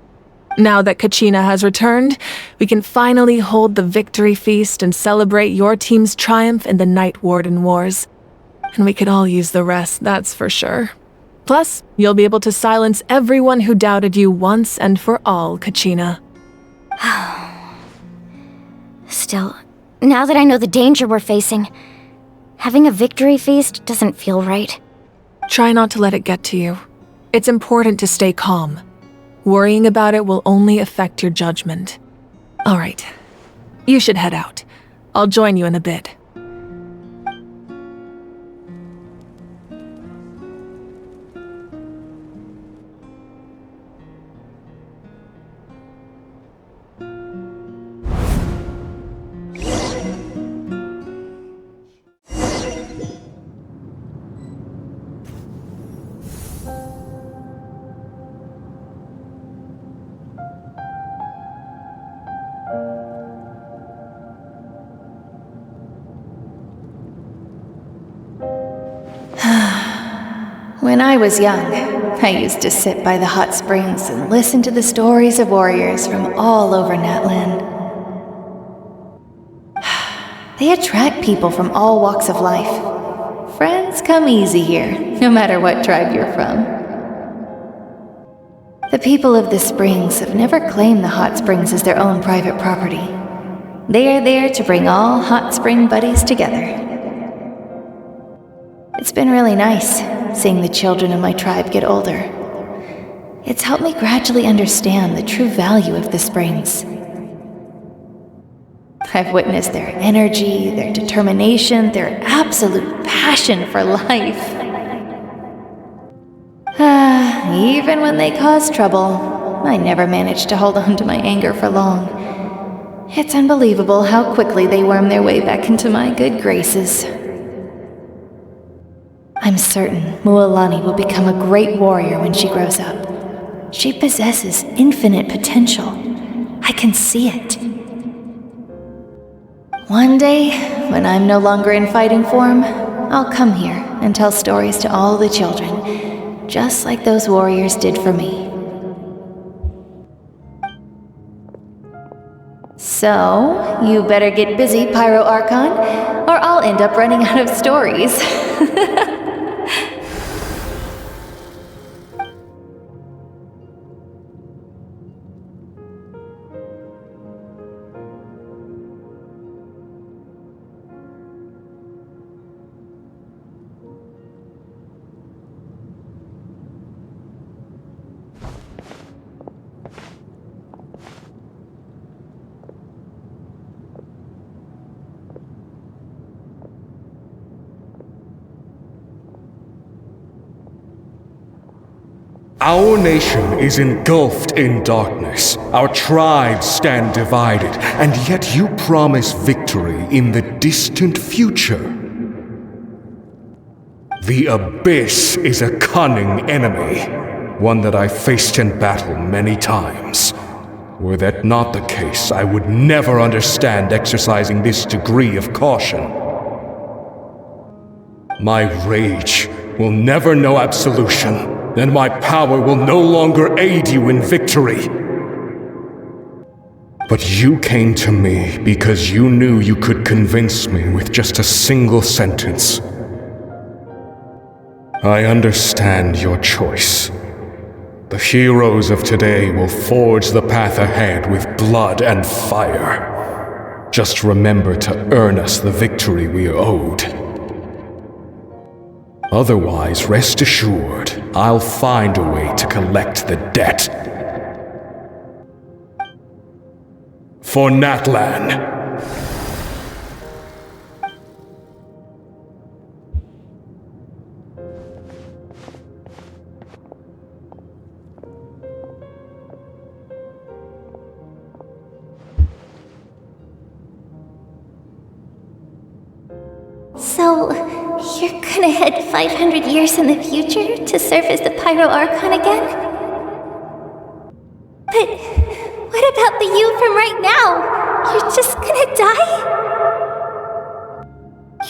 Now that Kachina has returned, we can finally hold the victory feast and celebrate your team's triumph in the Night Warden Wars. And we could all use the rest, that's for sure. Plus, you'll be able to silence everyone who doubted you once and for all, Kachina. Still, now that I know the danger we're facing, having a victory feast doesn't feel right. Try not to let it get to you. It's important to stay calm. Worrying about it will only affect your judgment. All right, you should head out. I'll join you in a bit. When I was young, I used to sit by the hot springs and listen to the stories of warriors from all over Natlan. They attract people from all walks of life. Friends come easy here, no matter what tribe you're from. The people of the springs have never claimed the hot springs as their own private property. They are there to bring all hot spring buddies together. It's been really nice seeing the children of my tribe get older. It's helped me gradually understand the true value of the springs. I've witnessed their energy, their determination, their absolute passion for life. Even when they cause trouble, I never managed to hold on to my anger for long. It's unbelievable how quickly they worm their way back into my good graces. I'm certain Mualani will become a great warrior when she grows up. She possesses infinite potential. I can see it. One day, when I'm no longer in fighting form, I'll come here and tell stories to all the children, just like those warriors did for me. So, you better get busy, Pyro Archon, or I'll end up running out of stories. Our nation is engulfed in darkness. Our tribes stand divided, and yet you promise victory in the distant future. The Abyss is a cunning enemy, one that I faced in battle many times. Were that not the case, I would never understand exercising this degree of caution. My rage will never know absolution. Then my power will no longer aid you in victory. But you came to me because you knew you could convince me with just a single sentence. I understand your choice. The heroes of today will forge the path ahead with blood and fire. Just remember to earn us the victory we are owed. Otherwise, rest assured, I'll find a way to collect the debt. For Natlan. So, you're gonna head 500 years in the future to serve as the Pyro Archon again? But what about the you from right now? You're just gonna die?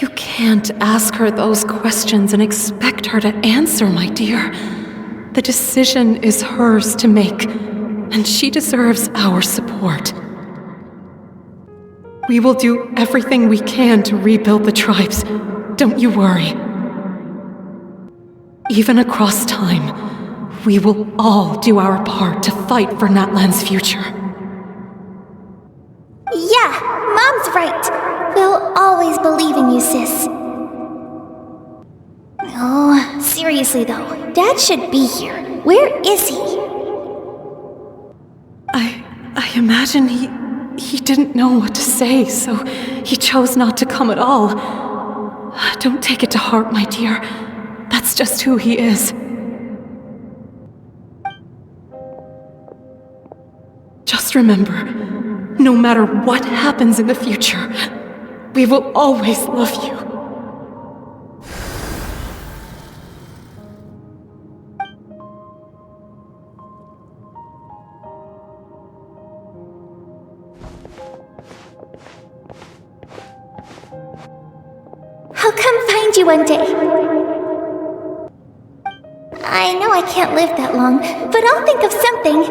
You can't ask her those questions and expect her to answer, my dear. The decision is hers to make, and she deserves our support. We will do everything we can to rebuild the tribes. Don't you worry. Even across time, we will all do our part to fight for Natlan's future. Yeah, Mom's right. We'll always believe in you, sis. Oh, seriously though, Dad should be here. Where is he? I imagine he didn't know what to say, so he chose not to come at all. Don't take it to heart, my dear. That's just who he is. Just remember, no matter what happens in the future, we will always love you. I'll come find you one day. I know I can't live that long, but I'll think of something.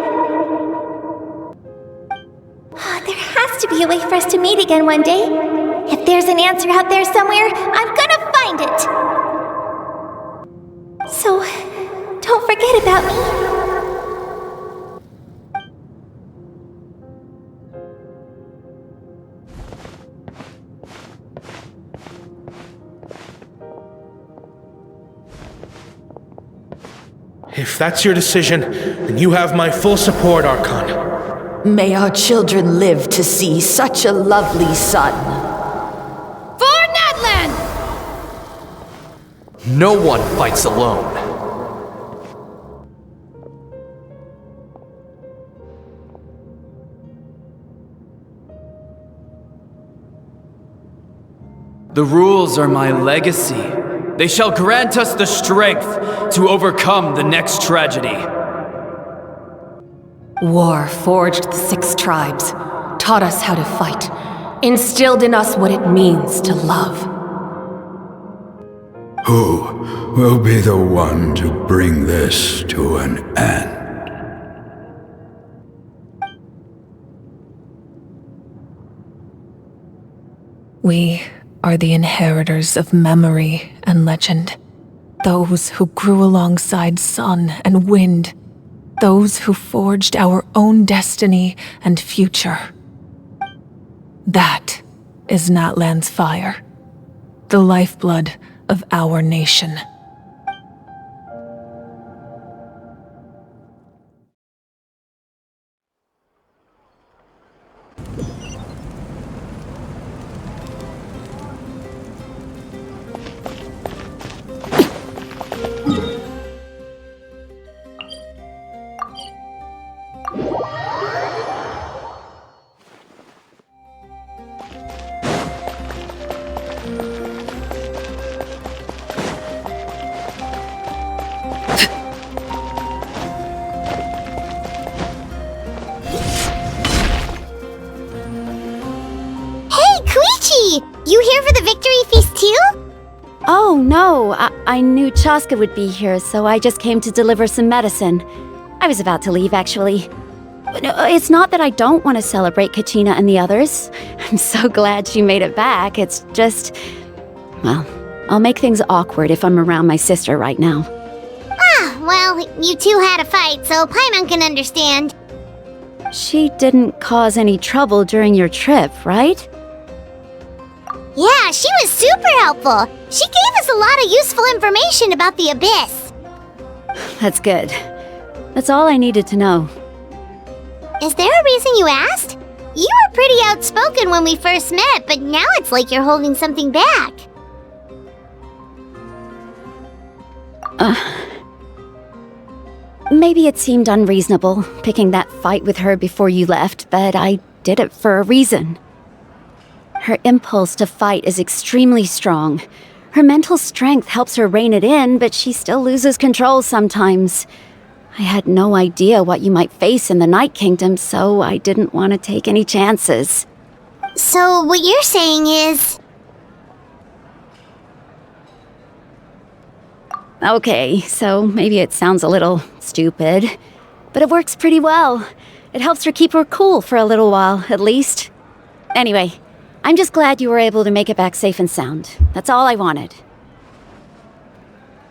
There has to be a way for us to meet again one day. If there's an answer out there somewhere, I'm gonna find it. So, don't forget about me. If that's your decision, then you have my full support, Archon. May our children live to see such a lovely son. For Natlan! No one fights alone. The rules are my legacy. They shall grant us the strength to overcome the next tragedy. War forged the 6 tribes, taught us how to fight, instilled in us what it means to love. Who will be the one to bring this to an end? We are the inheritors of memory and legend. Those who grew alongside sun and wind. Those who forged our own destiny and future. That is Natlan's fire, the lifeblood of our nation. You here for the victory feast too? Oh, no. I knew Chaska would be here, so I just came to deliver some medicine. I was about to leave, actually. No, it's not that I don't want to celebrate Kachina and the others. I'm so glad she made it back. It's just... well, I'll make things awkward if I'm around my sister right now. Well, you two had a fight, so Paimon can understand. She didn't cause any trouble during your trip, right? Yeah, she was super helpful. She gave us a lot of useful information about the Abyss. That's good. That's all I needed to know. Is there a reason you asked? You were pretty outspoken when we first met, but now it's like you're holding something back. Maybe it seemed unreasonable, picking that fight with her before you left, but I did it for a reason. Her impulse to fight is extremely strong. Her mental strength helps her rein it in, but she still loses control sometimes. I had no idea what you might face in the Night Kingdom, so I didn't want to take any chances. So what you're saying is... Okay, so maybe it sounds a little stupid, but it works pretty well. It helps her keep her cool for a little while, at least. Anyway, I'm just glad you were able to make it back safe and sound. That's all I wanted.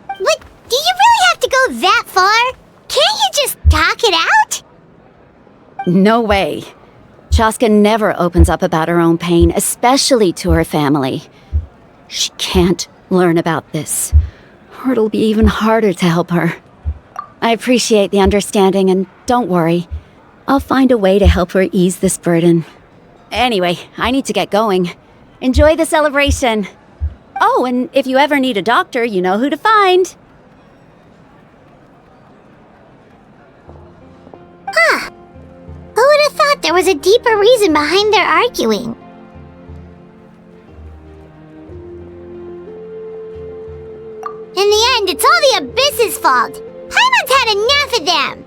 But do you really have to go that far? Can't you just talk it out? No way. Chaska never opens up about her own pain, especially to her family. She can't learn about this, or it'll be even harder to help her. I appreciate the understanding, and don't worry. I'll find a way to help her ease this burden. Anyway, I need to get going. Enjoy the celebration. Oh, and if you ever need a doctor, you know who to find. Who would have thought there was a deeper reason behind their arguing? In the end, it's all the Abyss's fault. Paimon's had enough of them.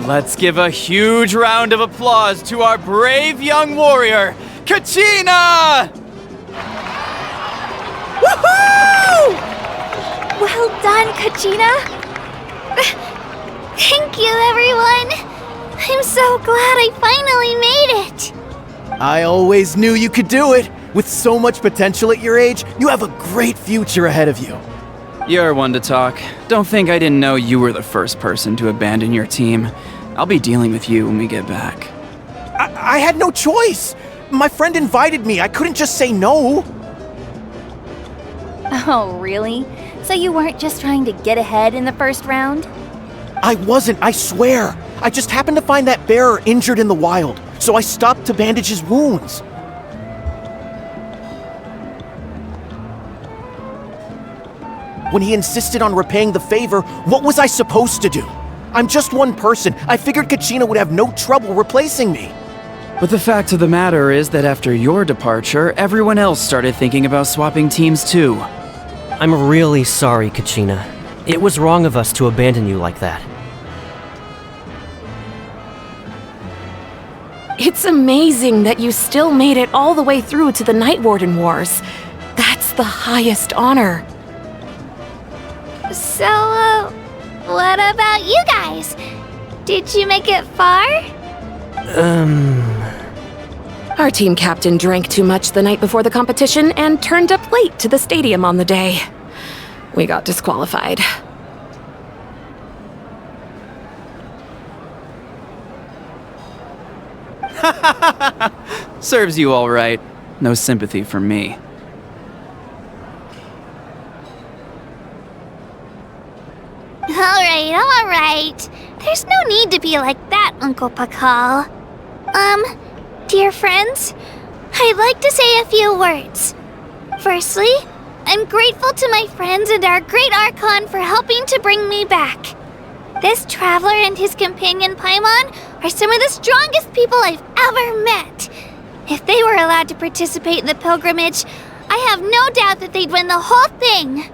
Let's give a huge round of applause to our brave young warrior, Kachina! Woohoo! Well done, Kachina! Thank you, everyone! I'm so glad I finally made it! I always knew you could do it! With so much potential at your age, you have a great future ahead of you. You're one to talk. Don't think I didn't know you were the first person to abandon your team. I'll be dealing with you when we get back. I had no choice! My friend invited me, I couldn't just say no! Oh, really? So you weren't just trying to get ahead in the first round? I wasn't, I swear! I just happened to find that bearer injured in the wild, so I stopped to bandage his wounds. When he insisted on repaying the favor, what was I supposed to do? I'm just one person. I figured Kachina would have no trouble replacing me. But the fact of the matter is that after your departure, everyone else started thinking about swapping teams too. I'm really sorry, Kachina. It was wrong of us to abandon you like that. It's amazing that you still made it all the way through to the Night Warden Wars. That's the highest honor. So, what about you guys? Did you make it far? Our team captain drank too much the night before the competition and turned up late to the stadium on the day. We got disqualified. Serves you all right. No sympathy from me. Alright. There's no need to be like that, Uncle Pakal. Dear friends, I'd like to say a few words. Firstly, I'm grateful to my friends and our great Archon for helping to bring me back. This traveler and his companion Paimon are some of the strongest people I've ever met. If they were allowed to participate in the pilgrimage, I have no doubt that they'd win the whole thing.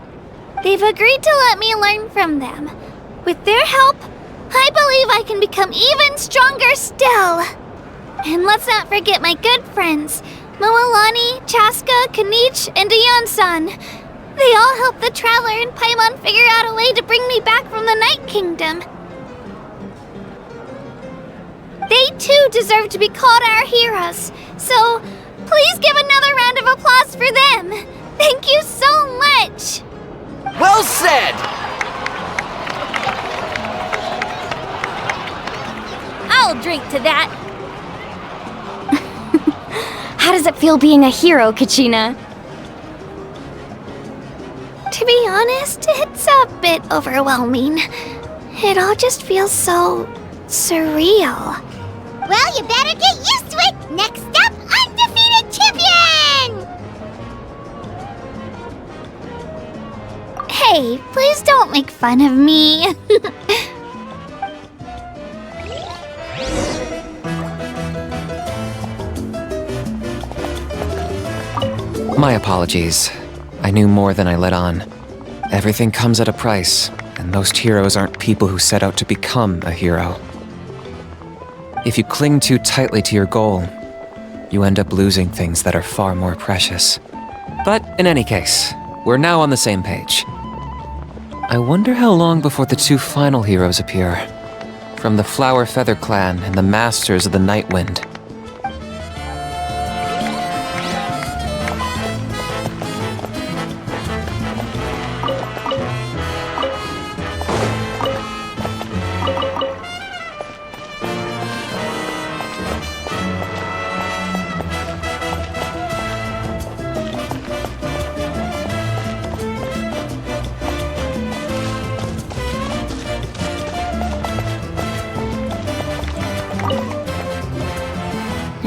They've agreed to let me learn from them. With their help, I believe I can become even stronger still. And let's not forget my good friends, Moalani, Chaska, Kanich, and Aeon-san. They all helped the Traveler and Paimon figure out a way to bring me back from the Night Kingdom. They too deserve to be called our heroes, so please give another round of applause for them. Thank you so much! Well said! I'll drink to that. How does it feel being a hero, Kachina? To be honest, it's a bit overwhelming. It all just feels so surreal. Well, you better get used to it! Next up, undefeated champion! Hey, please don't make fun of me. My apologies. I knew more than I let on. Everything comes at a price, and most heroes aren't people who set out to become a hero. If you cling too tightly to your goal, you end up losing things that are far more precious. But in any case, we're now on the same page. I wonder how long before the two final heroes appear. From the Flower Feather Clan and the Masters of the Night Wind.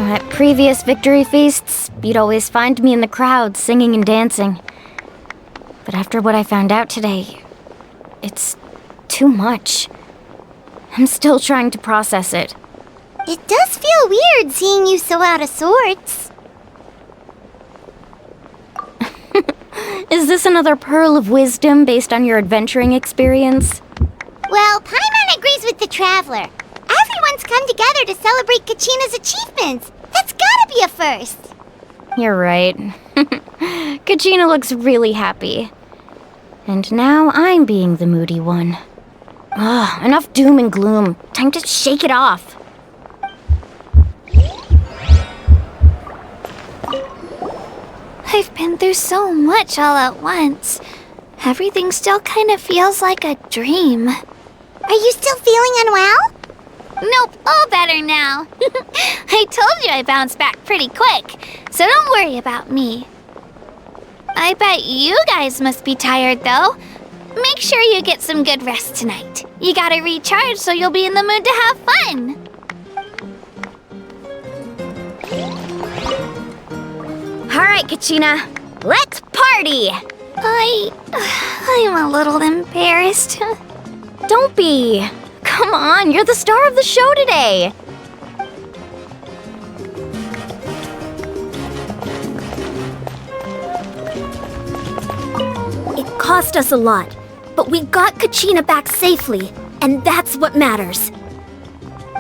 At previous victory feasts, you'd always find me in the crowd singing and dancing. But after what I found out today, it's too much. I'm still trying to process it. It does feel weird seeing you so out of sorts. Is this another pearl of wisdom based on your adventuring experience? Well, Paimon agrees with the Traveler. everyone's come together to celebrate Kachina's achievements. That's gotta be a first. You're right. Kachina looks really happy. And now I'm being the moody one. Ugh, enough doom and gloom. Time to shake it off. I've been through so much all at once. Everything still kind of feels like a dream. Are you still feeling unwell? Nope, all better now. I told you I bounced back pretty quick, so don't worry about me. I bet you guys must be tired, though. Make sure you get some good rest tonight. You gotta recharge so you'll be in the mood to have fun. Alright, Kachina. Let's party! I'm a little embarrassed. Don't be. Come on, you're the star of the show today. It cost us a lot, but we got Kachina back safely, and that's what matters.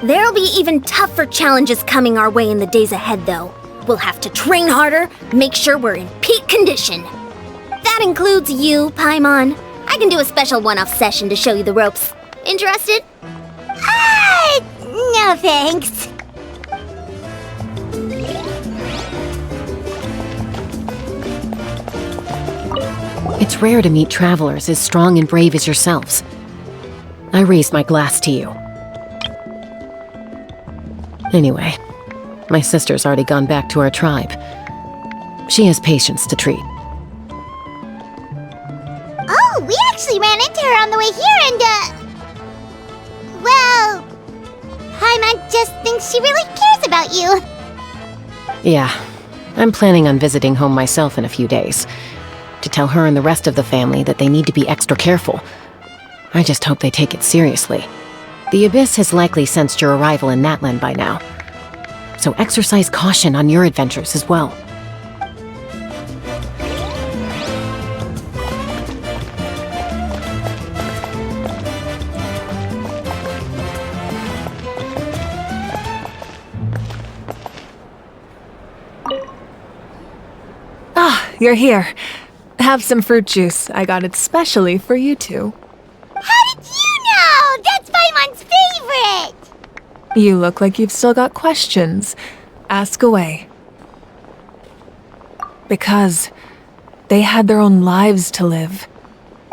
There'll be even tougher challenges coming our way in the days ahead, though. We'll have to train harder, make sure we're in peak condition. That includes you, Paimon. I can do a special one-off session to show you the ropes. Interested? No thanks. It's rare to meet travelers as strong and brave as yourselves. I raised my glass to you. Anyway, my sister's already gone back to our tribe. She has patients to treat. Oh, we actually ran into her on the way here and, well, Paimon just thinks she really cares about you. Yeah, I'm planning on visiting home myself in a few days. To tell her and the rest of the family that they need to be extra careful. I just hope they take it seriously. The Abyss has likely sensed your arrival in Natlan by now. So exercise caution on your adventures as well. Ah, you're here. Have some fruit juice. I got it specially for you two. How did you know? That's Paimon's favorite! You look like you've still got questions. Ask away. Because they had their own lives to live.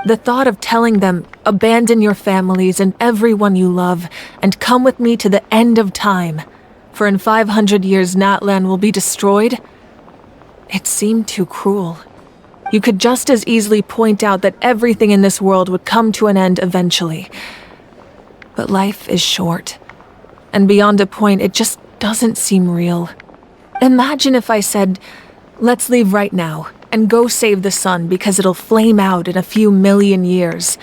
The thought of telling them, abandon your families and everyone you love, and come with me to the end of time, for in 500 years Natlan will be destroyed, it seemed too cruel. You could just as easily point out that everything in this world would come to an end eventually. But life is short. And beyond a point, it just doesn't seem real. Imagine if I said, let's leave right now, and go save the sun because it'll flame out in a few million years.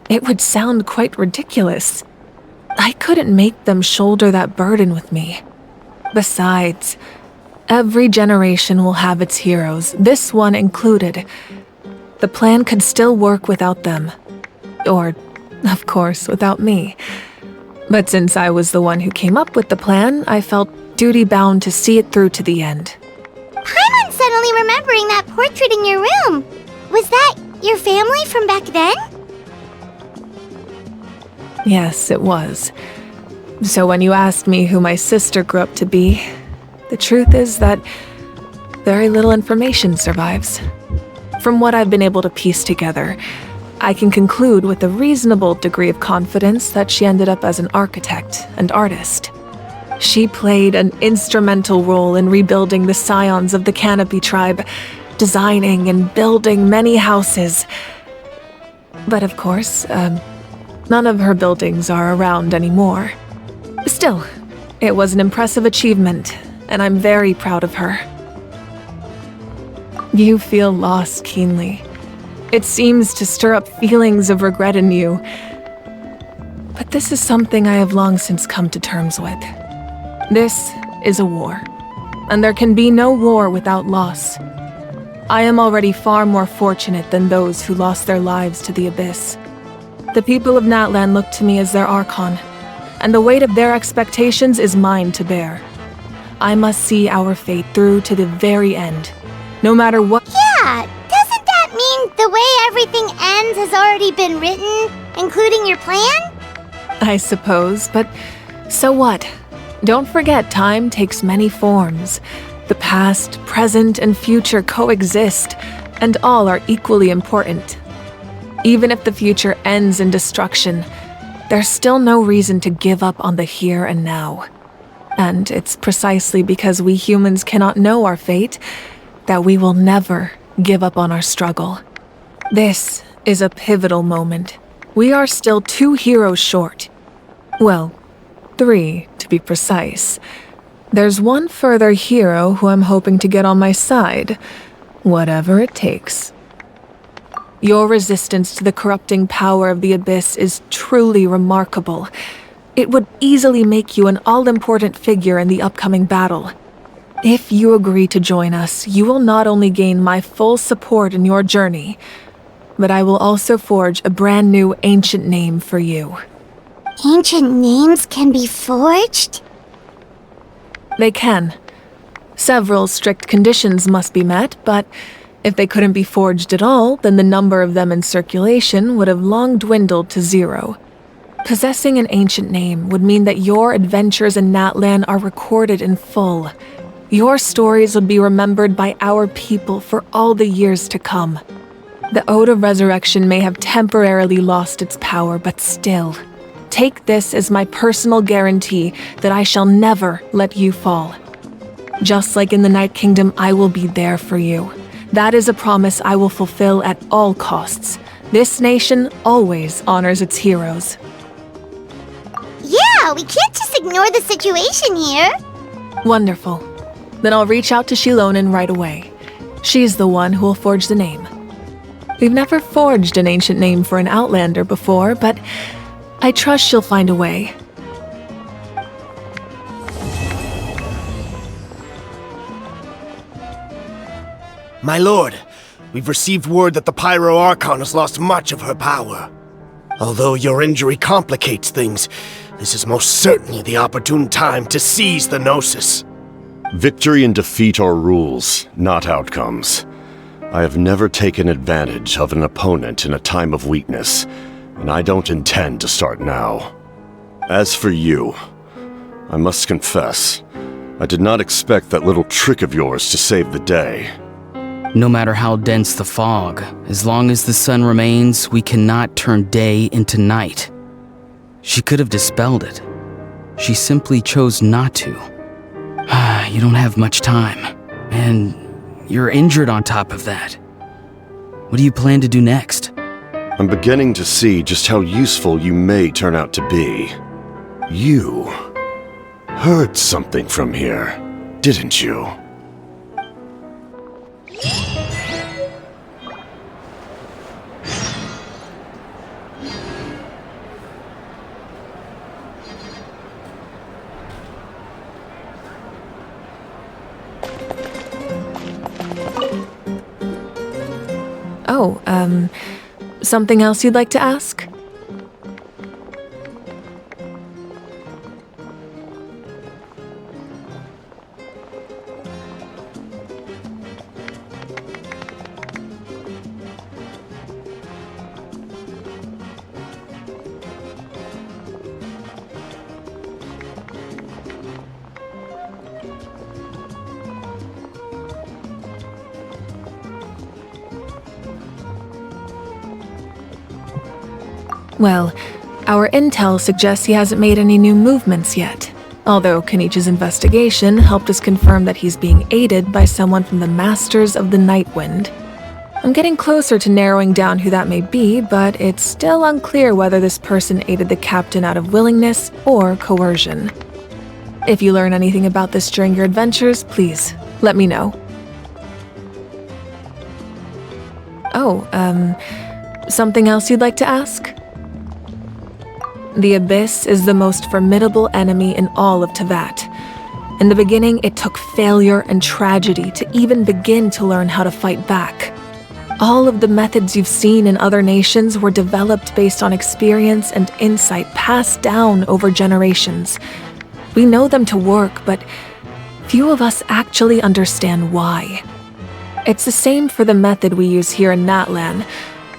It would sound quite ridiculous. I couldn't make them shoulder that burden with me. Besides, every generation will have its heroes, this one included. The plan could still work without them. Or, of course, without me. But since I was the one who came up with the plan, I felt duty-bound to see it through to the end. Paimon's suddenly remembering that portrait in your room. Was that your family from back then? Yes, it was. So when you asked me who my sister grew up to be, the truth is that very little information survives. From what I've been able to piece together, I can conclude with a reasonable degree of confidence that she ended up as an architect and artist. She played an instrumental role in rebuilding the scions of the Canopy tribe, designing and building many houses. But of course, none of her buildings are around anymore. Still, it was an impressive achievement, and I'm very proud of her. You feel loss keenly. It seems to stir up feelings of regret in you. But this is something I have long since come to terms with. This is a war, and there can be no war without loss. I am already far more fortunate than those who lost their lives to the Abyss. The people of Natlan look to me as their Archon, and the weight of their expectations is mine to bear. I must see our fate through to the very end, no matter what— Yeah, doesn't that mean the way everything ends has already been written, including your plan? I suppose, but so what? Don't forget, time takes many forms. The past, present, and future coexist, and all are equally important. Even if the future ends in destruction, there's still no reason to give up on the here and now. And it's precisely because we humans cannot know our fate that we will never give up on our struggle. This is a pivotal moment. We are still 2 heroes short. Well, 3 to be precise. There's one further hero who I'm hoping to get on my side, whatever it takes. Your resistance to the corrupting power of the Abyss is truly remarkable. It would easily make you an all-important figure in the upcoming battle. If you agree to join us, you will not only gain my full support in your journey, but I will also forge a brand new ancient name for you. Ancient names can be forged? They can. Several strict conditions must be met, but if they couldn't be forged at all, then the number of them in circulation would have long dwindled to 0. Possessing an ancient name would mean that your adventures in Natlan are recorded in full. Your stories would be remembered by our people for all the years to come. The Ode of Resurrection may have temporarily lost its power, but still, take this as my personal guarantee that I shall never let you fall. Just like in the Night Kingdom, I will be there for you. That is a promise I will fulfill at all costs. This nation always honors its heroes. Yeah, we can't just ignore the situation here. Wonderful. Then I'll reach out to Shilonen right away. She's the one who will forge the name. We've never forged an ancient name for an Outlander before, but I trust she'll find a way. My lord, we've received word that the Pyro Archon has lost much of her power. Although your injury complicates things, this is most certainly the opportune time to seize the Gnosis. Victory and defeat are rules, not outcomes. I have never taken advantage of an opponent in a time of weakness, and I don't intend to start now. As for you, I must confess, I did not expect that little trick of yours to save the day. No matter how dense the fog, as long as the sun remains, we cannot turn day into night. She could have dispelled it. She simply chose not to. You don't have much time, and you're injured on top of that. What do you plan to do next? I'm beginning to see just how useful you may turn out to be. You heard something from here, didn't you? Oh, something else you'd like to ask? Well, our intel suggests he hasn't made any new movements yet, although Kenichi's investigation helped us confirm that he's being aided by someone from the Masters of the Nightwind. I'm getting closer to narrowing down who that may be, but it's still unclear whether this person aided the captain out of willingness or coercion. If you learn anything about this during your adventures, please let me know. Oh, something else you'd like to ask? The Abyss is the most formidable enemy in all of Teyvat. In the beginning, it took failure and tragedy to even begin to learn how to fight back. All of the methods you've seen in other nations were developed based on experience and insight passed down over generations. We know them to work, but few of us actually understand why. It's the same for the method we use here in Natlan.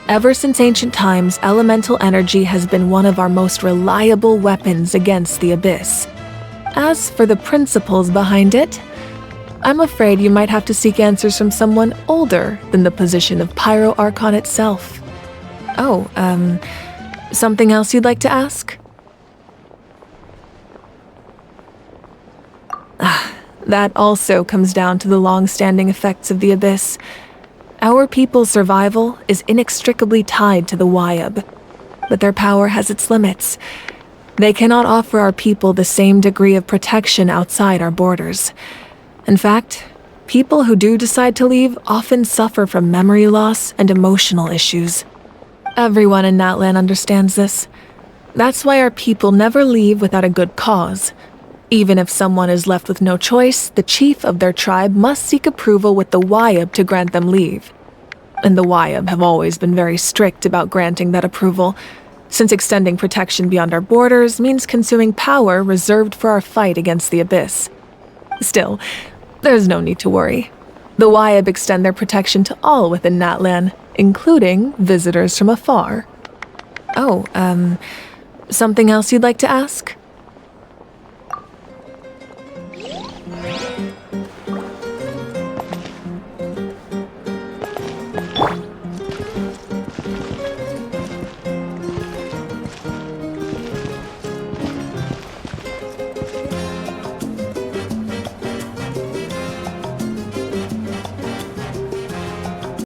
Ever since ancient times, elemental energy has been one of our most reliable weapons against the Abyss. As for the principles behind it, I'm afraid you might have to seek answers from someone older than the position of Pyro Archon itself. Oh, something else you'd like to ask? That also comes down to the long-standing effects of the Abyss. Our people's survival is inextricably tied to the Wyab, but their power has its limits. They cannot offer our people the same degree of protection outside our borders. In fact, people who do decide to leave often suffer from memory loss and emotional issues. Everyone in Natlan understands this. That's why our people never leave without a good cause. Even if someone is left with no choice, the chief of their tribe must seek approval with the Wyab to grant them leave. And the Wyab have always been very strict about granting that approval, since extending protection beyond our borders means consuming power reserved for our fight against the Abyss. Still, there's no need to worry. The Wyab extend their protection to all within Natlan, including visitors from afar. Oh, something else you'd like to ask?